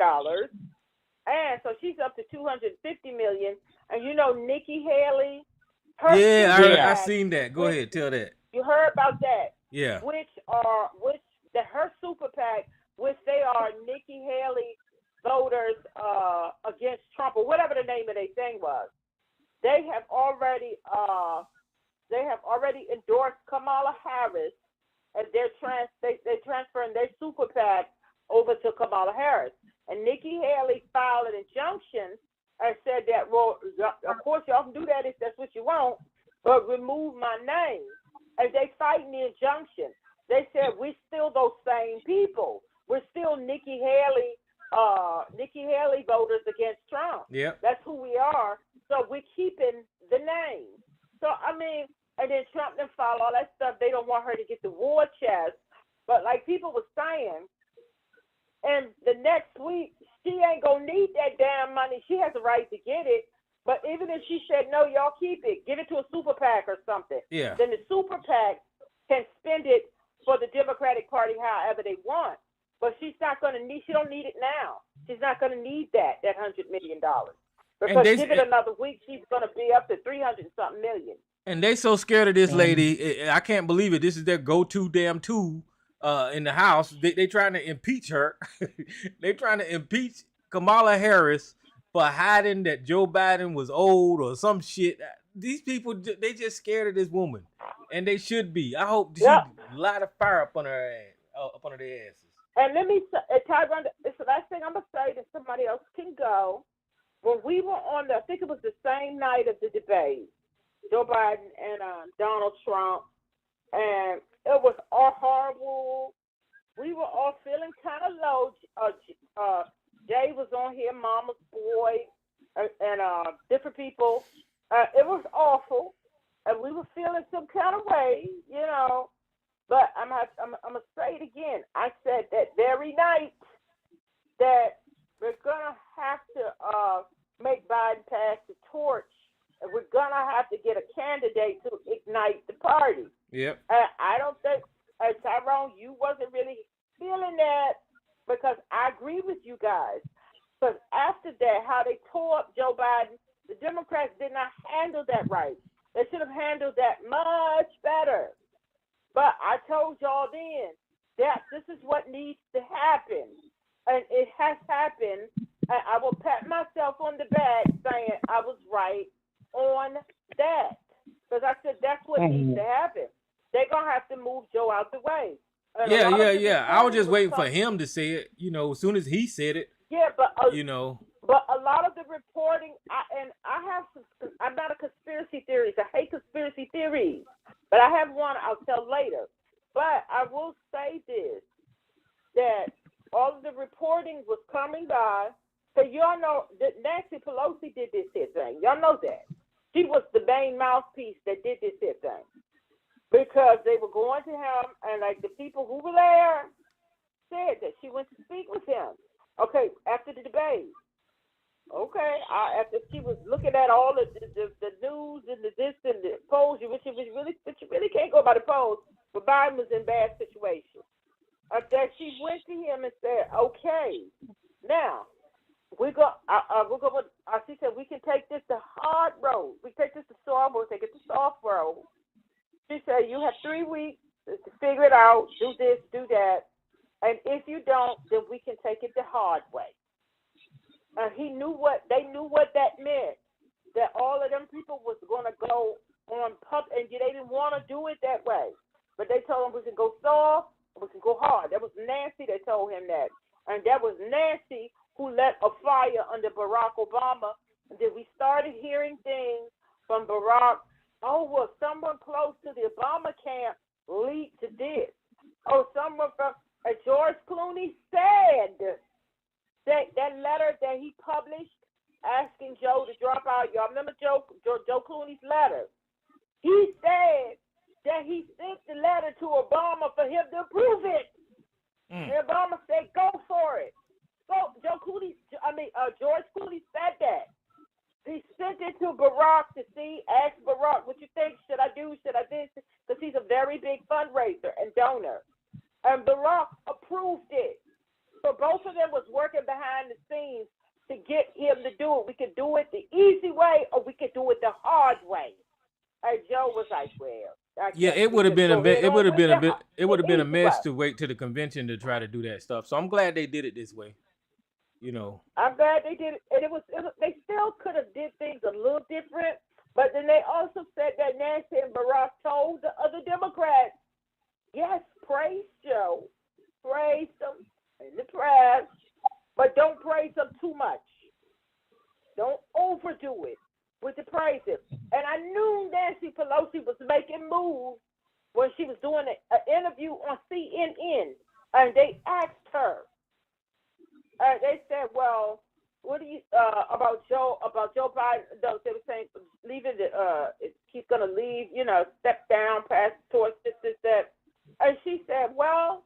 and so she's up to $250 million. And you know Nikki Haley. I seen that. Go ahead, tell that. You heard about that? Yeah. Her super PAC, which they are Nikki Haley voters against Trump, or whatever the name of their thing was. They have already endorsed Kamala Harris, and they're transferring their super PAC over to Kamala Harris. And Nikki Haley filed an injunction and said that, well, of course y'all can do that if that's what you want, but remove my name. And they fighting the injunction. They said we're still those same people. We're still Nikki Haley voters against Trump. Yeah, that's who we are. So we're keeping the name. So I mean, and then Trump then filed all that stuff. They don't want her to get the war chest, but like people were saying, and the next week she ain't gonna need that damn money. She has a right to get it. But even if she said no, y'all keep it, give it to a super PAC or something. Yeah. Then the super PAC can spend it for the Democratic Party however they want. But she's not gonna need. She don't need it now. She's not gonna need that $100 million. Because give it another week, she's gonna be up to 300-something million. And they so scared of this lady. I can't believe it. This is their go-to damn tool in the House. They trying to impeach her. They trying to impeach Kamala Harris for hiding that Joe Biden was old or some shit. These people, they just scared of this woman, and they should be. I hope she light a fire up on her ass, up under their asses. And let me say, Tyrone, it's the last thing I'm going to say that somebody else can go. When we were on I think it was the same night of the debate, Joe Biden and Donald Trump, and it was all horrible. We were all feeling kind of low. Jay was on here, Mama's Boy, and different people. It was awful, and we were feeling some kind of way, you know. But I'm gonna say it again. I said that very night that we're gonna have to make Biden pass the torch, and we're gonna have to get a candidate to ignite the party. Yep. I don't think Tyrone, you wasn't really feeling that because I agree with you guys. Because after that, how they tore up Joe Biden, the Democrats did not handle that right. They should have handled that much better. But I told y'all then that this is what needs to happen. And it has happened. And I will pat myself on the back saying I was right on that. Because I said that's what needs to happen. They're going to have to move Joe out the way. And Yeah. I was just waiting for him to say it. You know, as soon as he said it. Yeah, but you know. But a lot of the reporting, I'm not a conspiracy theorist. I hate conspiracy theories. But I have one I'll tell later. But I will say this, that all of the reporting was coming by. So y'all know that Nancy Pelosi did this here thing. Y'all know that. She was the main mouthpiece that did this here thing. Because they were going to him, and like the people who were there said that she went to speak with him. Okay, after the debate. Okay, after she was looking at all the news and the this and the polls, which you really can't go by the polls, but Biden was in bad situation. That she went to him and said, "Okay, now we go. She said we can take this the hard road. We take this the soft road. Take it the soft road." She said, "You have 3 weeks to figure it out. Do this, do that, and if you don't, then we can take it the hard way." They knew what that meant. That all of them people was going to go on pub, and they didn't want to do it that way. But they told him we can go soft, we can go hard. That was Nancy that told him that, and that was Nancy who lit a fire under Barack Obama. And then we started hearing things from Barack. Oh, well, someone close to the Obama camp leaked to this. Oh, someone from George Clooney said that letter that he published asking Joe to drop out. Y'all remember Joe Clooney's letter? He said that he sent the letter to Obama for him to approve it. And Obama said, "Go for it." So George Clooney said that. He sent it to Barack to ask Barack, "What you think? Should I do? Should I this?" Because he's a very big fundraiser and donor. And Barack approved it. So both of them was working behind the scenes to get him to do it. We could do it the easy way, or we could do it the hard way. And Joe was like, "Well, yeah, it would have been a mess to wait to the convention to try to do that stuff. So I'm glad they did it this way. You know, I'm glad they did it, and they still could have did things a little different. But then they also said that Nancy and Barack told the other Democrats, "Yes, praise Joe, praise them in the press, but don't praise them too much. Don't overdo it with the praises." And I knew Nancy Pelosi was making moves when she was doing an interview on CNN, and they asked her. They said, "Well, what do you about Joe Biden?" No, they were saying leaving he's going to leave, step down, pass the torch, this, that. And she said, "Well,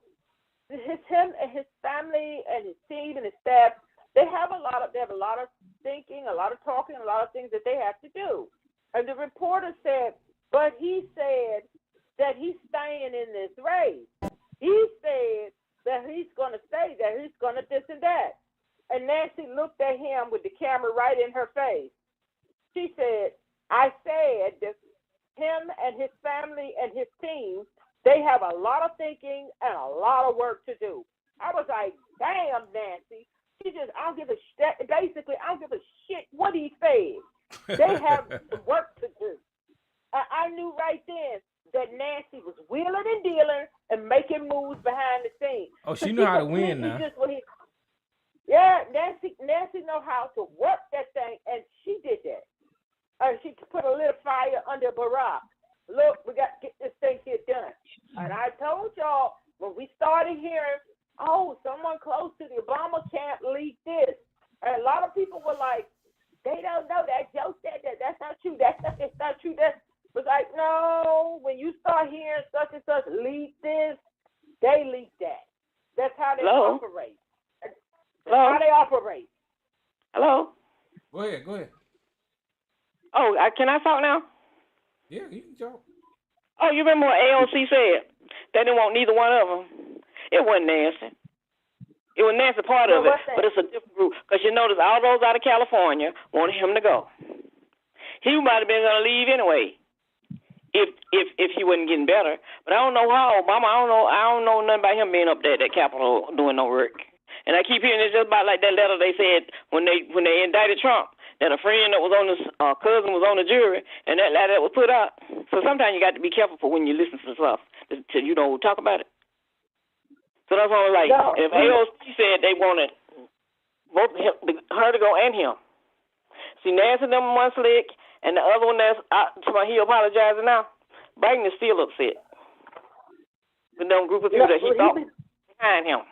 him and his family and his team and his staff, they have a lot of thinking, a lot of talking, a lot of things that they have to do." And the reporter said, "But he said that he's staying in this race. He said that he's going to stay, that he's going to this and that." And Nancy looked at him with the camera right in her face. She said, "I said that him and his family and his team, they have a lot of thinking and a lot of work to do." I was like, "Damn, Nancy." I don't give a shit. Basically, I don't give a shit what he said. They have work to do. I knew right then that Nancy was wheeling and dealing and making moves behind the scenes. Oh, she knew how to win now. Yeah, Nancy know how to work that thing, and she did that. She put a little fire under Barack. Look, we got to get this thing here done. And I told y'all when we started hearing, oh, someone close to the Obama camp leaked this. And a lot of people were like, they don't know that. Joe said that. That's not true. That's not true. That was like, no, when you start hearing such and such leak this, they leak that. That's how they operate. How they operate. Hello? Go ahead. Oh, can I talk now? Yeah, you can talk. Oh, you remember what AOC said? They didn't want neither one of them. It wasn't Nancy. It was Nancy part of it, but it's a different group. Because you notice all those out of California wanted him to go. He might have been going to leave anyway if he wasn't getting better. But I don't know how Obama, I don't know nothing about him being up there at that Capitol doing no work. And I keep hearing it's just about like that letter they said when they indicted Trump, that a friend that was on his cousin was on the jury, and that letter that was put out. So sometimes you got to be careful for when you listen to stuff to talk about it. So that's why I was like, if AOC said they wanted both her to go and him. See, Nancy them one slick, and the other one that's out to my he apologizing now. Biden is still upset. The dumb group of people that he thought behind him.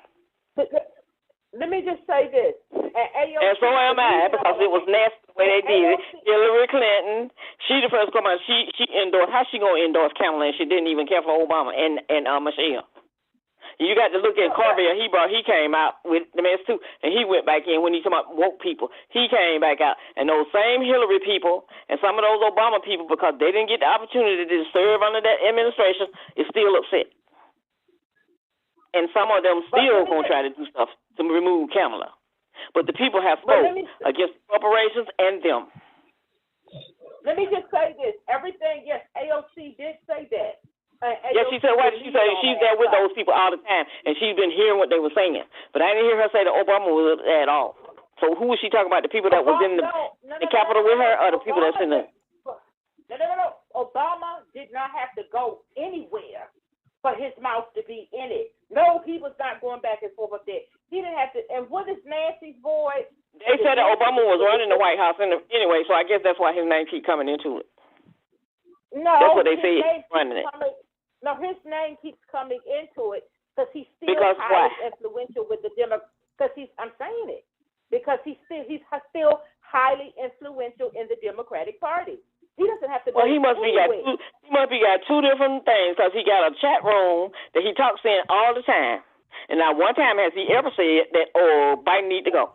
Let me just say this. And so am I, because it was nasty the way they did it. Hillary Clinton, she the first come out. She endorsed. How she gonna endorse Kamala? And she didn't even care for Obama and Michelle. You got to look at Carville. He came out with the mess too, and he went back in when he talking about woke people. He came back out, and those same Hillary people and some of those Obama people, because they didn't get the opportunity to serve under that administration, is still upset. And some of them still gonna try to do stuff to remove Kamala. But the people have spoke against corporations and them. Let me just say this. Everything, yes, AOC did say that. Yes, she said what? She said she's there with those people all the time, and she's been hearing what they were saying. But I didn't hear her say that Obama was at all. So who was she talking about? The people that was in the Capitol with her, or the people that's in the... No. Obama did not have to go anywhere for his mouth to be in it. No, he was not going back and forth up there. He didn't have to. And what is Nancy's voice? They said that Obama was running the White House anyway, so I guess that's why his name keep coming into it. No, that's what they say, running it. No, his name keeps coming into it because he's still highly influential with the Democrats. Because I'm saying it because he's still highly influential in the Democratic Party. He doesn't have to. Well, he must be got two different things, because he got a chat room that he talks in all the time, and not one time has he ever said that Biden need to go.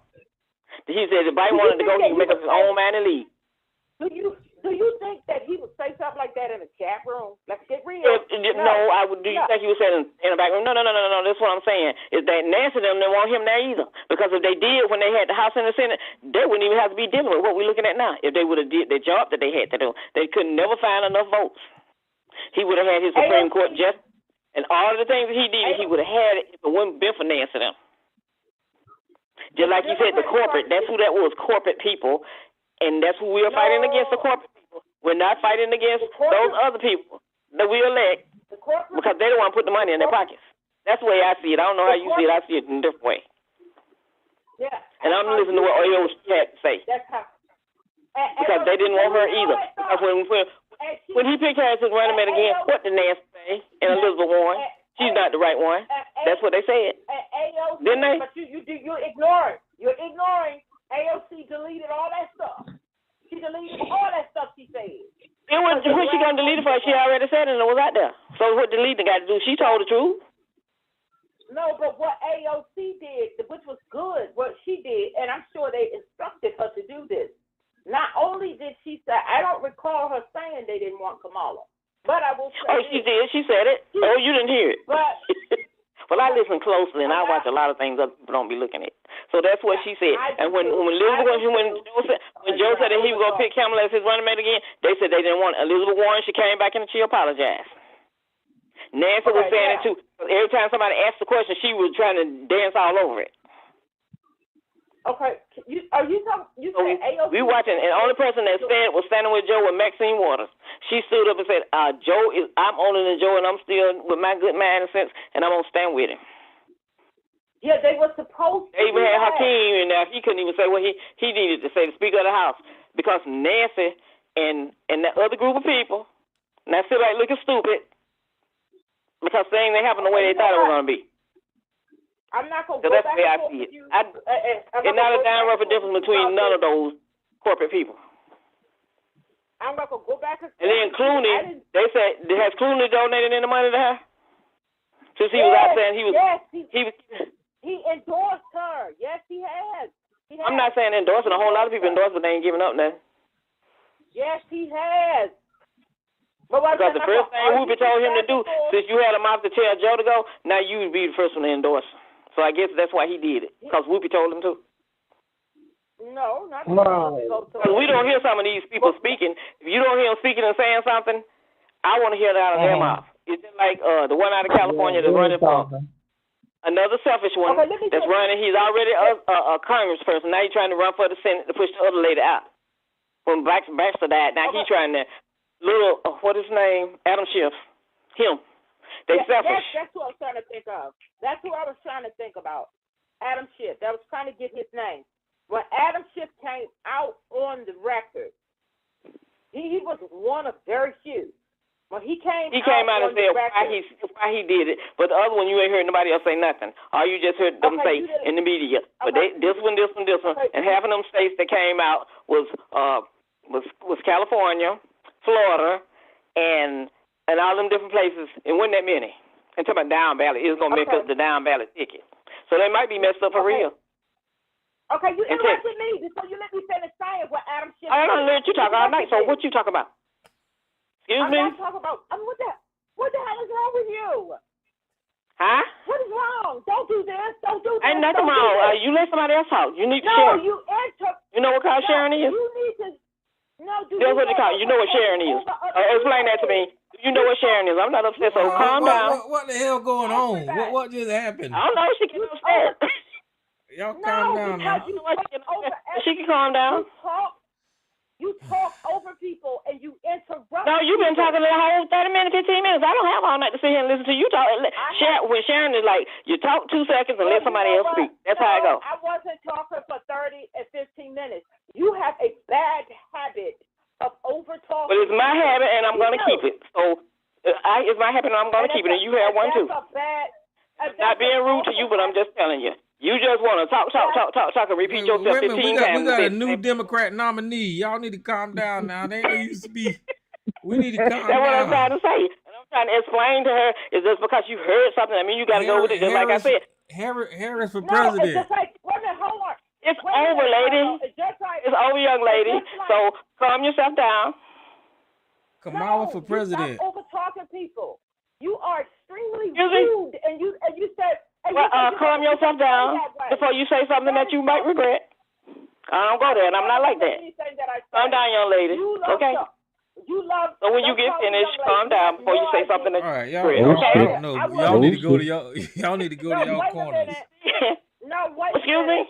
He said if Biden wanted to go, he would make up his own mind and leave. Do you think that he would say something like that in a chat room? Let's get real. No, I would. Do you think he would say in the back room? No. That's what I'm saying. Is that Nancy them didn't want him there either? Because if they did when they had the House and the Senate, they wouldn't even have to be dealing with what we're looking at now. If they would have did the job that they had to do, they could never find enough votes. He would have had his Supreme Court justice and all of the things that he did. He would have had it if it wouldn't been for Nancy them. Just like you said, the corporate. That's who that was. Corporate people. And that's who we are fighting against, the corporate people. We're not fighting against those other people that we elect because they don't want to put the money in their pockets. That's the way I see it. I don't know how you see it. I see it in a different way. Yeah. And I'm listening to what AOC had to say. That's how. Because they didn't want her either. Because when he picked her as his running mate again, what did Nancy say? And Elizabeth Warren. She's not the right one. That's what they said. Didn't they? But you're ignoring. You're ignoring. AOC deleted all that stuff. She deleted all that stuff she said. What she gonna delete it for? She already said it and it was out there. So what deleting got to do? She told the truth. No, but what AOC did, which was good, what she did, and I'm sure they instructed her to do this. Not only did she say, I don't recall her saying they didn't want Kamala, but I will say. Oh, she did. She said it. Oh, you didn't hear it. But. Well, I listen closely, and I watch a lot of things other people don't be looking at. So that's what she said. And when Joe said that he was going to pick Kamala as his running mate again, they said they didn't want Elizabeth Warren. She came back and she apologized. Nancy was saying it too. Every time somebody asked the question, she was trying to dance all over it. Okay, are you talking? You said AOC. We watching, and the only person that was standing with Joe was Maxine Waters. She stood up and said, I'm older than Joe, and I'm still with my good mind and sense, and I'm going to stand with him. Yeah, they were supposed to. They even had Hakeem in there. He couldn't even say what he needed to say, the Speaker of the House, because Nancy and that other group of people, now sit back looking stupid, because things ain't happened the way they thought it was going to be. I'm not going to go back that's the way I see it. It's not a damn rough difference between none of those corporate people. I'm not going to go back and then Clooney, they said, has Clooney donated any money to her? Since he was out there and he was... Yes, he endorsed her. Yes, he has. I'm not saying endorsing. A whole lot of people endorse, but they ain't giving up nothing. Yes, he has. Because the first thing Whoopi told him to do, since you had him out to tell Joe to go, now you would be the first one to endorse. So I guess that's why he did it, because Whoopi told him to. No, not because we don't hear some of these people speaking. If you don't hear them speaking and saying something, I want to hear that out of their mouth. It's just like the one out of California that's running for another selfish one that's running. He's already a congressperson. Now he's trying to run for the Senate to push the other lady out. When Baxter died, now he's trying to what is his name? Adam Schiff. Him. They selfish. That's who I was trying to think of. That's who I was trying to think about. Adam Schiff. That was trying to get his name. When Adam Schiff came out on the record, he was one of very few. When he came out and said why he did it, but the other one you ain't heard nobody else say nothing. All you just heard them say in the media. But this one, and half of them states that came out was California, Florida, and all them different places. It wasn't that many. And talking about down ballot, it's gonna make up the down ballot ticket. So they might be messed up for real. Okay, you interrupted me, so you let me finish saying what Adam Schiff. I don't let you talk all night. So what you talk about? Excuse me? I'm not talking about. What the hell is wrong with you? Huh? What is wrong? Don't do this. Don't do this. Ain't nothing wrong. You let somebody else talk. You need to share. No, you enter. You know what kind of sharing is? You need to. No, do that's what they call it. You know what sharing is. Explain that to me. You know what sharing is. I'm not upset, so calm down. What the hell going on? What just happened? I don't know. She can upset. Y'all calm down now. She can calm down. You talk over people and you interrupt. No, you've been talking the whole 30 minutes, 15 minutes. I don't have all night to sit here and listen to you talk. When Sharon is like, you talk 2 seconds and let somebody else speak. That's how I go. I wasn't talking for 30 and 15 minutes. You have a bad habit of over talking. But it's my habit and I'm going to keep it. So it's my habit and I'm going to keep it. And you have one too. Not being rude to you, but I'm just telling you. You just want to talk, and repeat yourself 15 times. We got a new Democrat nominee. Y'all need to calm down now. They ain't used to be. We need to calm down. That's what I'm trying to say. And I'm trying to explain to her is just because you heard something, I mean, you got to go with it, just like I said. Harris for president. It's just like, wait a minute, hold on. It's over, lady. It's over, young lady. So calm yourself down. Kamala for president. Stop over-talking people. You are extremely rude, and you said... Well, calm yourself down before you say something that you might regret. I don't go there, and I'm not like that. Calm down, young lady. Okay? So when you get finished, calm down before you say something that you regret. I don't know. Y'all need to go to y'all need to go to y'all corners. No, wait. Excuse me?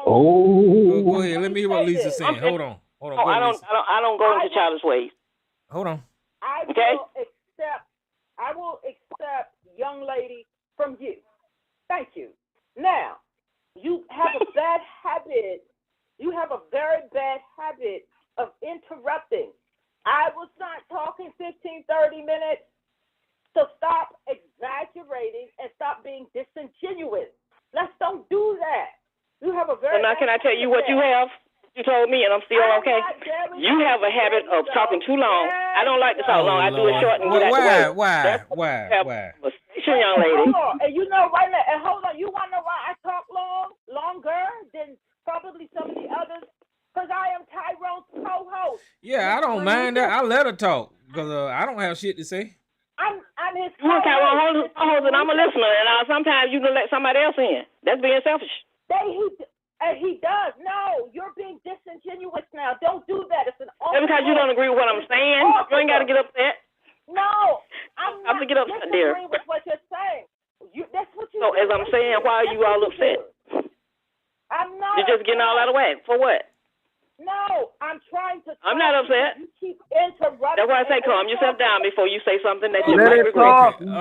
Go ahead. Let me hear what Lisa's saying. Hold on. I don't go into childish ways. Hold on. I will accept, young lady, from you. Thank you. Now, you have a bad habit. You have a very bad habit of interrupting. I was not talking 15, 30 minutes. So stop exaggerating and stop being disingenuous. Let's don't do that. You have a very now can I tell you what you have? You told me, and I'm still okay. You have a habit of talking too long. I don't like to talk long. I do it short and get out the way. Why? Sure, young lady. And you know, right now, and hold on, you want to know why I talk longer than probably some of the others? Because I am Tyrone's co-host. Yeah, I don't mind that. I let her talk because I don't have shit to say. I'm his co-host. You're Tyrone's co-host, and I'm a listener, and sometimes you can let somebody else in. That's being selfish. He does. No, you're being disingenuous now. Don't do that. It's an awful. That's because you don't agree with what I'm saying. You ain't got to get upset. No, I'm not get upset, dear. with what you're saying. That's what you. So as I'm saying, why are you all upset? I'm not. You're just getting all out of whack. For what? No, I'm trying to. I'm not upset. You keep interrupting. That's why I say calm yourself down before you say something that you Let might her regret. talk. And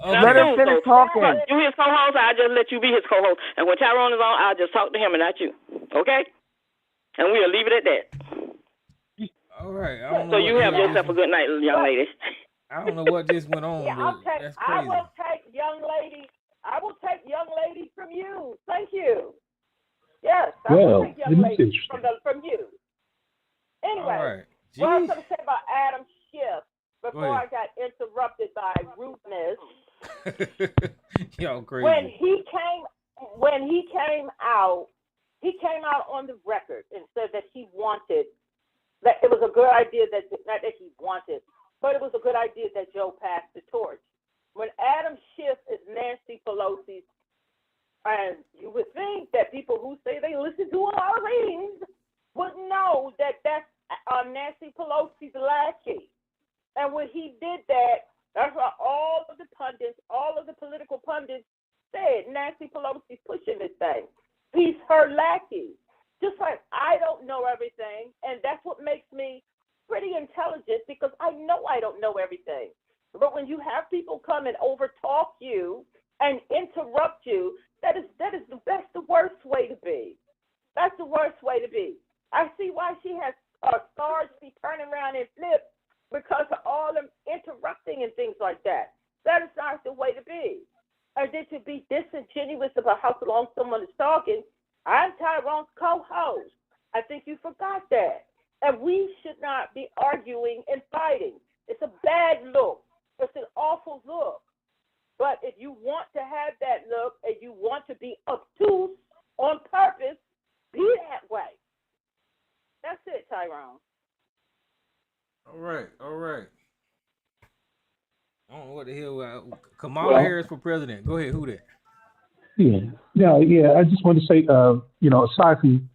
Let her I'm finish talking. You his co-host, I'll just let you be his co-host. And when Tyrone is on, I'll just talk to him and not you. Okay? And we'll leave it at that. All right. So you have yourself a good night, young lady. I don't know what just went on, Yeah, but that's I crazy. will take young lady. I will take young lady from you. Thank you. Yes, I will take young lady from you. Anyway, All right. what I was going to say about Adam Schiff before I got interrupted by rudeness. Y'all crazy. When he came out on the record and said that he wanted, that it was a good idea that, not that he wanted, but it was a good idea that Joe passed the torch. When Adam Schiff is Nancy Pelosi's, and you would think that people who say they listen to our readings would know that that's Nancy Pelosi's lackey. And when he did that, that's why all of the pundits, all of the political pundits said Nancy Pelosi's pushing this thing. He's her lackey. Just like I don't know everything, and that's what makes me pretty intelligent, because I know I don't know everything. But when you have people come and overtalk you and interrupt you, that's the worst way to be. That's the worst way to be. I see why she has scars. She turning around and flip because of all them interrupting and things like that. That is not the way to be. Or then to be disingenuous about how long someone is talking. I'm Tyrone's co-host. I think you forgot that. And we should not be arguing and fighting. It's a bad look. It's an awful look. But if you want to have that look and you want to be obtuse on purpose, be that way. That's it, Tyrone. All right. I don't know what the hell. Kamala Harris for president. Go ahead. Who that? Yeah. I just want to say, aside from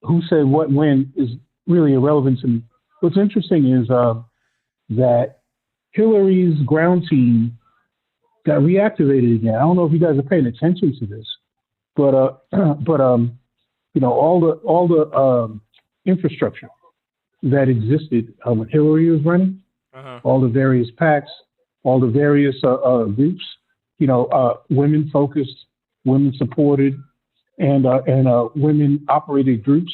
who said what when is really irrelevant to me. What's interesting is that Hillary's ground team got reactivated again. I don't know if you guys are paying attention to this, but all the infrastructure that existed when Hillary was running, all the various PACs, all the various groups, women focused, women supported, and women operated groups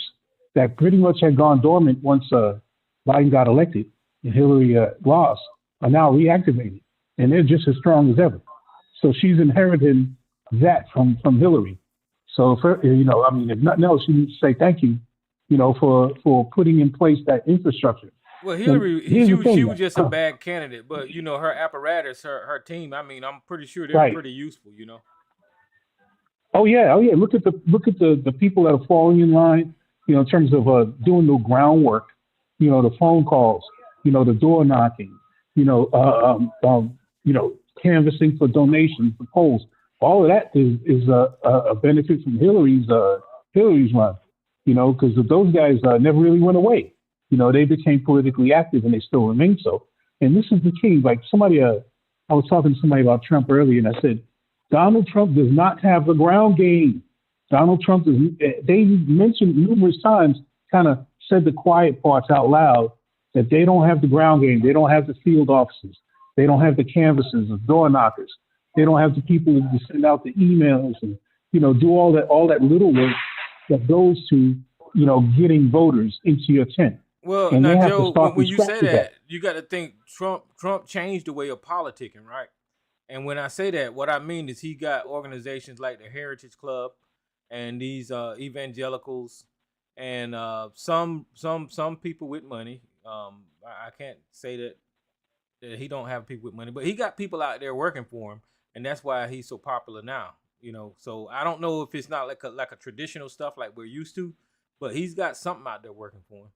that pretty much had gone dormant once Biden got elected and Hillary lost, are now reactivated, and they're just as strong as ever. So she's inherited that from Hillary. So if nothing else, she needs to say thank you, for putting in place that infrastructure. Well, Hillary, she was just a bad candidate, but her apparatus, her team. I mean, I'm pretty sure they're pretty useful. Oh yeah. Look at the people that are falling in line. In terms of doing the groundwork. The phone calls. The door knocking. Canvassing for donations, for polls. All of that is a benefit from Hillary's run. Because those guys never really went away. They became politically active and they still remain so. And this is the key. Like I was talking to somebody about Trump earlier, and I said, Donald Trump does not have the ground game. Donald Trump they mentioned numerous times, kind of said the quiet parts out loud, that they don't have the ground game. They don't have the field officers. They don't have the canvassers, the door knockers. They don't have the people to send out the emails and, do all that little work that goes to, getting voters into your tent. Well, and now, Joe, when you say that, you got to think Trump changed the way of politicking, right? And when I say that, what I mean is he got organizations like the Heritage Club and these evangelicals and some people with money. I can't say that he don't have people with money, but he got people out there working for him, and that's why he's so popular now. So I don't know if it's not like a traditional stuff like we're used to, but he's got something out there working for him.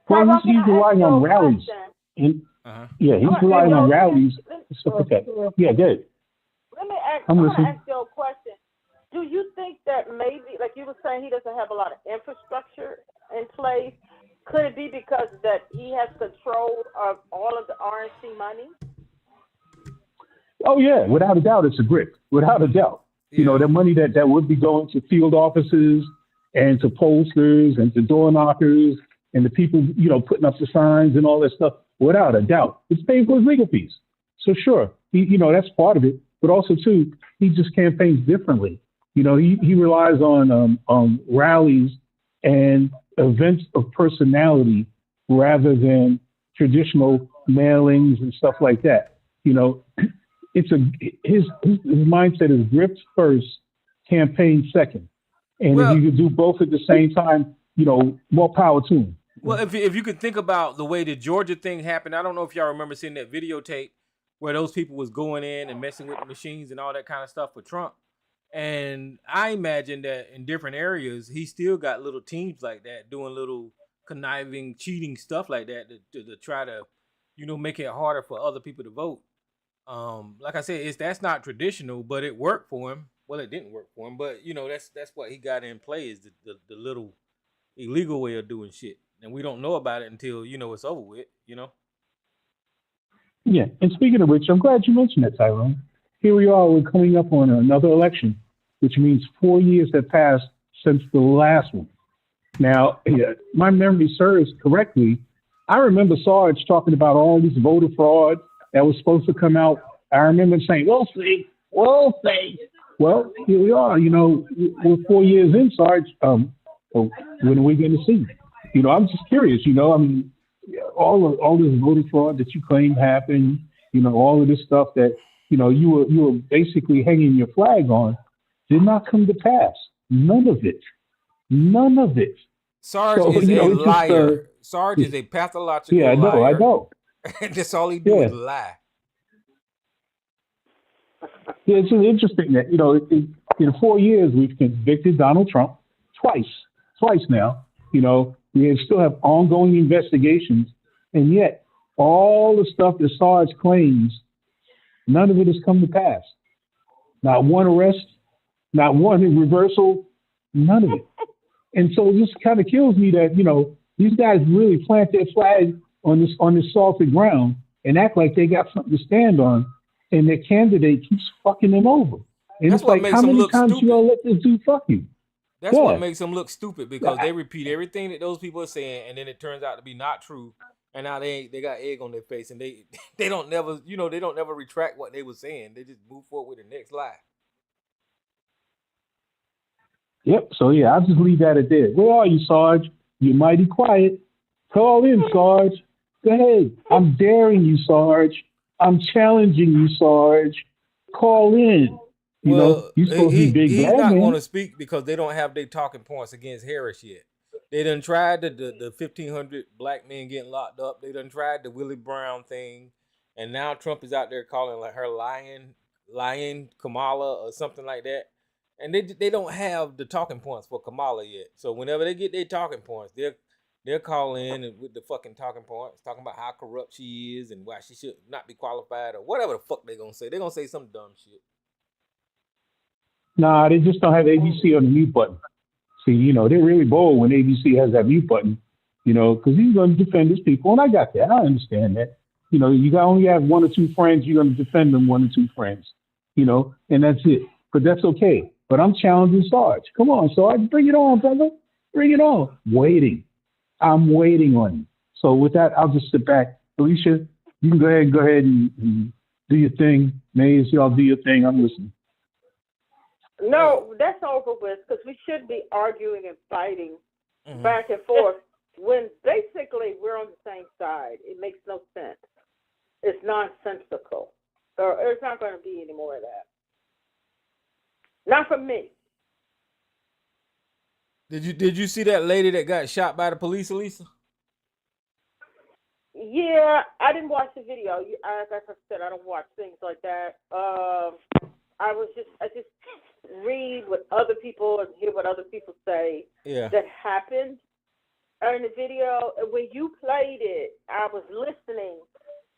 Well, he's relying on rallies. He's relying on rallies and stuff like that. Yeah, good. Let me ask you a question. Do you think that maybe, like you were saying, he doesn't have a lot of infrastructure in place? Could it be because that he has control of all of the RNC money? Oh yeah, without a doubt, it's a grip. Without a doubt, the money that would be going to field offices and to pollsters and to door knockers and the people, putting up the signs and all that stuff, without a doubt, it's paying for his legal fees. So sure, that's part of it. But also too, he just campaigns differently. He relies on rallies and events of personality rather than traditional mailings and stuff like that. His mindset is grift first, campaign second. And if you could do both at the same time, more power to him. Well, if you could think about the way the Georgia thing happened, I don't know if y'all remember seeing that videotape where those people was going in and messing with the machines and all that kind of stuff for Trump. And I imagine that in different areas, he still got little teams like that doing little conniving, cheating stuff like that to try to, make it harder for other people to vote. Like I said, that's not traditional, but it worked for him. Well, it didn't work for him, but that's what he got in play is the little illegal way of doing shit, and we don't know about it until it's over with. Yeah, and speaking of which, I'm glad you mentioned that, Tyrone. Here we are, we're coming up on another election, which means 4 years have passed since the last one. Now, my memory serves correctly. I remember Sarge talking about all this voter fraud that was supposed to come out. I remember saying, we'll see. Well, here we are. We're 4 years in, Sarge. So when are we going to see? I'm just curious. All this voter fraud that you claim happened. All of this stuff that you were basically hanging your flag on did not come to pass. None of it. Sarge is a liar. Sarge is a pathological liar. I know. That's all he do is lie. Yeah, it's just interesting that, in 4 years, we've convicted Donald Trump twice now. We still have ongoing investigations, and yet all the stuff that Sarge claims, none of it has come to pass. Not one arrest, not one reversal, none of it. And so it just kind of kills me that, these guys really plant their flag on this salted ground and act like they got something to stand on, and their candidate keeps fucking them over. And That's it's like, how many times you gonna let this dude fuck you? That's what makes them look stupid, because they repeat everything that those people are saying, and then it turns out to be not true. And now they got egg on their face, and they don't never retract what they were saying. They just move forward with the next lie. Yep. So I'll just leave that at that. Where are you, Sarge? You're mighty quiet. Call in, Sarge. Go ahead. I'm daring you, Sarge. I'm challenging you, Sarge. Call in. You're supposed to be big he's bad, not man. going to speak because they don't have their talking points against Harris yet. They done tried the 1,500 black men getting locked up. They done tried the Willie Brown thing, and now Trump is out there calling like her lying Kamala or something like that. And they don't have the talking points for Kamala yet. So whenever they get their talking points, they'll call in and with the fucking talking points, talking about how corrupt she is and why she should not be qualified or whatever the fuck they gonna say. They're gonna say some dumb shit. Nah, they just don't have ABC on the mute button. See, they're really bold when ABC has that mute button, because he's going to defend his people. And I got that. I understand that. You only have one or two friends. You're going to defend them, one or two friends, and that's it. But that's okay. But I'm challenging Sarge. Come on, Sarge. Bring it on, brother. Bring it on. I'm waiting on you. So with that, I'll just sit back. Alicia, you can go ahead and do your thing. Maze, y'all do your thing. I'm listening. No, that's over with, because we shouldn't be arguing and fighting back and forth when basically we're on the same side. It makes no sense. It's nonsensical. So there's not going to be any more of that. Not for me. Did you see that lady that got shot by the police, Elisa? Yeah, I didn't watch the video. As I said, I don't watch things like that. I just read what other people and hear what other people say that happened in the video. And when you played it, I was listening,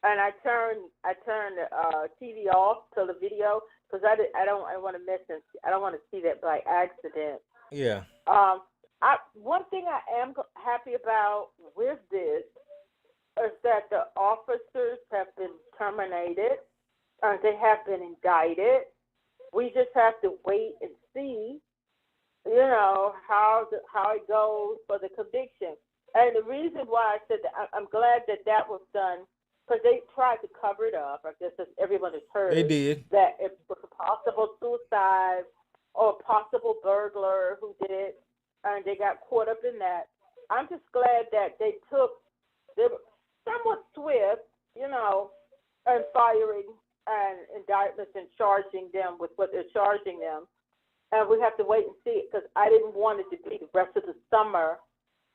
and I turned the TV off to the video because I don't want to miss it. I don't want to see that by accident. Yeah. One thing I am happy about with this is that the officers have been terminated, they have been indicted. We just have to wait and see how it goes for the conviction. And the reason why I said that, I'm glad that was done, because they tried to cover it up. I guess as everyone has heard, They did. that it was a possible suicide or a possible burglar who did it, and they got caught up in that. I'm just glad that they were somewhat swift, in firing and indictments and charging them with what they're charging them. And we have to wait and see it, because I didn't want it to be the rest of the summer,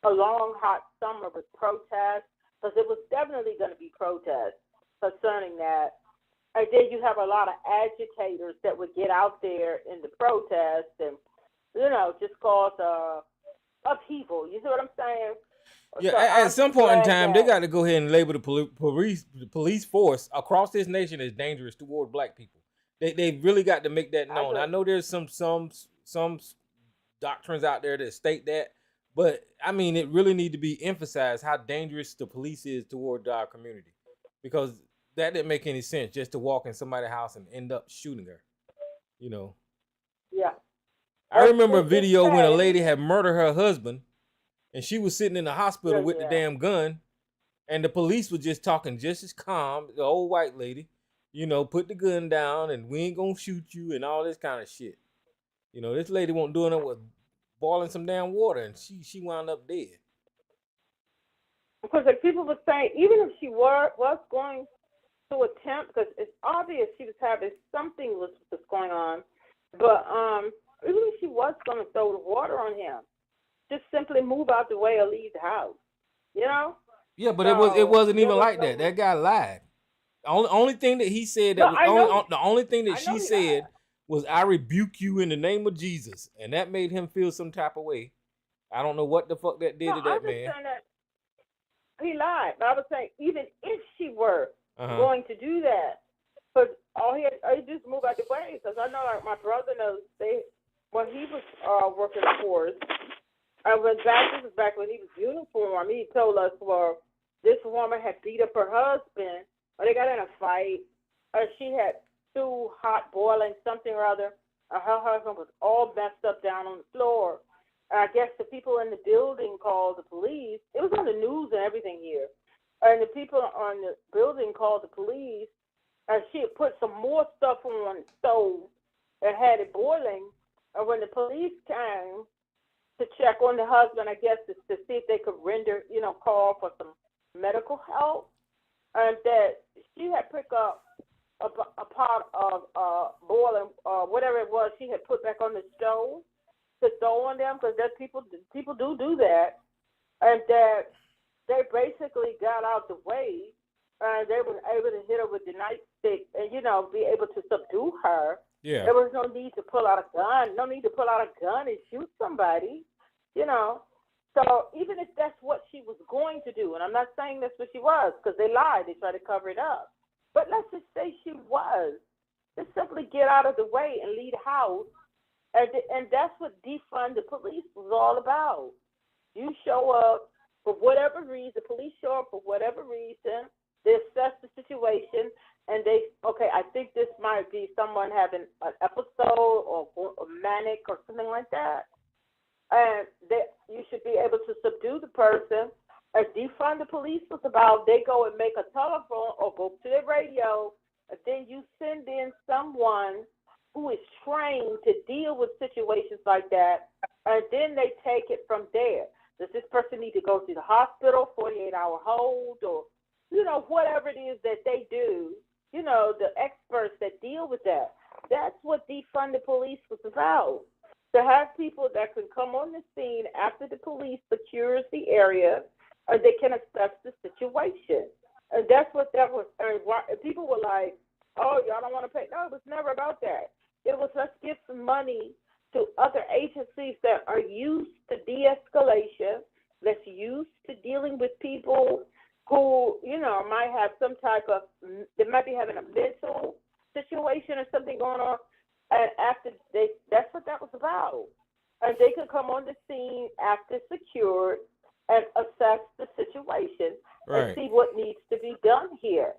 a long, hot summer with protests, because it was definitely going to be protests concerning that. And then you have a lot of agitators that would get out there in the protest and, just cause upheaval. You see what I'm saying? Yeah, So at some point in time, they that, got to go ahead and label the police force across this nation as dangerous toward black people. They really got to make that known. I know there's some doctrines out there that state that, but I mean, it really need to be emphasized how dangerous the police is toward our community, because that didn't make any sense just to walk in somebody's house and end up shooting her. Yeah. I remember a video when a lady had murdered her husband, and she was sitting in the hospital with the damn gun, and the police was just talking just as calm. The old white lady, put the gun down, and we ain't gonna shoot you, and all this kind of shit. This lady wasn't doing it with boiling some damn water, and she wound up dead. Because like people were saying, even if she was going to attempt, because it's obvious she was having something was going on, but even if she was going to throw the water on him, just simply move out the way or leave the house. Yeah, but it wasn't even like that. That guy lied. Only thing that he said that the only thing that she said was, "I rebuke you in the name of Jesus," and that made him feel some type of way. I don't know what the fuck that did to that man. That he lied. But I was saying, even if she were going to do that, because all he just move out the way. Because I know, like my brother knows, when he was working for us, this was back when he was uniform. He told us, well, this woman had beat up her husband, or they got in a fight, or she had too hot boiling something or other, and her husband was all messed up down on the floor. And I guess the people in the building called the police. It was on the news and everything here. And the people on the building called the police, and she had put some more stuff on the stove and had it boiling. And when the police came to check on the husband, I guess to see if they could render, call for some medical help, and that she had picked up a pot of boiling, whatever it was, she had put back on the stove to throw on them, because that people do that, and that they basically got out the way, and they were able to hit her with the nightstick and be able to subdue her. Yeah. There was no need to pull out a gun. No need to pull out a gun and shoot somebody. So even if that's what she was going to do, and I'm not saying that's what she was, because they lied, they tried to cover it up. But let's just say she was. Just simply get out of the way and leave the house. And that's what defund the police was all about. You show up for whatever reason, the police show up for whatever reason, they assess the situation, and I think this might be someone having an episode or manic or something like that. And you should be able to subdue the person. As defund the police was about, they go and make a telephone or go to the radio, and then you send in someone who is trained to deal with situations like that, and then they take it from there. Does this person need to go to the hospital, 48-hour hold, or, whatever it is that they do, the experts that deal with that. That's what defund the police was about. To have people that can come on the scene after the police secures the area, or they can assess the situation. And that's what that was. People were like, oh, y'all don't want to pay. No, it was never about that. It was, let's give some money to other agencies that are used to de-escalation, that's used to dealing with people who, might have some type of, they might be having a mental situation or something going on. And that's what that was about. And they could come on the scene after secured and assess the situation and see what needs to be done here.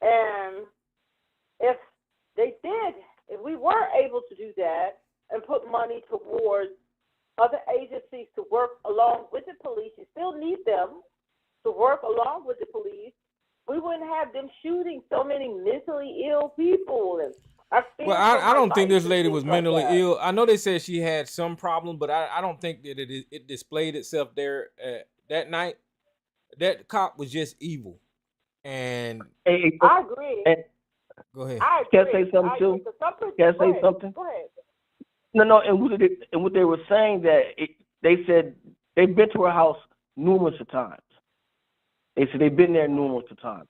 And if they did, if we were able to do that and put money towards other agencies to work along with the police. You still need them to work along with the police. We wouldn't have them shooting so many mentally ill people. And Well, I don't think this lady was mentally ill. I know they said she had some problem, but I don't think that it displayed itself there that night. That cop was just evil. And I agree. Go ahead. I Can agree. I say something too? Can I Go say ahead. something? Go ahead. No. And what they were saying they said they've been to her house numerous of times. They said they've been there numerous of times.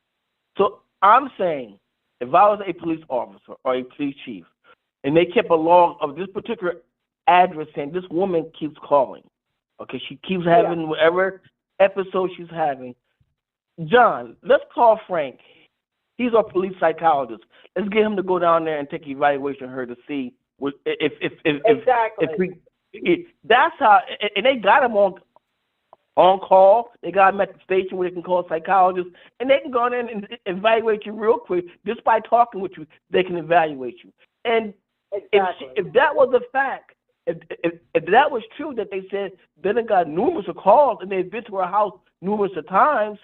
So I'm saying, if I was a police officer or a police chief, and they kept a log of this particular address saying this woman keeps calling, okay, she keeps having whatever episode she's having. John, let's call Frank. He's our police psychologist. Let's get him to go down there and take an evaluation of her to see if that's how. And they got him on call. They got him at the station where they can call a psychologist, and they can go in there and evaluate you real quick. Just by talking with you, they can evaluate you. And if that was a fact, if that was true, that they said they done got numerous of calls and they've been to her house numerous of times,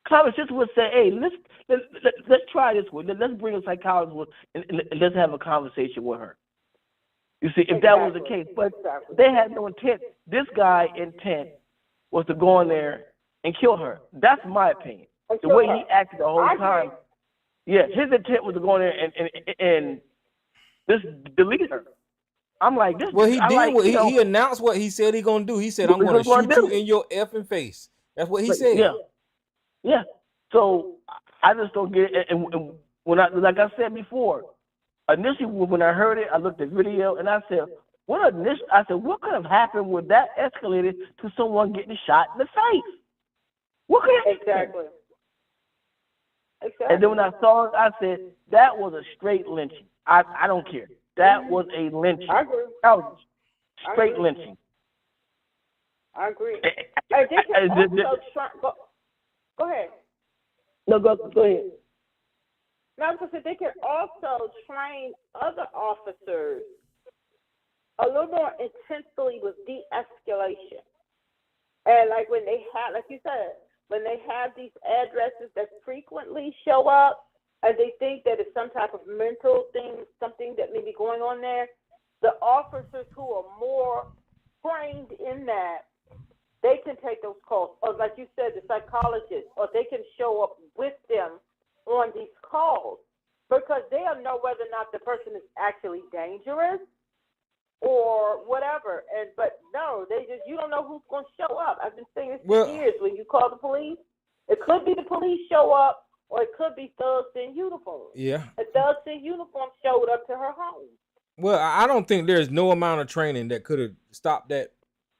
common sense would say, hey, let's try this one. Let's bring a psychologist and let's have a conversation with her. You see, if that was the case. But they had no intent. This guy's intent was to go in there and kill her. That's my opinion. The way he acted the whole time. Yeah, his intent was to go in there and just delete her. I'm like, this. Well, he I did. like, He announced what he said he gonna do. He said, "I'm gonna shoot you in your effing face." That's what he said. Yeah. So I just don't get it. And when like I said before, initially when I heard it, I looked at video and I said, what could have happened when that escalated to someone getting shot in the face? What could have happened? Exactly. And then when I saw it, I said, that was a straight lynching. I don't care. That was a lynching. I agree. That was straight lynching. I agree. Hey, go ahead. No, go ahead. Now, because they can also train other officers a little more intensely with de-escalation. And like when they have, like you said, when they have these addresses that frequently show up and they think that it's some type of mental thing, something that may be going on there, the officers who are more trained in that, they can take those calls. Or like you said, the psychologist, or they can show up with them on these calls because they'll know whether or not the person is actually dangerous or whatever. But no, you don't know who's going to show up. I've been saying this for years. When you call the police, it could be the police show up, or it could be thugs in uniform. Yeah. A thugs in uniform showed up to her home. Well, I don't think there's no amount of training that could have stopped that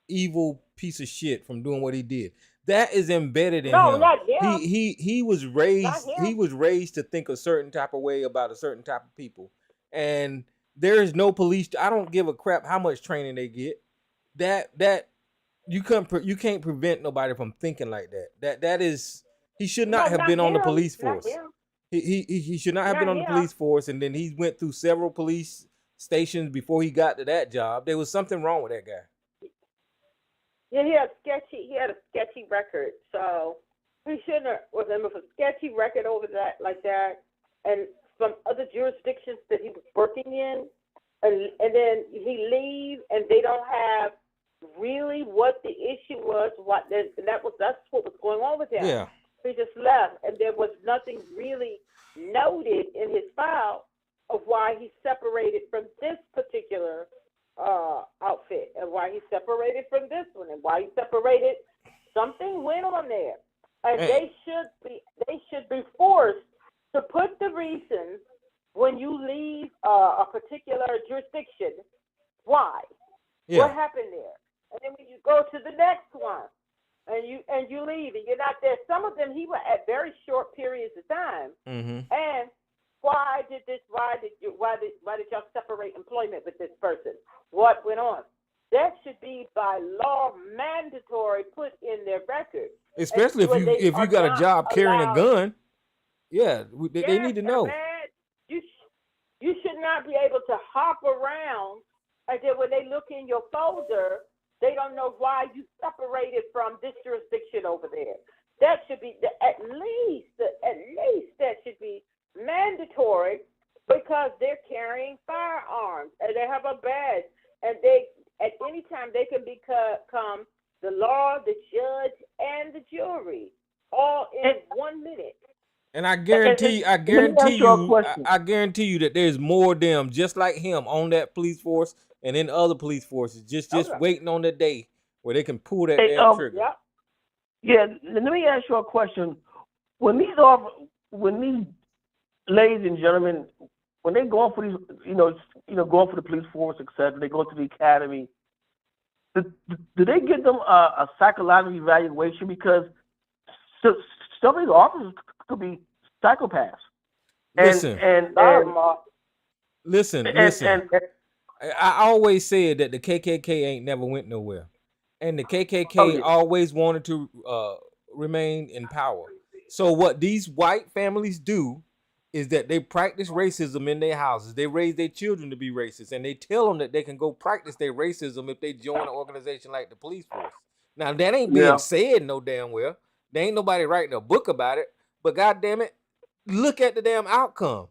evil piece of shit from doing what he did. That is embedded in him. Not him. He was raised. He was raised to think a certain type of way about a certain type of people, and there is no police. I don't give a crap how much training they get. That you can't prevent nobody from thinking like that. That is, he should not have been on the police force. He should not have been on the police force, and then he went through several police stations before he got to that job. There was something wrong with that guy. Yeah, he had a sketchy record, so he shouldn't have with him with a sketchy record over that like that, and from other jurisdictions that he was working in, and then he leaves and they don't have really what the issue was. That's what was going on with him. Yeah, he just left, and there was nothing really noted in his file of why he separated from this particular outfit, and why he separated from this one, and why he separated. Something went on there, and they should be forced to put the reasons when you leave a particular jurisdiction. Why? Yeah. What happened there? And then when you go to the next one, and you leave, and you're not there. Some of them he was at very short periods of time, and why did y'all separate employment with this person? What went on? That should be by law mandatory put in their record. Especially if you got a job carrying a gun. Yeah, they need to know. Man, you should not be able to hop around, and then when they look in your folder, They don't know why you separated from this jurisdiction over there. That should be at least that should be mandatory because they're carrying firearms and they have a badge, and they at any time they can become the law, the judge, and the jury all in 1 minute. And I guarantee you that there's more of them just like him on that police force and in other police forces, just waiting on the day where they can pull that damn trigger. Yep. Yeah, let me ask you a question. When these ladies and gentlemen, when they go for these, going for the police force, etc., they go to the academy. Do they give them a psychological evaluation? Because some of these officers could be psychopaths. Listen. I always said that the KKK ain't never went nowhere, and the KKK always wanted to remain in power. So what these white families do is that they practice racism in their houses. They raise their children to be racist, and they tell them that they can go practice their racism if they join an organization like the police force. Now that ain't being said no damn well. There ain't nobody writing a book about it. But goddamn it, look at the damn outcome.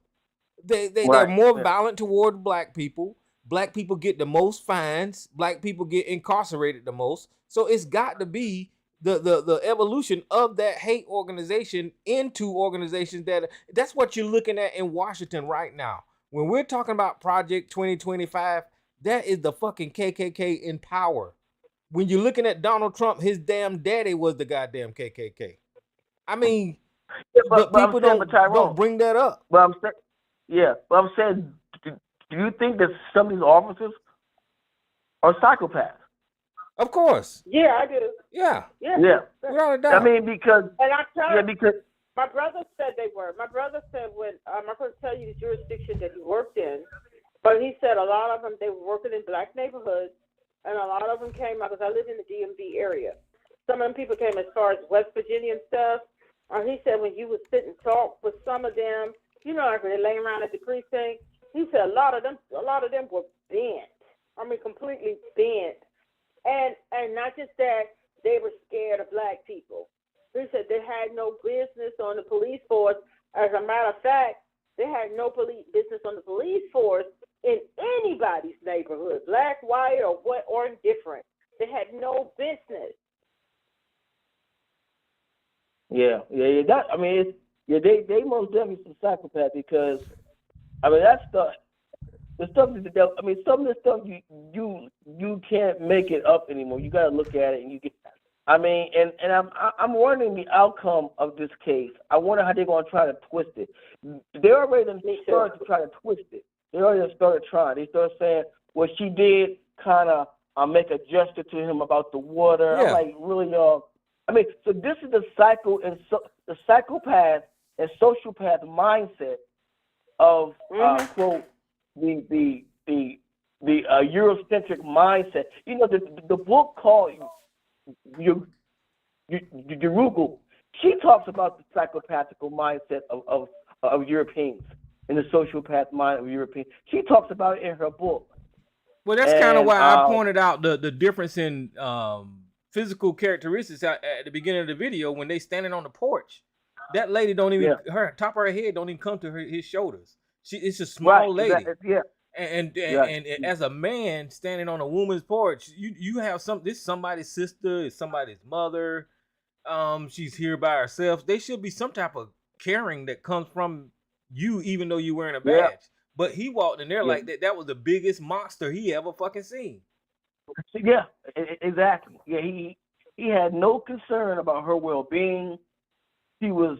They're more violent toward black people. Black people get the most fines. Black people get incarcerated the most. So it's got to be the evolution of that hate organization into organizations that's what you're looking at in Washington right now. When we're talking about Project 2025, that is the fucking KKK in power. When you're looking at Donald Trump, his damn daddy was the goddamn KKK. I mean, but people don't bring that up. But I'm saying, do you think that some of these officers are psychopaths? Of course. Yeah, I do. Yeah. Without a doubt. I mean, because my brother said they were. My brother said when I'm not going to tell you the jurisdiction that he worked in, but he said a lot of them they were working in black neighborhoods, and a lot of them came out because I live in the DMV area. Some of them people came as far as West Virginia and stuff. He said when you would sit and talk with some of them, like when they lay around at the precinct, he said a lot of them were bent. I mean, completely bent. And not just that, they were scared of black people. He said they had no business on the police force. As a matter of fact, they had no business on the police force in anybody's neighborhood, black, white, or indifferent. They had no business. Yeah. They most definitely some psychopaths because, I mean, that's the stuff that some of the stuff you can't make it up anymore. You got to look at it and you get. I mean, and I'm wondering the outcome of this case. I wonder how they're going to try to twist it. They already started to try to twist it. They already started trying. They started saying, well, she did kind of make a gesture to him about the water. Yeah. I'm like, really, I mean, so this is the psychopath and sociopath mindset of quote the Eurocentric mindset. The book called Urugu. She talks about the psychopathical mindset of Europeans and the sociopath mind of Europeans. She talks about it in her book. Well, that's kind of why I pointed out the difference in physical characteristics at the beginning of the video when they standing on the porch. That lady don't even her top of her head don't even come to his shoulders. It's a small lady. Exactly. And as a man standing on a woman's porch, you have somebody's sister, it's somebody's mother. She's here by herself. There should be some type of caring that comes from you, even though you're wearing a badge. Yeah. But he walked in there like that. That was the biggest monster he ever fucking seen. Yeah, exactly. Yeah, he had no concern about her well-being. She was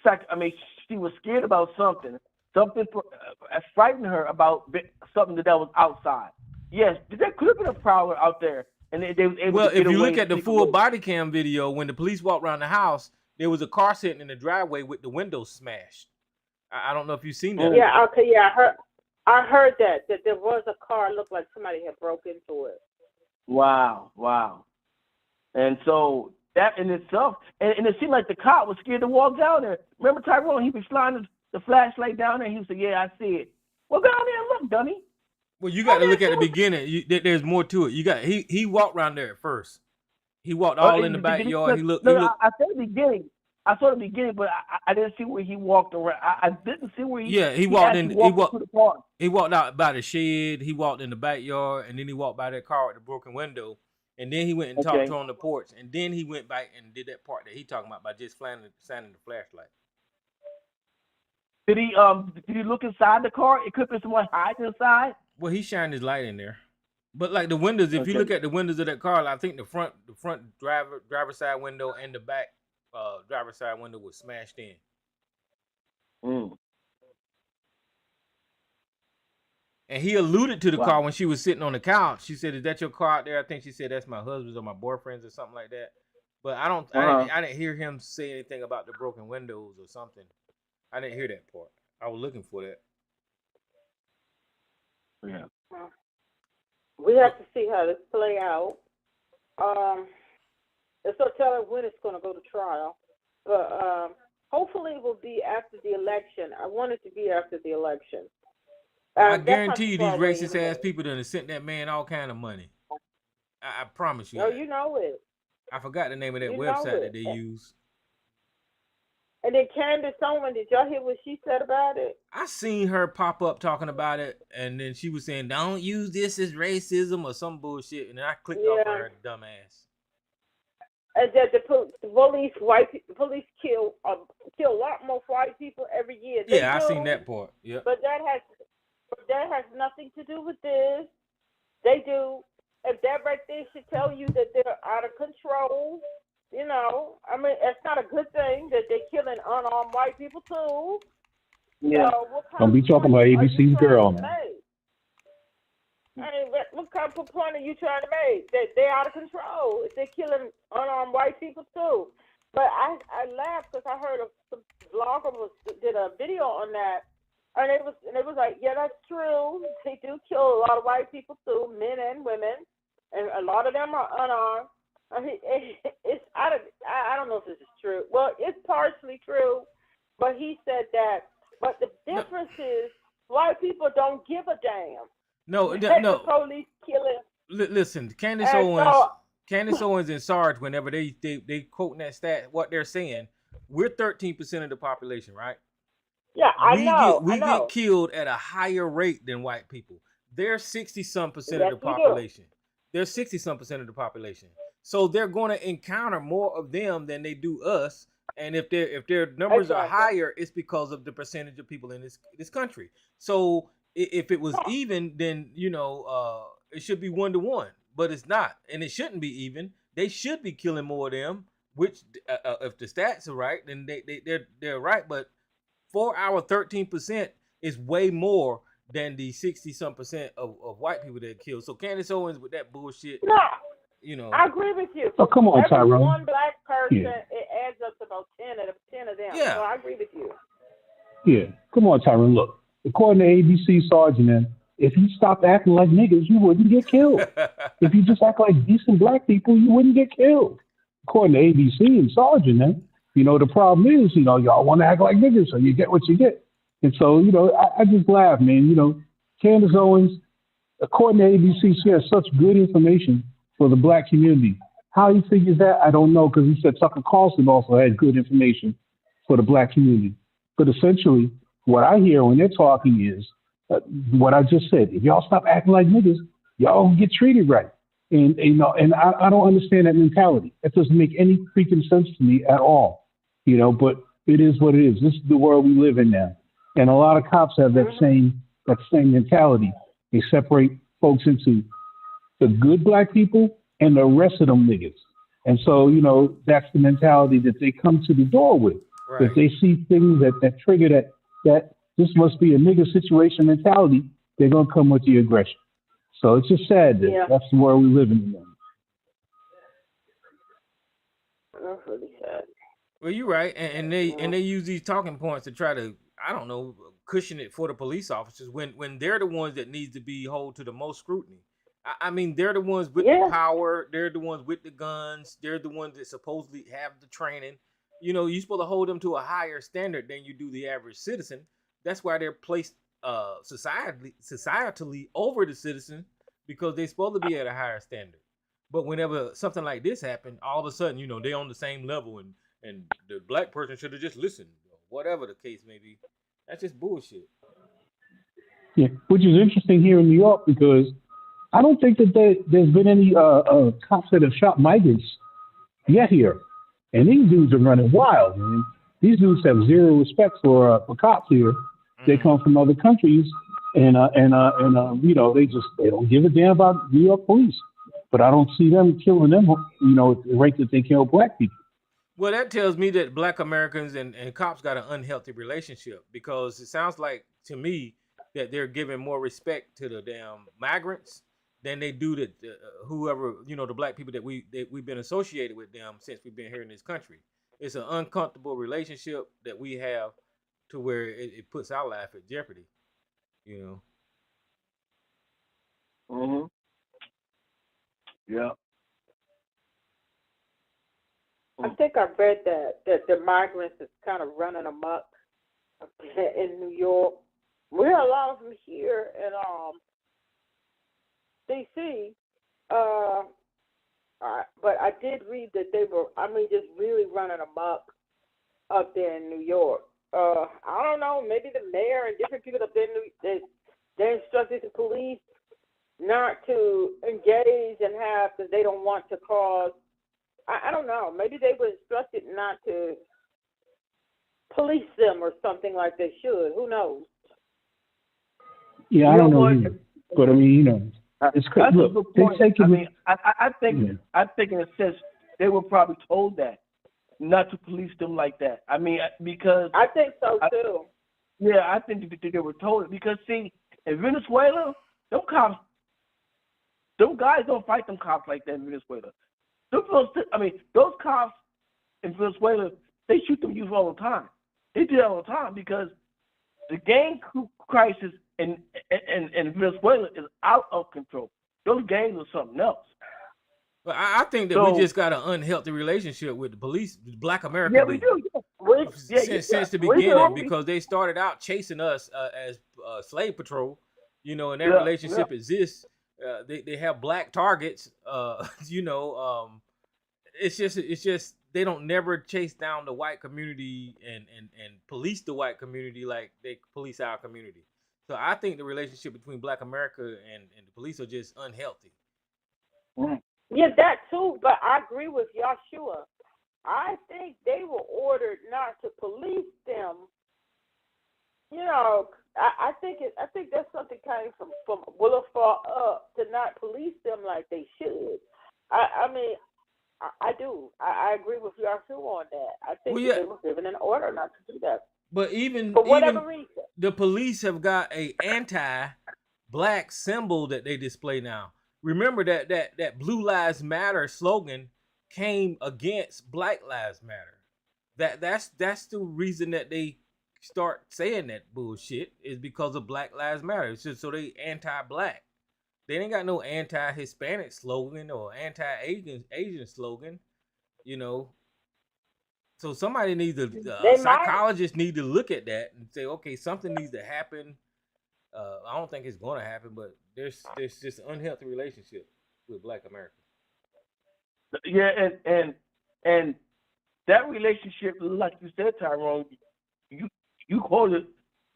scared about something. Something frightened her about something that was outside. Yes, there could have been a prowler out there. And they well, if you look at the full body cam video, when the police walked around the house, there was a car sitting in the driveway with the windows smashed. I don't know if you've seen that. Yeah, okay, yeah, I heard that there was a car, looked like somebody had broke into it. Wow. And so that in itself, and it seemed like the cop was scared to walk down there. Remember Tyrone, he was flying the flashlight down there, and he said, yeah, I see it. Well, go down there and look, dummy. Well, you got to look at the beginning. There's more to it. You got he walked around there at first. He walked all in the backyard. He looked. I saw the beginning. I saw the beginning, but I didn't see where he walked around. I didn't see where he. Yeah, he walked in. He walked to the park. He walked out by the shed. He walked in the backyard, and then he walked by that car with the broken window. And then he went and talked to her on the porch. And then he went back and did that part that he talking about by just shining the flashlight. Did he look inside the car? It could be someone hiding inside. Well, he shined his light in there. But like the windows, if you look at the windows of that car, I think the front driver side window and the back driver side window was smashed in. And he alluded to the car when she was sitting on the couch. She said, "Is that your car out there?" I think she said, "That's my husband's or my boyfriend's or something like that." But I didn't hear him say anything about the broken windows or something. I didn't hear that part. I was looking for that. Yeah. We have to see how this play out. It's not telling when it's going to go to trial, but hopefully it will be after the election. I want it to be after the election. I guarantee you these racist ass people done sent that man all kind of money. I promise you. No, you know it. I forgot the name of that website that they use. And then Candace Owens, did y'all hear what she said about it? I seen her pop up talking about it, and then she was saying, "Don't use this as racism" or some bullshit, and then I clicked off her dumbass. And that the police kill a lot more white people every year. I seen that part. Yeah. But that has nothing to do with this. They do. If that right there should tell you that they're out of control. You know, I mean, it's not a good thing that they're killing unarmed white people too. Yeah. Don't be talking about ABC's girl, man. I mean, what kind of point are you trying to make? That they're out of control. If they're killing unarmed white people too. But I laughed because I heard some blogger did a video on that, and it was like, yeah, that's true. They do kill a lot of white people too, men and women, and a lot of them are unarmed. I don't know if this is true. Well, it's partially true, but he said that. But the difference is white people don't give a damn. No. The police killing. Listen, Candace Owens and Sarge, whenever they quoting that stat, what they're saying, we're 13% of the population, right? Yeah, I know. We get killed at a higher rate than white people. They're 60-some% of the population. They're 60-some% of the population. So they're going to encounter more of them than they do us. And if their numbers are higher, it's because of the percentage of people in this country. So if it was even, then it should be 1-to-1, but it's not, and it shouldn't be even. They should be killing more of them. Which, if the stats are right, then they're right. But for our 13% is way more than the 60-some% of white people that kill. So Candace Owens with that bullshit. No, I agree with you. Oh, come on, Tyrone. One black person, it adds up to about 10 of them. Yeah. So I agree with you. Yeah, come on, Tyrone. Look, according to ABC Sergeant, if you stopped acting like niggas, you wouldn't get killed. If you just act like decent black people, you wouldn't get killed. According to ABC and Sergeant, the problem is, y'all want to act like niggas, so you get what you get. And so, I just laugh, man. Candace Owens, according to ABC, she has such good information for the black community. How he figures that, I don't know, because he said Tucker Carlson also had good information for the black community. But essentially, what I hear when they're talking is what I just said. If y'all stop acting like niggas, y'all get treated right. And I don't understand that mentality. That doesn't make any freaking sense to me at all. But it is what it is. This is the world we live in now. And a lot of cops have that same mentality. They separate folks into the good black people and the rest of them niggas. And so, that's the mentality that they come to the door with. Right. If they see things that trigger that this must be a nigga situation mentality, they're going to come with the aggression. So it's just sad that that's the world we live in now. That's really sad. Well, you're right. And they use these talking points to try to, I don't know, cushion it for the police officers when they're the ones that needs to be held to the most scrutiny. I mean, they're the ones with the power. They're the ones with the guns. They're the ones that supposedly have the training. You're supposed to hold them to a higher standard than you do the average citizen. That's why they're placed societally over the citizen because they're supposed to be at a higher standard. But whenever something like this happened, all of a sudden, they on the same level, and the black person should have just listened, or whatever the case may be. That's just bullshit. Yeah, which is interesting here in New York because I don't think that there's been any cops that have shot migrants yet here, and these dudes are running wild, man. These dudes have zero respect for cops here. They come from other countries, and they don't give a damn about New York police. But I don't see them killing them, at the rate that they kill black people. Well, that tells me that black Americans and cops got an unhealthy relationship, because it sounds like to me that they're giving more respect to the damn migrants than they do to whoever, the black people that we've been associated with them since we've been here in this country. It's an uncomfortable relationship that we have to where it puts our life at jeopardy, Mm-hmm. Yeah. I think I read that the migrants is kind of running amok in New York. We have a lot of them here in D.C. But I did read that they were, just really running amok up there in New York. I don't know, maybe the mayor and different people up there, they instructed the police not to engage and have, because they don't want to cause, I don't know, maybe they were instructed not to police them or something like they should. Who knows? Yeah, I don't know either. But it's crazy. Look, I think in a sense they were probably told that not to police them like that. Because I think so too. I think they were told it because see, in Venezuela, them guys don't fight them cops like that in Venezuela. Those cops in Venezuela, they shoot them youth all the time. They do that all the time because the gang crisis in Venezuela is out of control. Those gangs are something else. But I think that we just got an unhealthy relationship with the police, black America. Yeah, we do. Since the beginning, because they started out chasing us as slave patrol, and that relationship exists. They have black targets. It's just they don't never chase down the white community and police the white community like they police our community. So I think the relationship between black America and the police are just unhealthy. Yeah, that too, but I agree with Yashua. I think they were ordered not to police them. I think that's something kind of from Willifar up to not police them like they should. I do. I agree with Yashua on that. I think they were given an order not to do that. But even for whatever reason, the police have got a anti-black symbol that they display now. Remember that Blue Lives Matter slogan came against Black Lives Matter. That's the reason that they start saying that bullshit is because of Black Lives Matter. It's just so they anti-black. They ain't got no anti-Hispanic slogan or anti-Asian slogan, So somebody needs to, psychologists need to look at that and say, okay, something needs to happen. I don't think it's going to happen, but there's just an unhealthy relationship with black America. Yeah, and that relationship, like you said, Tyrone, you quoted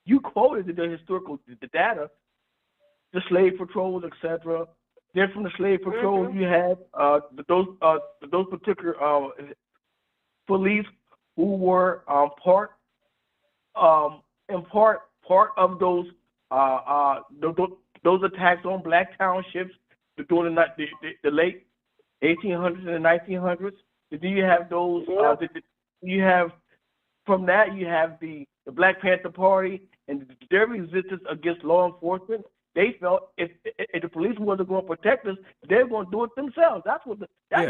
the historical data, the slave patrols, etc. Then from the slave patrols, you had those particular police who were part of those attacks on black townships during the late 1800s and 1900s. Then you have those. You have from that you have the Black Panther Party and their resistance against law enforcement. They felt if the police wasn't going to protect us, they were going to do it themselves. That's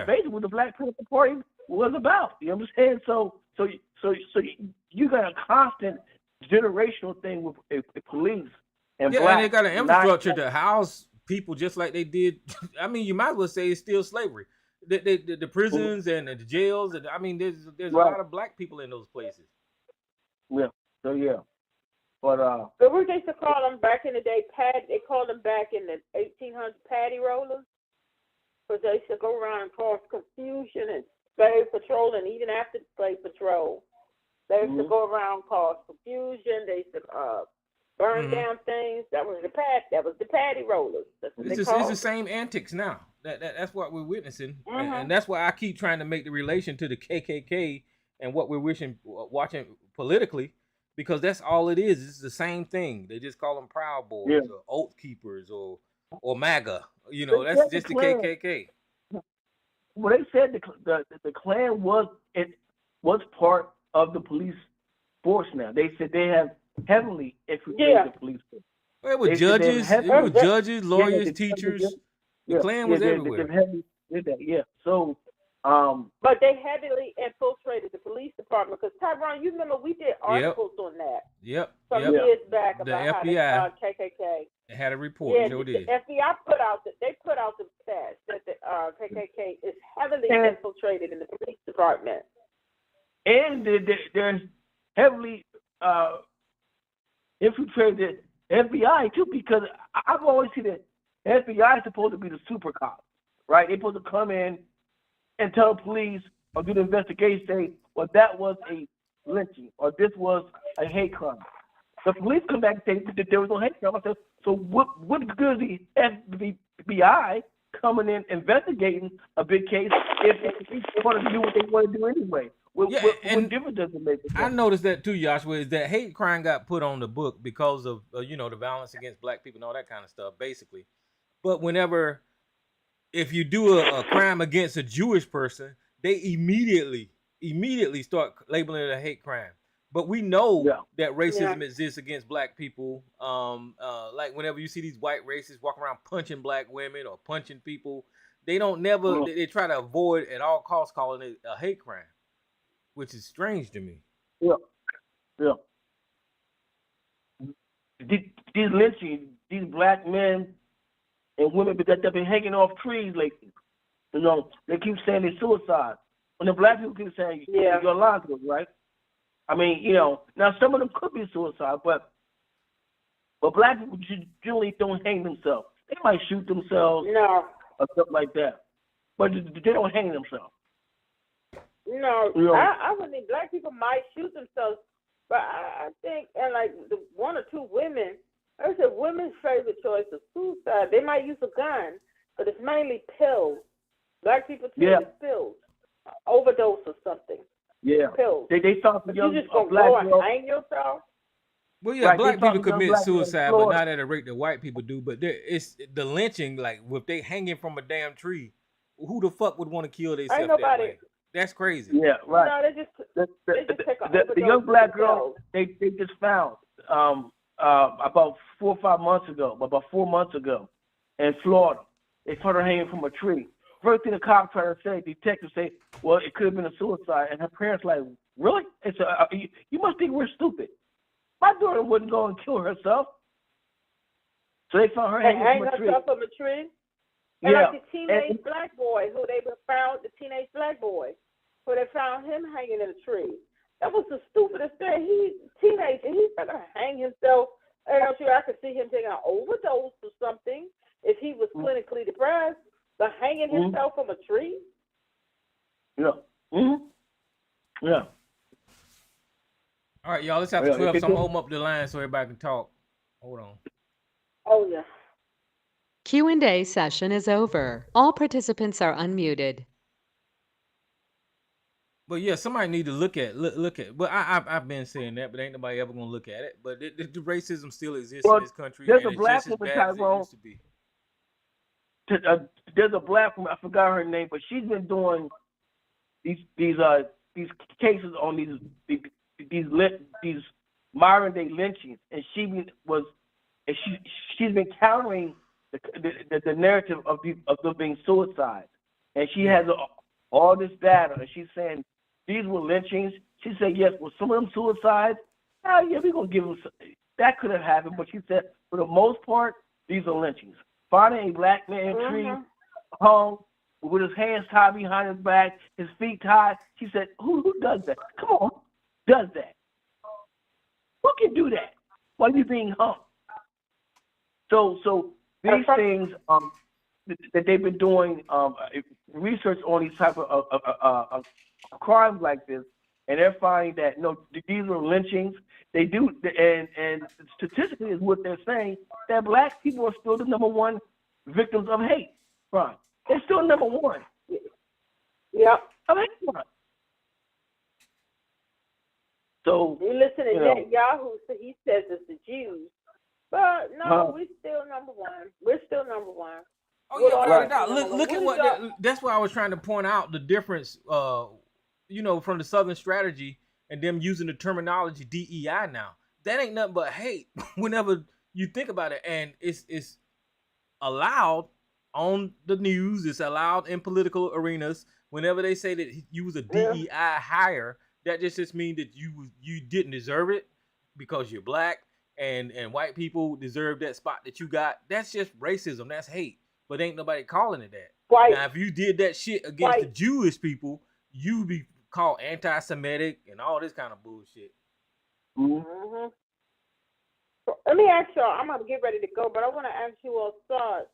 basically what the Black Panther Party was about. You understand? So you got a constant generational thing with police and black. And they got an infrastructure to house people just like they did. You might as well say it's still slavery. The prisons and the jails, and there's a lot of black people in those places. Yeah. So yeah. But we used to call them back in the day, they called them back in the 1800s patty rollers, because they used to go around and cause confusion and slave patrol, and even after slave patrol, they used to go around and cause confusion. They used to burn down things. That was the patty rollers. That's what It's the same antics now. That's what we're witnessing, and that's why I keep trying to make the relation to the KKK and what we're watching politically, because that's all it is. It's the same thing. They just call them Proud Boys or Oath Keepers or MAGA. You know, that's just the KKK. Well, they said the Klan was part of the police force now. They said they have heavily infiltrated the police force. Well, it was judges, lawyers, teachers. The Klan was everywhere. So, but they heavily infiltrated the police department, because Tyrone, you remember we did articles on that. Some years back about the FBI, how the KKK. It had a report. Yeah, Sure did. The FBI put out the stats that the KKK is heavily infiltrated in the police department. And they're heavily infiltrated the FBI too, because I've always seen that the FBI is supposed to be the super cop, right? They're supposed to come in and tell the police or do the investigation, say, well, that was a lynching or this was a hate crime. The police come back and say that there was no hate crime. I said, so what good is the FBI coming in investigating a big case if they want to do what they want to do anyway? What difference does it make? I noticed that too, Joshua, is that hate crime got put on the book because of the violence against black people and all that kind of stuff, basically. But if you do a crime against a Jewish person, they immediately start labeling it a hate crime. But we know that racism exists against black people. Like whenever you see these white racists walk around punching black women or punching people, they they try to avoid at all costs calling it a hate crime, which is strange to me. Yeah. These lynching, these black men and women that they've been hanging off trees lately. They keep saying it's suicide. When the black people keep saying you're lying to us, right? I mean, now some of them could be suicide, but black people generally don't hang themselves. They might shoot themselves or something like that, but they don't hang themselves. I would think black people might shoot themselves, but I think, and like the one or two women, I said women's favorite choice is suicide. They might use a gun, but it's mainly pills. Black people take pills, overdose or something. Yeah, pills. They thought the young you just gonna black go and girl. hang yourself? Well, yeah, black people commit suicide, but not at a rate that white people do. But it's the lynching, like if they hanging from a damn tree, who the fuck would want to kill themselves that way? That's crazy. Yeah, right. No, they just take the young black girl they just found about 4 or 5 months ago, about 4 months ago, in Florida. They found her hanging from a tree. First thing the cop tried to say, detectives say, well, it could have been a suicide. And her parents like, really? It's you must think we're stupid. My daughter wouldn't go and kill herself. So they found her hanging from a tree. From a tree? And like the teenage black boy who they found, the teenage black boy, who they found him hanging in a tree. That was the stupidest thing. He's not going to hang himself. And I'm sure I could see him taking an overdose or something if he was clinically depressed. But hanging himself from a tree? Yeah. Mm-hmm. Yeah. All right, y'all, let's have to 12, so I'm going to open up the line so everybody can talk. Hold on. Oh, yeah. Q&A session is over. All participants are unmuted. But yeah, somebody need to look at. But I've been saying that, but ain't nobody ever gonna look at it. But the racism still exists in this country. There's and a black woman, Tyrone. There's a black woman. I forgot her name, but she's been doing these cases on these modern day lynchings, and she's been countering the narrative of them being suicide, and she has all this data, and she's saying these were lynchings. She said yes, well, some of them suicides. Yeah, we're gonna give them. That could have happened, but she said for the most part, these are lynchings. Finding a black man in a tree, hung with his hands tied behind his back, his feet tied. She said, "Who does that? Come on, does that? Who can do that? Why are you being humped? So these things that they've been doing research on these type of crimes like this, and they're finding that these are lynchings. They do, and statistically is what they're saying, that black people are still the number one victims of hate crime. They're still number one. Yep. Of hate crime. So you listen to Yahoo, so he says it's the Jews. But no, we're still number one. We're still number one. Oh yeah, right. Look at what that's why I was trying to point out the difference from the Southern strategy and them using the terminology DEI now. That ain't nothing but hate whenever you think about it. And it's allowed on the news, it's allowed in political arenas. Whenever they say that you was a DEI hire, that just means that you didn't deserve it because you're black and white people deserve that spot that you got. That's just racism. That's hate. But ain't nobody calling it that. White. Now, if you did that shit against the Jewish people, you be called anti-Semitic and all this kind of bullshit. Mm-hmm. So let me ask y'all. I'm gonna get ready to go, but I want to ask you all thoughts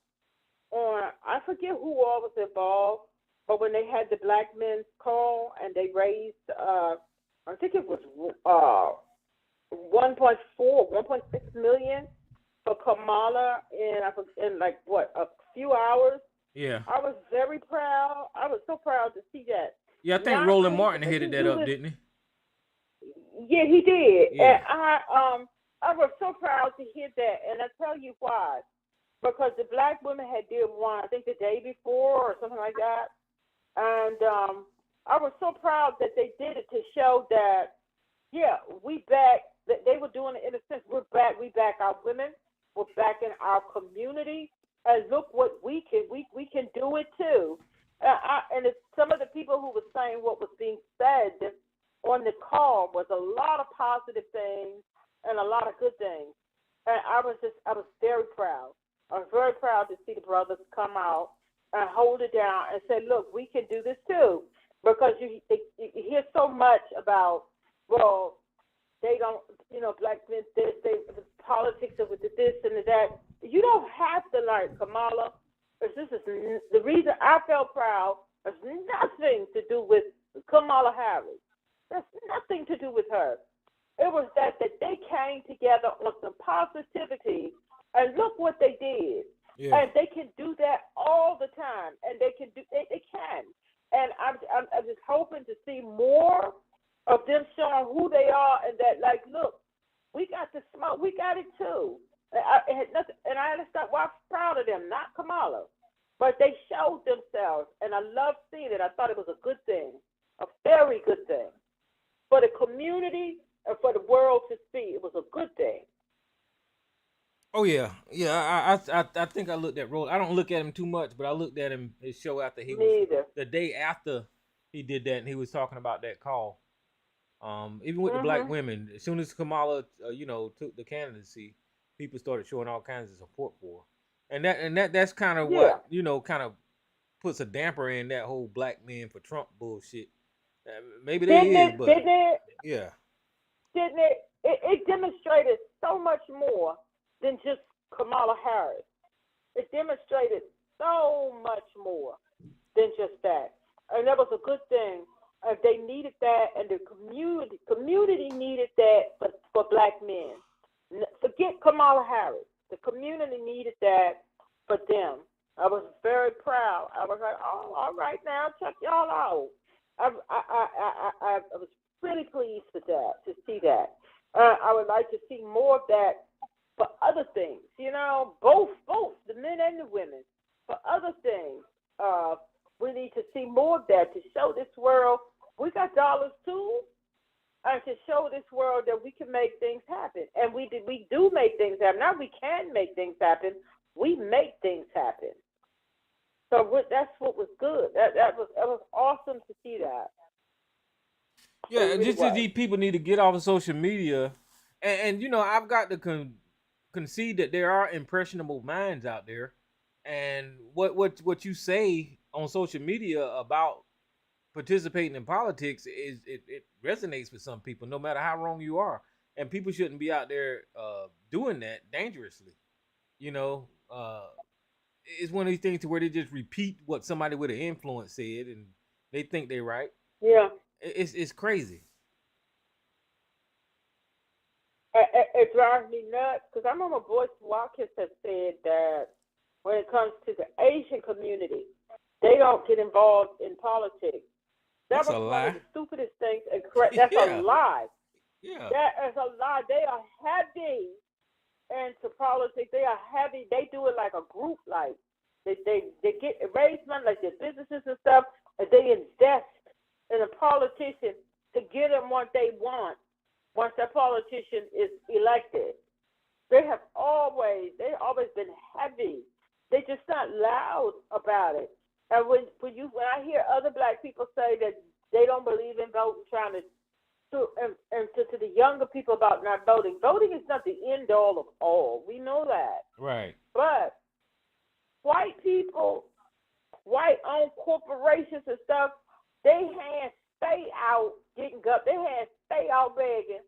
on. I forget who all was involved, but when they had the black men's call and they raised, I think it was 1.6 million for Kamala in like what, a few hours. Yeah. I was very proud. I was so proud to see that. Yeah, I think Roland Martin headed that up, didn't he? Yeah, he did. Yeah. And I was so proud to hear that, and I tell you why. Because the black women had did one, I think the day before or something like that. And I was so proud that they did it to show that, yeah, we back. They were doing it in a sense. We're back. We back our women. We're back in our community. And look what we can do it too. And it's some of the people who were saying what was being said on the call was a lot of positive things and a lot of good things. And I was very proud. I was very proud to see the brothers come out and hold it down and say, look, we can do this too. Because you hear so much about, well, they don't, black men, they politics of this and that. You don't have to like Kamala. This is the reason I felt proud. Has nothing to do with Kamala Harris. There's nothing to do with her. It was that they came together on some positivity, and look what they did. Yeah. And they can do that all the time, and they can. And I'm just hoping to see more of them showing who they are, and that like, look, we got the smoke, we got it too. It had nothing, and I understand why I'm proud of them, not Kamala, but they showed themselves, and I love seeing it. I thought it was a good thing, a very good thing for the community and for the world to see. It was a good thing. Oh yeah. I think I looked at Roland. I don't look at him too much, but I looked at him his show after he was the day after he did that, and he was talking about that call. Even with the black women, as soon as Kamala, took the candidacy, people started showing all kinds of support for her, and that's kind of what kind of puts a damper in that whole black men for Trump bullshit. Maybe didn't it? It demonstrated so much more than just Kamala Harris. It demonstrated so much more than just that, and that was a good thing. They needed that, and the community needed that for black men. Forget Kamala Harris. The community needed that for them. I was very proud. I was like, oh, all right now, check y'all out. I was really pleased with that, to see that. I would like to see more of that for other things, both the men and the women. For other things, we need to see more of that to show this world we got dollars too, and to show this world that we can make things happen. And we do make things happen. Now we can make things happen. We make things happen. So that's what was good. That was awesome to see that. Yeah, really just as these people need to get off of social media, and I've got to concede that there are impressionable minds out there, and what you say on social media about participating in politics it resonates with some people, no matter how wrong you are. and people shouldn't be out there doing that dangerously. You know, it's one of these things to where they just repeat what somebody with an influence said, and they think they're right. Yeah. It's crazy. It drives me nuts because I remember Boyce Watkins has said that when it comes to the Asian community, they don't get involved in politics. That That's was a one lie. of the stupidest things. And correct, that's Yeah. a lie. Yeah. That is a lie. They are heavy into politics. They are heavy. They do it like a group. Like they get raise money like their businesses and stuff, and they invest in a politician to get them what they want once that politician is elected. They've always been heavy. They're just not loud about it. And when I hear other black people say that they don't believe in voting, trying to the younger people about not voting. Voting is not the end all of all. We know that. Right. But white people, white-owned corporations and stuff, they hands stay out getting they hands stay out begging,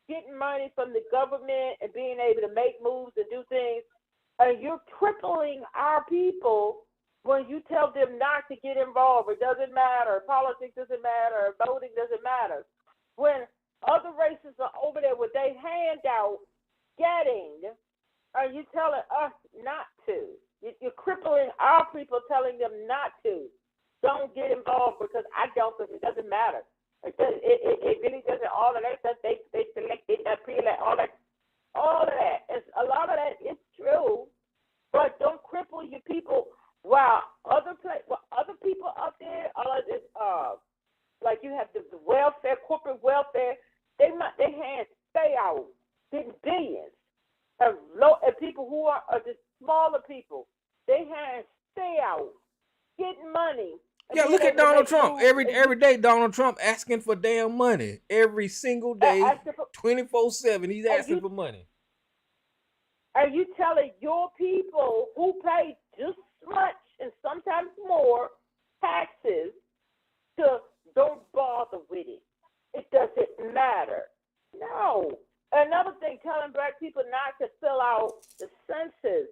getting money from the government and being able to make moves and do things. And you're crippling our people when you tell them not to get involved. It doesn't matter. Politics doesn't matter. Voting doesn't matter. When other races are over there with their hand out getting, are you telling us not to? You're crippling our people, telling them not to. Don't get involved because I don't, because it doesn't matter. It really doesn't. All of that stuff they selected, all of that. A lot of that is true, but don't cripple your people. While other people up there, all of this, like you have the welfare, corporate welfare, their hands stay out, getting billions. And people who are the smaller people, their hands stay out, getting money. Yeah, look at Donald Trump. Every day, Donald Trump asking for damn money. Every single day, 24/7, he's asking for money. Are you telling your people who pay just much and sometimes more taxes to don't bother with it? It doesn't matter. No. Another thing, telling black people not to fill out the census.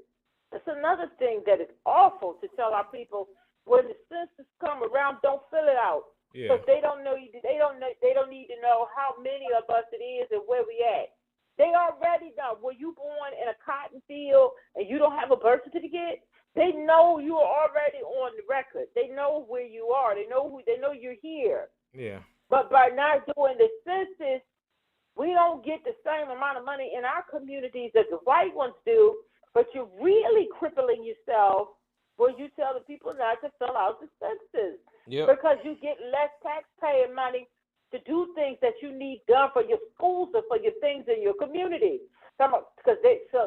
That's another thing that is awful to tell our people. When the census come around, don't fill it out. Yeah. Because they don't know. They don't need to know how many of us it is and where we at. They already know. Were you born in a cotton field and you don't have a birth certificate? They know you are already on the record. They know where you are. They know you're here. Yeah. But by not doing the census, we don't get the same amount of money in our communities as the white ones do. But you're really crippling yourself when you tell the people not to fill out the census. Yep. Because you get less taxpayer money to do things that you need done for your schools or for your things in your community. Because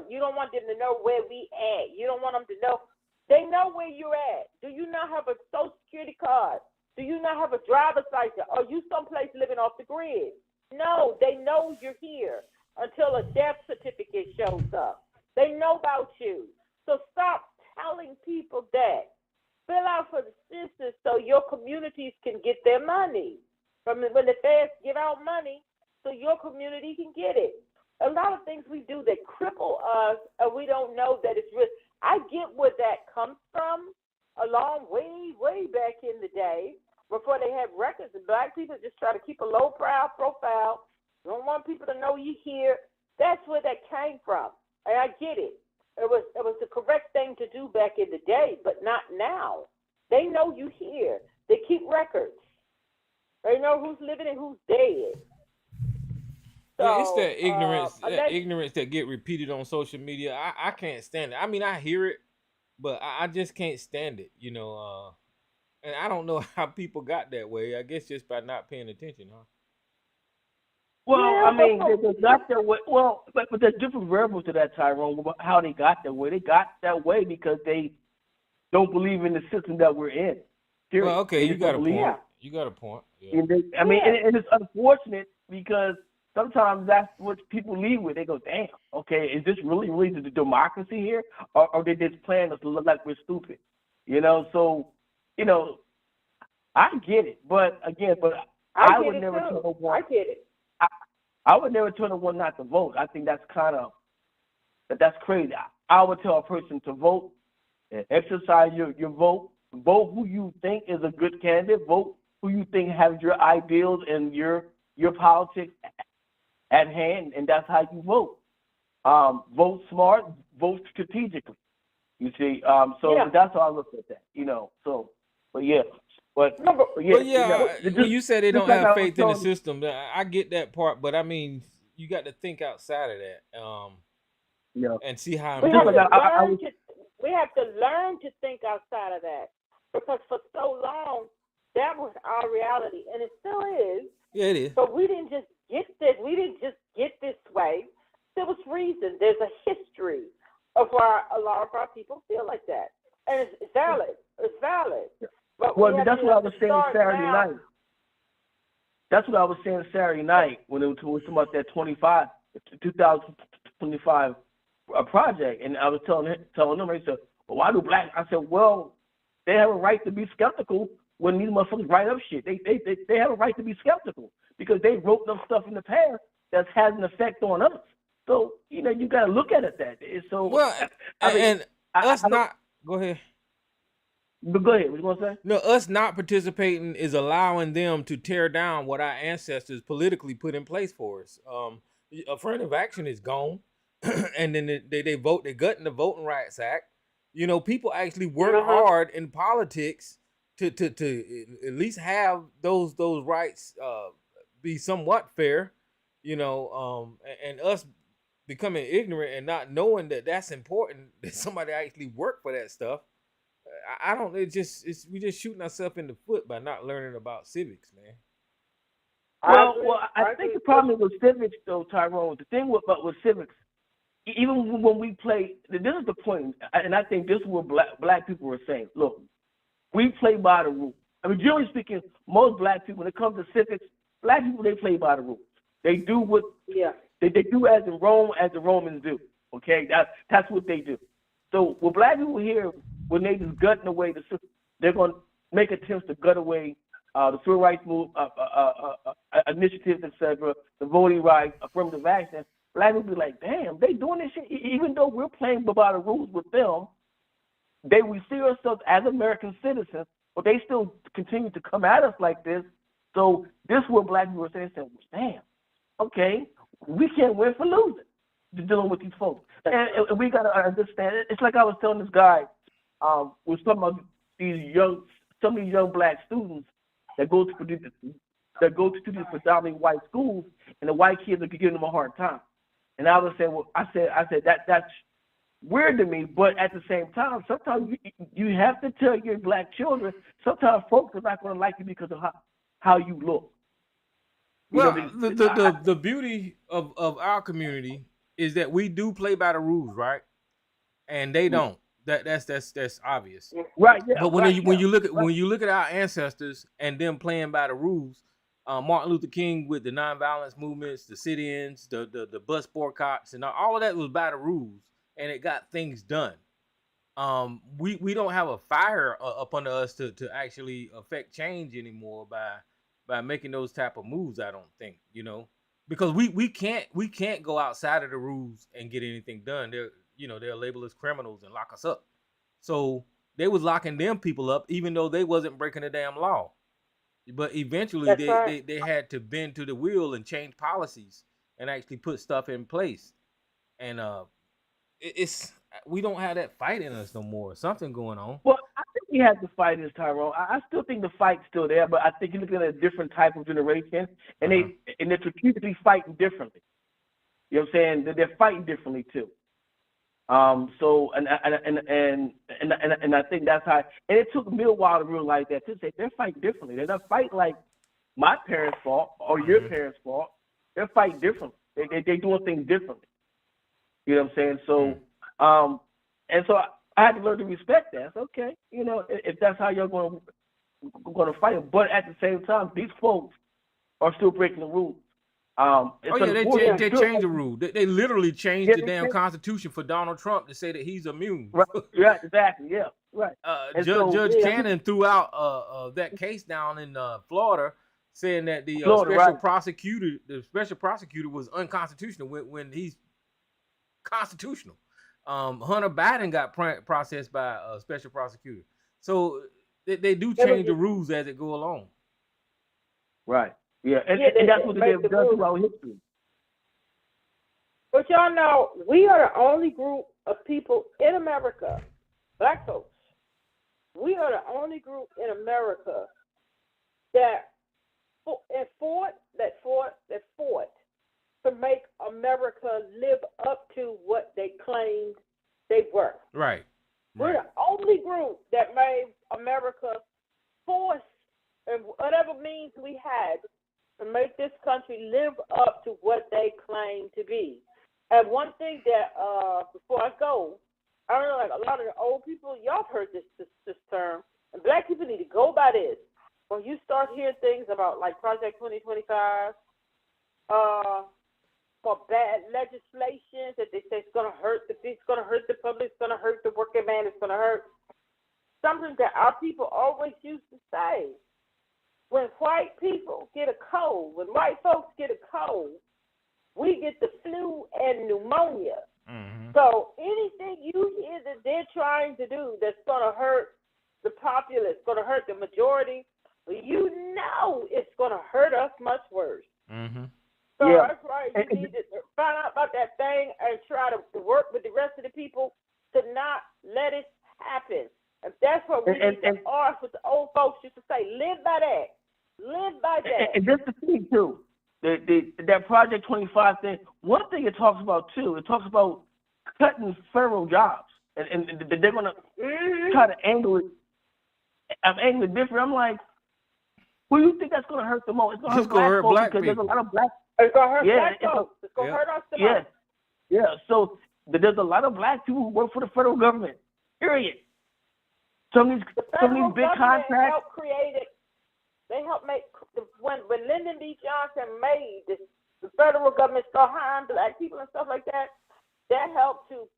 you don't want them to know where we at. You don't want them to know. They know where you're at. Do you not have a Social Security card? Do you not have a driver's license? Are you someplace living off the grid? No, they know you're here until a death certificate shows up. They know about you. So stop telling people that. Fill out for the census so your communities can get their money. From when the feds give out money, so your community can get it. A lot of things we do that cripple us, and we don't know that it's real. I get where that comes from. A long way back in the day, before they had records, and black people just try to keep a low profile. You don't want people to know you here. That's where that came from, and I get it. It was the correct thing to do back in the day, but not now. They know you here. They keep records. They know who's living and who's dead. So, Yeah, it's that ignorance that get repeated on social media. I can't stand it. I mean, I hear it, but I just can't stand it, you know. And I don't know how people got that way. I guess just by not paying attention, huh? Well, I mean, they got that way. Well, but there's different variables to that, Tyrone, how they got that way. They got that way because they don't believe in the system that we're in. Period. Well, okay, you got a point. Yeah. You got a point. Yeah. And it's unfortunate because sometimes that's what people leave with. They go, damn, okay, is this really the democracy here? Or are they just playing us to look like we're stupid? You know, so, you know, I get it. But, again, I would never tell no one. I get it. I would never tell one not to vote. I think that's that's crazy. I would tell a person to vote and exercise your vote. Vote who you think is a good candidate. Vote who you think has your ideals and your politics at hand, and that's how you vote. Vote smart, vote strategically. You see, that's how I look at that. But yeah. But when you say they don't have faith in the system, I get that part. But I mean, you got to think outside of that, and see how. We have to learn to think outside of that, because for so long that was our reality, and it still is. Yeah, it is. But we didn't just get this. We didn't just get this way. There was reason. There's a history of why a lot of our people feel like that, and it's valid. It's valid. But that's what I was saying Saturday night. That's what I was saying Saturday night when it was talking about that 2025 project, and I was telling them, I said, "Well, why do blacks?" I said, "Well, they have a right to be skeptical when these motherfuckers write up shit. They have a right to be skeptical because they wrote up stuff in the past that has an effect on us. So you got to look at it that way. So go ahead. But go ahead. What you want to say? No, us not participating is allowing them to tear down what our ancestors politically put in place for us. Affirmative action is gone, and then they vote. They gut in the Voting Rights Act. People actually work hard in politics to at least have those rights be somewhat fair. And us becoming ignorant and not knowing that that's important, that somebody actually worked for that stuff. I don't. We just shooting ourselves in the foot by not learning about civics, man. Well, I think the problem with civics, though, Tyrone. The thing with civics, even when we play, this is the point, and I think this is what black people are saying. Look, we play by the rules. I mean, generally speaking, most black people, when it comes to civics, black people, they play by the rules. They do what they do as in Rome, as the Romans do. Okay, that's what they do. So with black people here, when they just gutting away they're going to make attempts to gut away the civil rights move, initiatives, etc., the voting rights, affirmative action. Black people be like, damn, they doing this shit. Even though we're playing by the rules with them, we see ourselves as American citizens, but they still continue to come at us like this. So this is what black people are saying, damn, okay, we can't win for losing dealing with these folks. And we got to understand it. It's like I was telling this guy, with some of these young black students that go to these predominantly white schools, and the white kids are giving them a hard time. And I was saying, I said that's weird to me, but at the same time, sometimes you have to tell your black children. Sometimes folks are not going to like you because of how you look. The beauty of our community is that we do play by the rules, right? And they don't. That's obvious, right? Yeah, but when you look at our ancestors and them playing by the rules, Martin Luther King with the nonviolence movements, the sit-ins, the bus boycotts, and all of that was by the rules, and it got things done. We don't have a fire up under us to actually affect change anymore by making those type of moves. I don't think, because we can't go outside of the rules and get anything done. They'll label us criminals and lock us up. So they was locking them people up, even though they wasn't breaking the damn law. But eventually they had to bend to the wheel and change policies and actually put stuff in place. And we don't have that fight in us no more. Something going on. Well, I think we have to fight this, Tyrone. I still think the fight's still there, but I think you're looking at a different type of generation, and they're strategically fighting differently. You know what I'm saying? They're fighting differently too. So I think that's how. And it took me a while to realize that too. Say they're fighting differently. They're not fighting like my parents' fault or your parents' fault. They're fighting differently. They doing things differently. You know what I'm saying? So, and so I had to learn to respect that. It's okay, if that's how you're going to fight it. But at the same time, these folks are still breaking the rules. They changed the rule. They literally changed the damn Constitution for Donald Trump to say that he's immune. Right, yeah, exactly, yeah, right. Judge Cannon threw out that case down in Florida, saying that the Florida, right. the special prosecutor was unconstitutional when he's constitutional. Hunter Biden got processed by a special prosecutor. So they do change the rules as it go along. Right. Yeah, and that's what they've done throughout history. But y'all know, we are the only group of people in America, black folks. We are the only group in America that fought to make America live up to what they claimed they were. Right. We're the only group that made America force, and whatever means we had, to make this country live up to what they claim to be. And one thing that, before I go, I don't know, like a lot of the old people, y'all have heard this term, and black people need to go by this. When you start hearing things about like Project 2025, for bad legislation that they say it's going to hurt the public, it's going to hurt the working man, it's going to hurt something that our people always used to say. When white people get a cold, when white folks get a cold, we get the flu and pneumonia. Mm-hmm. So anything you hear that they're trying to do that's going to hurt the populace, going to hurt the majority, you know it's going to hurt us much worse. Mm-hmm. So that's right. You need to find out about that thing and try to work with the rest of the people to not let it happen. And that's what we need to ask what the old folks used to say. Live by that. Live by that. And that's the thing, too. That Project 25 thing, one thing it talks about, too, it talks about cutting federal jobs. And they're going to try to angle it. I'm angling it different. I'm like, who do you think that's going to hurt the most? It's going to hurt black folks because there's a lot of black. It's going to hurt black folks. It's going to hurt us the most. Yeah. So there's a lot of black people who work for the federal government. Period. Some of these big contracts. Help create it. They help make when Lyndon B. Johnson made the federal government start hiring black people and stuff like that. That helped to,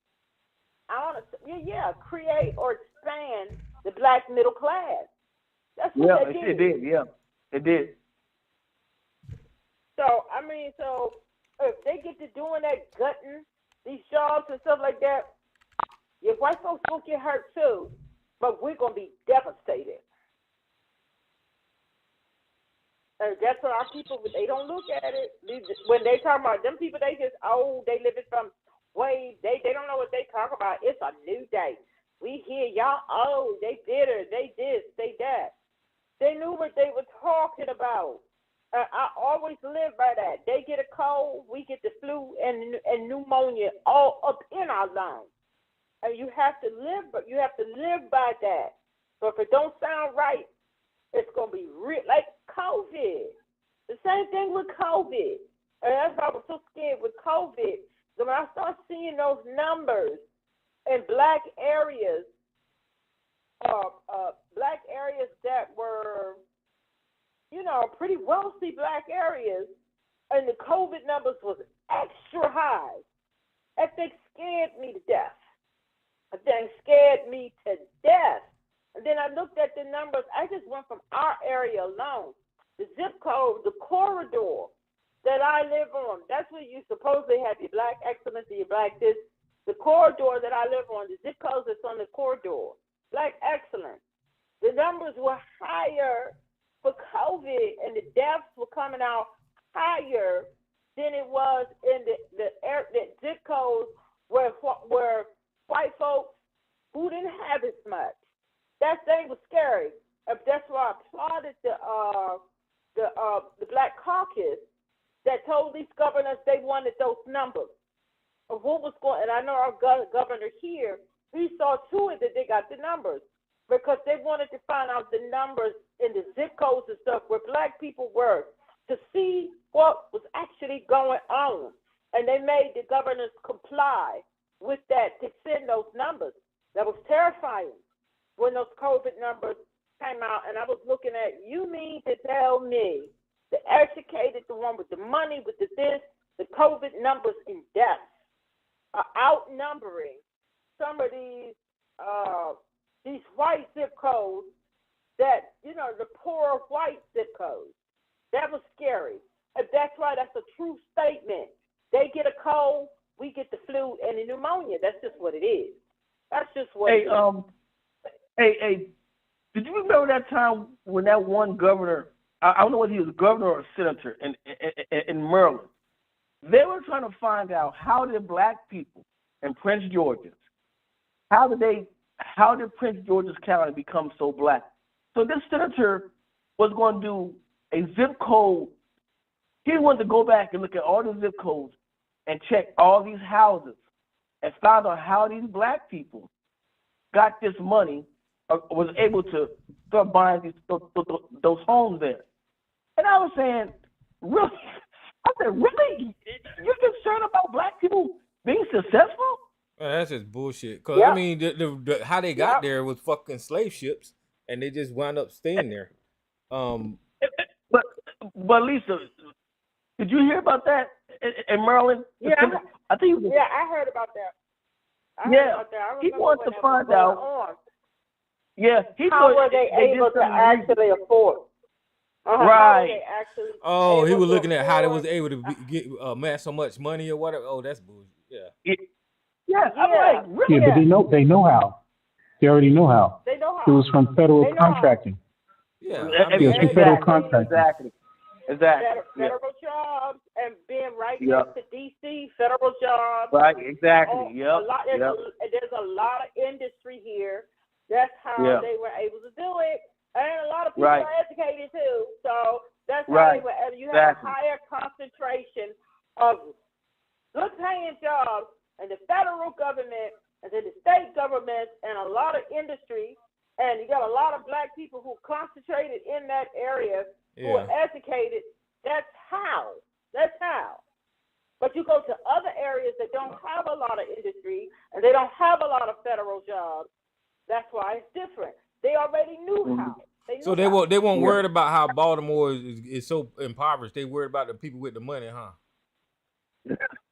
create or expand the black middle class. That's what they did. It did. Yeah, it did. So if they get to doing that, gutting these jobs and stuff like that, your white folks will get hurt too, but we're gonna be devastated. And that's what our people, they don't look at it. When they talk about them people, they just, they living from way, they don't know what they talk about. It's a new day. We hear y'all, they bitter, they this, they that. They knew what they were talking about. I always live by that. They get a cold, we get the flu and pneumonia all up in our lungs. And you have to live by that. So if it don't sound right, it's going to be real, like COVID. The same thing with COVID. And that's why I was so scared with COVID. So when I start seeing those numbers in black areas that were, pretty wealthy black areas, and the COVID numbers was extra high, that thing scared me to death. That thing scared me to death. And then I looked at the numbers. I just went from our area alone. The zip code, the corridor that I live on, that's where you supposedly have your black excellence and your black this. The corridor that I live on, the zip code that's on the corridor, black excellence. The numbers were higher for COVID, and the deaths were coming out higher than it was in the zip codes where white folks who didn't have as much. That thing was scary. That's why I applauded the Black Caucus that told these governors they wanted those numbers of what was going. And I know our governor here, he saw to it that they got the numbers because they wanted to find out the numbers in the zip codes and stuff where black people were to see what was actually going on. And they made the governors comply with that to send those numbers. That was terrifying. When those COVID numbers came out, and I was looking at, you mean to tell me the educated, the one with the money, with the this, the COVID numbers in deaths are outnumbering some of these white zip codes that, the poor white zip codes That was scary. That's right. That's a true statement. They get a cold, we get the flu and the pneumonia. That's just what it is. That's just what it is. Hey, did you remember that time when that one governor, I don't know whether he was a governor or a senator in Maryland, they were trying to find out how did black people in Prince George's, how did Prince George's County become so black? So this senator was going to do a zip code. He wanted to go back and look at all the zip codes and check all these houses and find out how these black people got this money or was able to start buying those homes there. And I was saying, really? I said, really? You're concerned about black people being successful? That's just bullshit. Cause I mean, how they got there was fucking slave ships, and they just wound up staying there. But Lisa, did you hear about that in Maryland? Yeah, I think. I heard about that. I heard about that. I he wants to find out. out. Yeah, how were they able to actually afford? Right. He was looking at how they was able to get amass so much money or whatever. Oh, that's bullshit. Yeah, I'm like, really? Yeah, but they know how. They already know how. They know how. It was from federal contracting. Yeah, it was from federal contracting. Exactly. Federal jobs and being right next to D.C. Federal jobs. Right. Exactly. There's a lot of industry here. That's how they were able to do it. And a lot of people are educated too. So that's how they were able. You have a higher concentration of good paying jobs in the federal government and then the state governments and a lot of industry. And you got a lot of black people who concentrated in that area who are educated. That's how. But you go to other areas that don't have a lot of industry and they don't have a lot of federal jobs. That's why it's different. They already knew how. They weren't worried about how Baltimore is so impoverished. They worried about the people with the money, huh?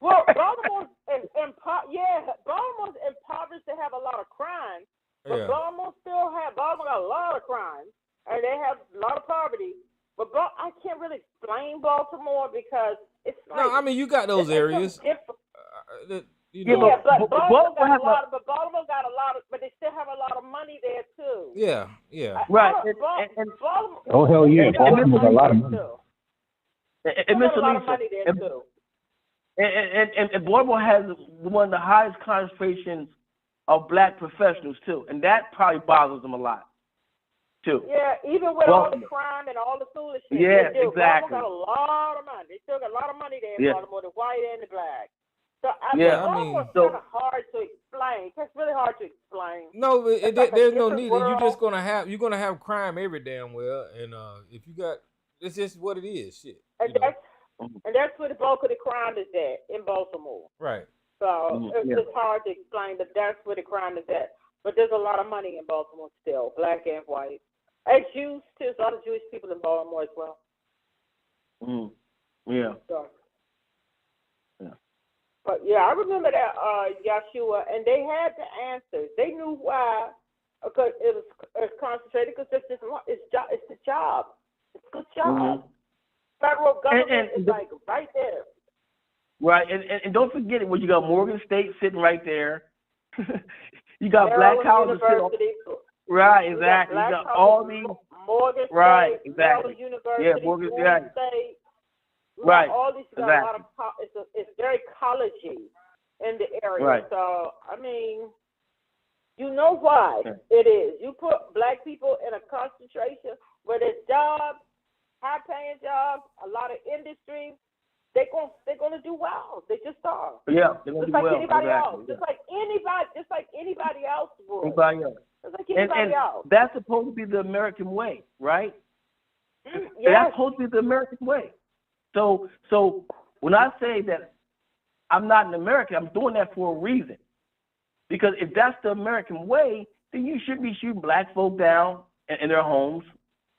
Well, Baltimore's Baltimore's impoverished. They have a lot of crime, but Baltimore got a lot of crime, and they have a lot of poverty. But I can't really explain Baltimore because it's like, no. I mean, you got those areas. But Baltimore got a lot, but they still have a lot of money there too. Yeah. Right. Oh hell yeah, Baltimore got a lot of money. And Mr. Lisa, and Baltimore has one of the highest concentrations of black professionals too, and that probably bothers them a lot too. Yeah, even with all the crime and all the foolishness. Yeah, exactly. Baltimore got a lot of money. They still got a lot of money there in Baltimore, the white and the black. So Baltimore's kind of hard to explain. It's really hard to explain. No, there's no need. You're gonna have crime every damn well, and if you got, it's just what it is. Shit. And that's where the bulk of the crime is at in Baltimore. Right. So it's hard to explain, but that's where the crime is at. But there's a lot of money in Baltimore still, black and white. And Jews too. There's a lot of Jewish people in Baltimore as well. Yeah. So. But I remember that Yeshua, and they had the answers. They knew why, because it was concentrated. Because it's the job. It's a good job. Federal government is like right there. Right, and don't forget it when you got Morgan State sitting right there. You got Black colleges sitting. Right, exactly. You got all these. Morgan State, right, exactly. University, Morgan State. Right. All these got a lot of. It's very collegey in the area. Right. So I mean, you know why it is. You put black people in a concentration where there's jobs, high-paying jobs, a lot of industry. They're gonna do well. They just are. Yeah, they're gonna do well. Anybody else. Yeah. Just like anybody else would. Anybody else. Just like anybody else. That's supposed to be the American way, right? Yes. That's supposed to be the American way. So when I say that I'm not an American, I'm doing that for a reason. Because if that's the American way, then you should be shooting black folk down in their homes.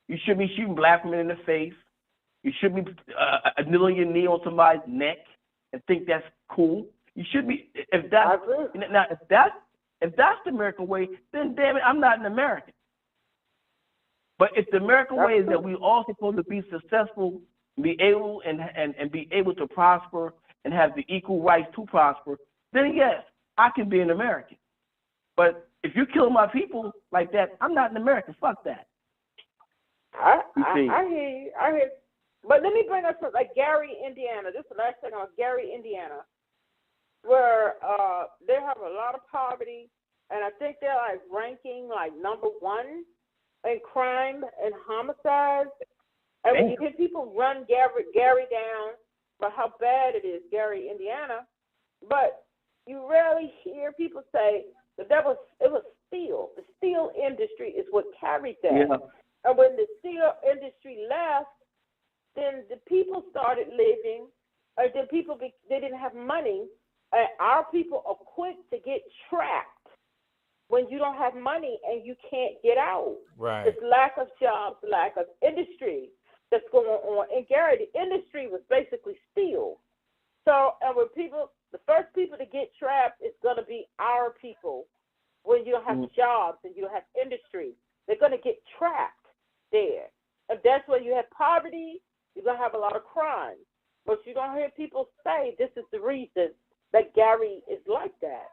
You should be shooting black women in the face. You should be kneeling your knee on somebody's neck and think that's cool. You should be if that's the American way, then damn it, I'm not an American. But if the American way is that we all supposed to be successful be able and be able to prosper and have the equal rights to prosper, then yes, I can be an American. But if you kill my people like that, I'm not an American. Fuck that. I hear you. I hear. But let me bring up something like Gary, Indiana. This is the last thing on Gary, Indiana, where they have a lot of poverty, and I think they're like ranking like number one in crime and homicides. And when you hear people run Gary down for how bad it is, Gary, Indiana, but you rarely hear people say that it was steel. The steel industry is what carried that. Yeah. And when the steel industry left, then the people started living, or then they didn't have money. And our people are quick to get trapped when you don't have money and you can't get out. Right. It's lack of jobs, lack of industry that's going on. In Gary, the industry was basically steel. So, and when the first people to get trapped is going to be our people. When you don't have jobs and you don't have industry, they're going to get trapped there. And that's when you have poverty, you're going to have a lot of crime. But you don't hear people say this is the reason that Gary is like that.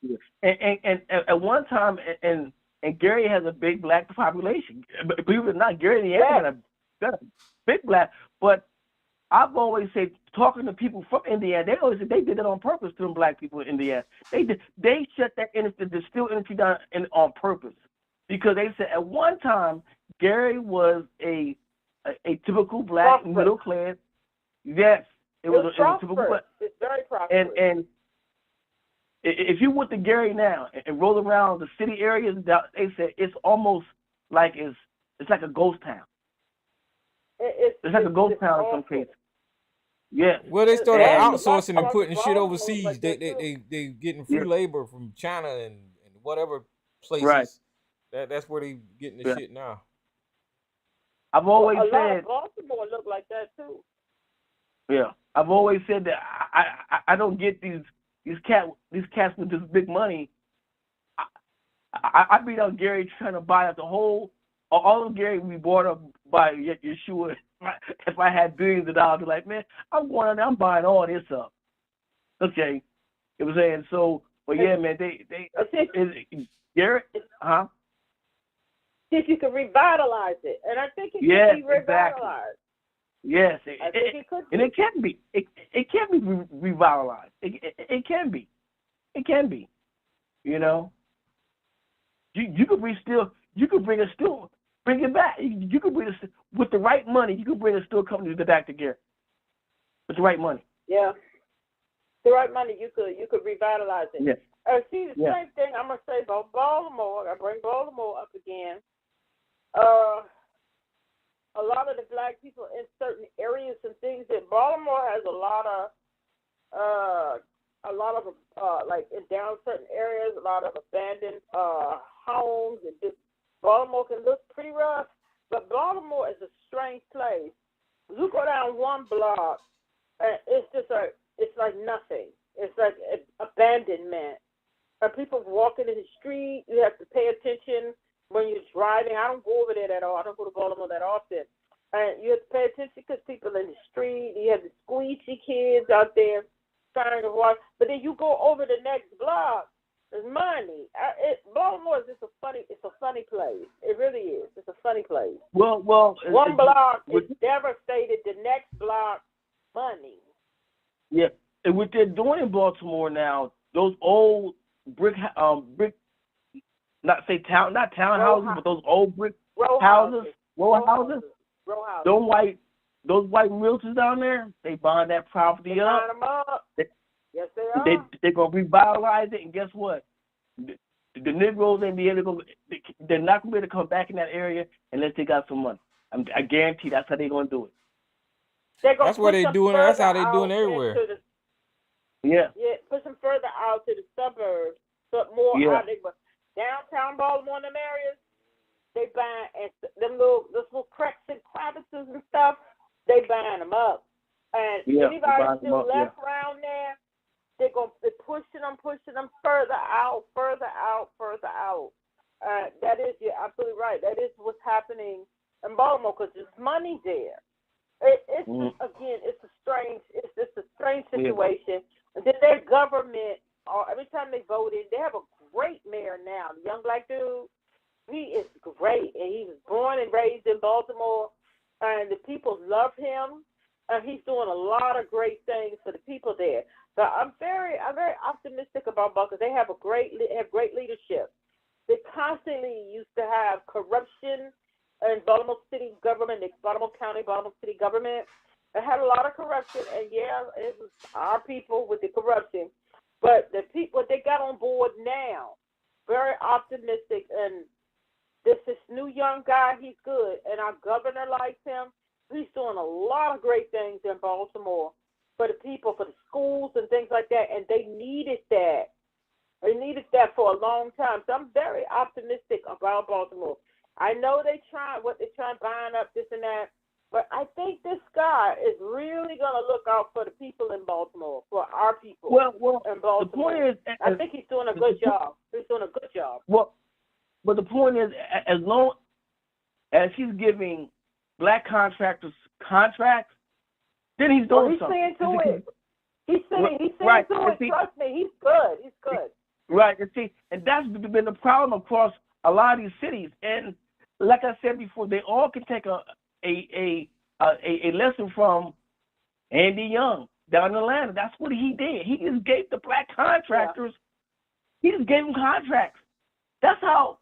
Yeah. And at one time, and Gary has a big black population. Believe it or not, Gary, Indiana got a big black. But I've always said, talking to people from Indiana, they always say they did it on purpose to them black people in Indiana. They shut that industry, the steel industry down on purpose, because they said at one time Gary was a typical black middle class. Yes, it was typical black. It's very prosperous. And if you went to Gary now and roll around the city areas, they said it's almost like it's like a ghost town. It's like a ghost town in some cases. Yeah. Well, they started outsourcing and putting shit overseas. They getting free labor from China and whatever places. Right. That's where they getting the shit now. I've always a said lot of Baltimore look like that too. Yeah, I've always said that I don't get these cats with this big money. I beat out Gary trying to buy up all of Gary we bought up by Yeshua. If I had billions of dollars, I'd be like, man, I'm going out there, I'm buying all this up. Okay, it was saying so, but yeah, man, they Gary, huh? If you could revitalize it, and I think it can be revitalized. Yes, it could be. And it can be. It can be revitalized. It can be. It can be. You know, you could bring it back. You could bring it with the right money. You could bring a steel company back together with the right money. Yeah, the right money. You could revitalize it. Yes. See the same thing I'm gonna say about Baltimore. I bring Baltimore up again. A lot of the black people in certain areas and things that Baltimore has a lot of like in down certain areas, a lot of abandoned homes, and just Baltimore can look pretty rough, but Baltimore is a strange place. You go down one block, and it's like nothing. It's like abandonment. And people walking in the street, you have to pay attention. When you're driving, I don't go over there at all. I don't go to Baltimore that often. And you have to pay attention because people in the street, you have the squeegee kids out there trying to walk. But then you go over the next block, there's money. Baltimore is just a funny place. It really is. It's a funny place. Well, one block is devastated. The next block, money. Yeah, and what they're doing in Baltimore now, those old brick not townhouses, but those old brick row houses. Those white realtors down there, they buying that property up. Buying them up. Yes, they are. They're gonna revitalize it, and guess what? The Negroes ain't be able to go. They're not gonna be able to come back in that area unless they got some money. I guarantee that's how they're gonna do it. That's what they're doing. That's how they're doing everywhere. Yeah, push them further out to the suburbs, but more out there. But downtown Baltimore in them areas, they buying and those little cracks and crevices and stuff. They buying them up, and anybody still left around there, they're pushing them further out. That is, you're absolutely right. That is what's happening in Baltimore because there's money there. It's again, it's a strange situation. And then their government, every time they vote in, they have a great mayor now. The young black dude, he is great, and he was born and raised in Baltimore, and the people love him. And he's doing a lot of great things for the people there. So I'm very optimistic about Baltimore. They have great leadership. They constantly used to have corruption in Baltimore City government, Baltimore County, Baltimore City government. They had a lot of corruption, and yeah, it was our people with the corruption. But the people they got on board now, very optimistic. And this new young guy, he's good, and our governor likes him. He's doing a lot of great things in Baltimore for the people, for the schools and things like that, and they needed that. They needed that for a long time. So I'm very optimistic about Baltimore. I know they're trying buying up this and that, but I think this guy is really going to look out for the people in Baltimore, for our people in Baltimore. The point is, I think he's doing a good job. He's doing a good job. Well, but the point is, as long as he's giving black contractors contracts, then he's doing something. He's seeing to it. He's seeing right. to it. Trust me, he's good. He's good. Right. And that's been the problem across a lot of these cities. And like I said before, they all can take a lesson from Andy Young down in Atlanta. That's what he did. He just gave the black contractors. He just gave them contracts. That's how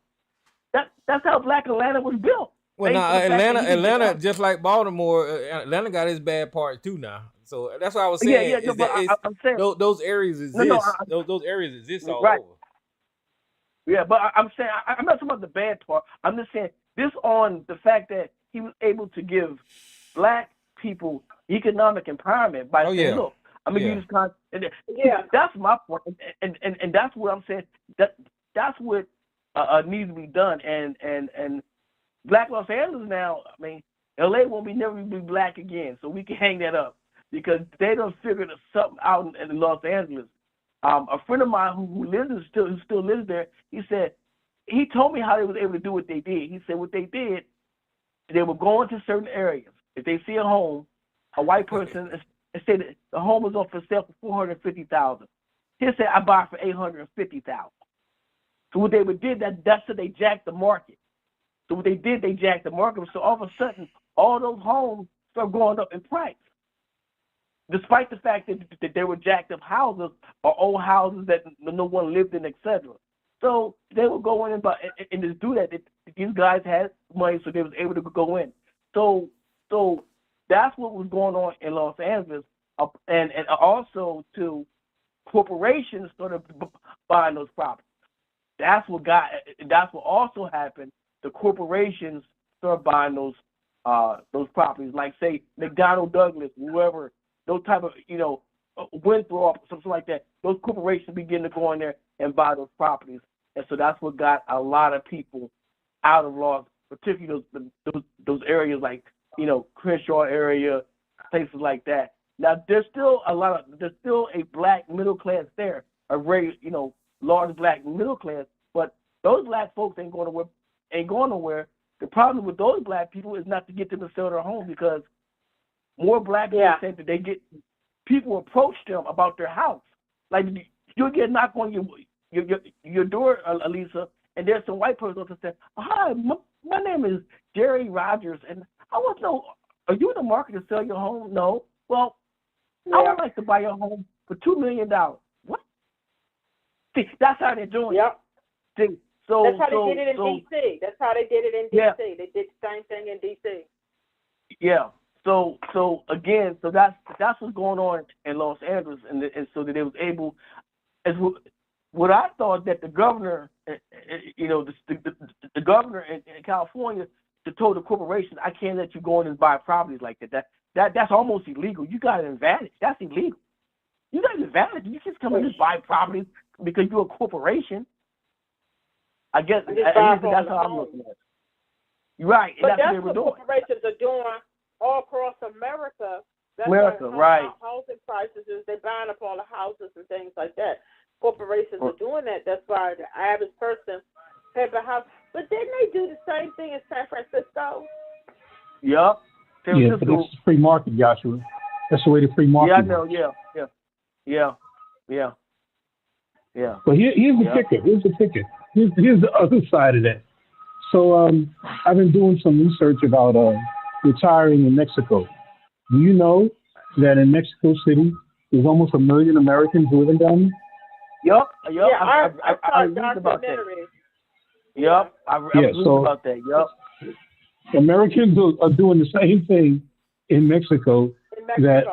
Black Atlanta was built. Well, now Atlanta, just like Baltimore, Atlanta got his bad part too now. So that's what I was saying. I'm saying those areas exist. Those areas exist all over. Yeah, but I'm saying I'm not talking about the bad part. I'm just saying this on the fact that he was able to give black people economic empowerment by saying, look, I'm gonna use this that's my point, and that's what I'm saying. That's what needs to be done, and Black Los Angeles now. I mean, LA won't never be black again, so we can hang that up because they don't figure something out in Los Angeles. A friend of mine who still lives there, he told me how they was able to do what they did. He said what they did, they would go into certain areas. If they see a home, a white person, and say that the home is on for sale for $450,000. He'll say I buy it for $850,000. So what they did, that's how they jacked the market. So what they did, they jacked the market. So all of a sudden, all those homes start going up in price, despite the fact that they were jacked up houses or old houses that no one lived in, etc. So they would go in and just do that. These guys had money, so they was able to go in. So that's what was going on in Los Angeles, and also to corporations started buying those properties. That's what also happened. The corporations started buying those properties, like say McDonnell Douglas, whoever, those type of Winthrop, something like that. Those corporations begin to go in there and buy those properties, and so that's what got a lot of people out of Los, particularly those areas like Crenshaw area, places like that. Now there's still a black middle class there, a very large black middle class, but those black folks ain't going nowhere. The problem with those black people is not to get them to sell their home, because more black people say that they get people approach them about their house. Like you'll get a knock on your door, Elisa, and there's some white person that says, "Hi, my name is Jerry Rogers, and I want to know, are you in the market to sell your home?" No. Well, I would like to buy your home for $2 million. What? See, that's how they're doing it. See, so that's how they did it in D.C. That's how they did it in D.C. They did the same thing in D.C. Yeah. So again, that's what's going on in Los Angeles, and so that they was able, as what I thought that the governor, the governor in California, told the corporations, I can't let you go in and buy properties like that. That's almost illegal. You got an advantage. That's illegal. You got an advantage. You just come and just buy properties because you're a corporation. I guess that's how I'm looking at it. You're right. But that's that's what they were what doing. Corporations are doing all across America. That's right. Housing prices is they're buying up all the houses and things like that. Corporations are doing that. That's why the average person paid the house. But didn't they do the same thing in San Francisco? Yup. San Yeah, but Francisco. that's free market, Joshua. That's the way the free market Yeah, I know. works. Yeah. But here's the kicker. Here's the kicker. Here's the other side of that. So I've been doing some research about retiring in Mexico. Do you know that in Mexico City, there's almost 1 million Americans living down there? Yup. Yeah, I read about that. Yup. I read about that. Yup. Americans are doing the same thing in Mexico, that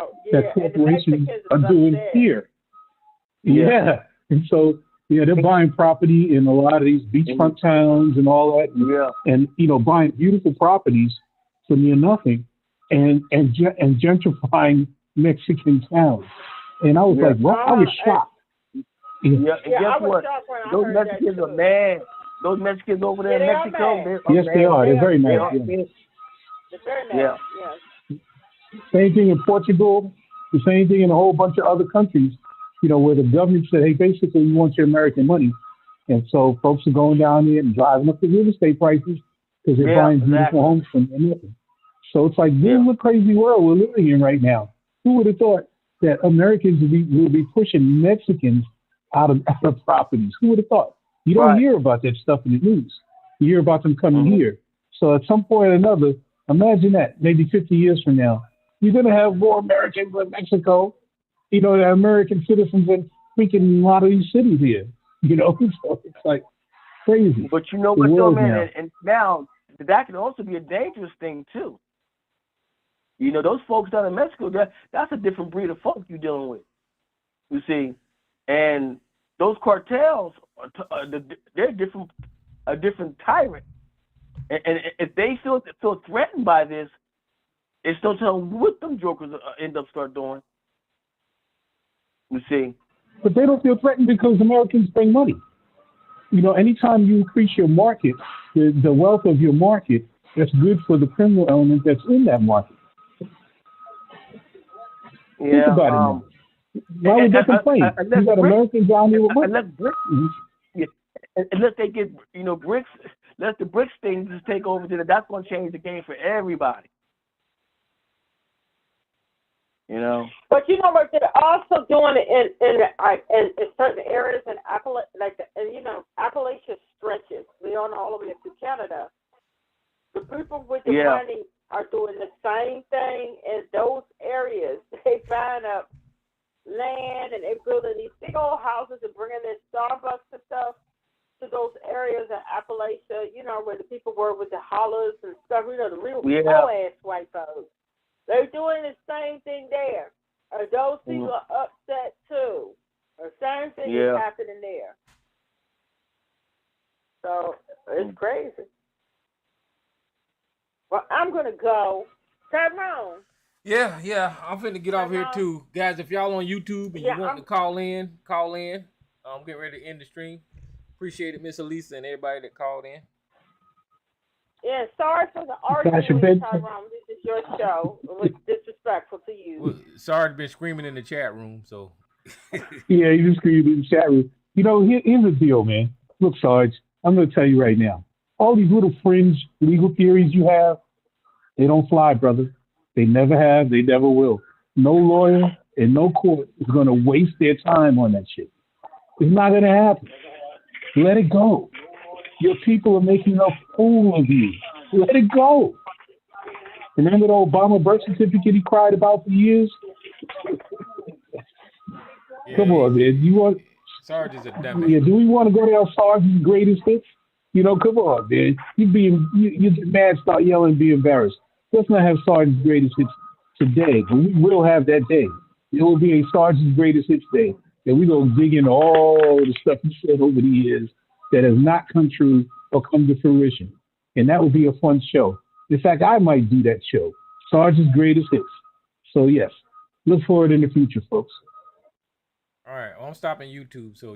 corporations are doing here. Yeah. And so, they're buying property in a lot of these beachfront towns and all that. And buying beautiful properties for near nothing and gentrifying Mexican towns. And I was like, what? I was shocked. And guess what? Those Mexicans are mad. Those Mexicans over there in Mexico, they are. They're very mad. They're very mad. Yes. Same thing in Portugal. The same thing in a whole bunch of other countries, where the government said, hey, basically, we want your American money. And so folks are going down there and driving up the real estate prices because they're buying beautiful homes from nothing. So it's like, this is a crazy world we're living in right now. Who would have thought that Americans will be pushing Mexicans out of properties? Who would have thought? You don't hear about that stuff in the news. You hear about them coming here. So at some point or another, imagine that, maybe 50 years from now, you're going to have more Americans in Mexico, the American citizens in freaking a lot of these cities here, So it's like crazy. But you know what, though, man, and now that can also be a dangerous thing, too. Those folks down in Mexico, that's a different breed of folk you're dealing with, you see. And those cartels, they're a different tyrant. And if they feel threatened by this, it's no telling what them jokers end up start doing. You see. But they don't feel threatened because Americans bring money. Anytime you increase your market, the wealth of your market, that's good for the criminal element that's in that market. Think about it. Why would they complain? You got Americans down here with money. Unless they get, BRICS, let the BRICS thing just take over, then that's going to change the game for everybody. But what they're also doing in certain areas in Appalachia stretches beyond all the way to Canada. The people with the money are doing the same thing in those areas. They buying up land and they're building these big old houses and bringing their Starbucks and stuff to those areas in Appalachia, where the people were with the hollers and stuff, the real poor-ass white folks. They're doing the same thing there. Those people are upset too. The same thing is happening there. So it's crazy. Well, I'm going to go. Tyrone. Yeah. I'm finna get off here too. Guys, if y'all on YouTube and you want to call in. I'm getting ready to end the stream. Appreciate it, Miss Elisa, and everybody that called in. Yeah, sorry for the argument, Tyrone. This is your show. It was disrespectful to you. Well, Sarge been screaming in the chat room, so. Yeah, he just screamed in the chat room. Here's the deal, man. Look, Sarge, I'm going to tell you right now. All these little fringe legal theories you have, they don't fly, brother. They never have. They never will. No lawyer and no court is going to waste their time on that shit. It's not going to happen. Let it go. Your people are making a fool of you. Let it go. Remember the Obama birth certificate he cried about for years? Come on, man. Sarge is a dummy. Yeah, do we want to go to Sarge's greatest hits? Come on, man. You get mad, start yelling, and be embarrassed. Let's not have Sarge's greatest hits today, but we will have that day. It will be a Sarge's greatest hits day. And we're going to dig into all the stuff he said over the years that has not come true or come to fruition. And that would be a fun show. In fact, I might do that show, Sarge's greatest hits. So, yes, look forward in the future, folks. All right, well, I'm stopping YouTube, so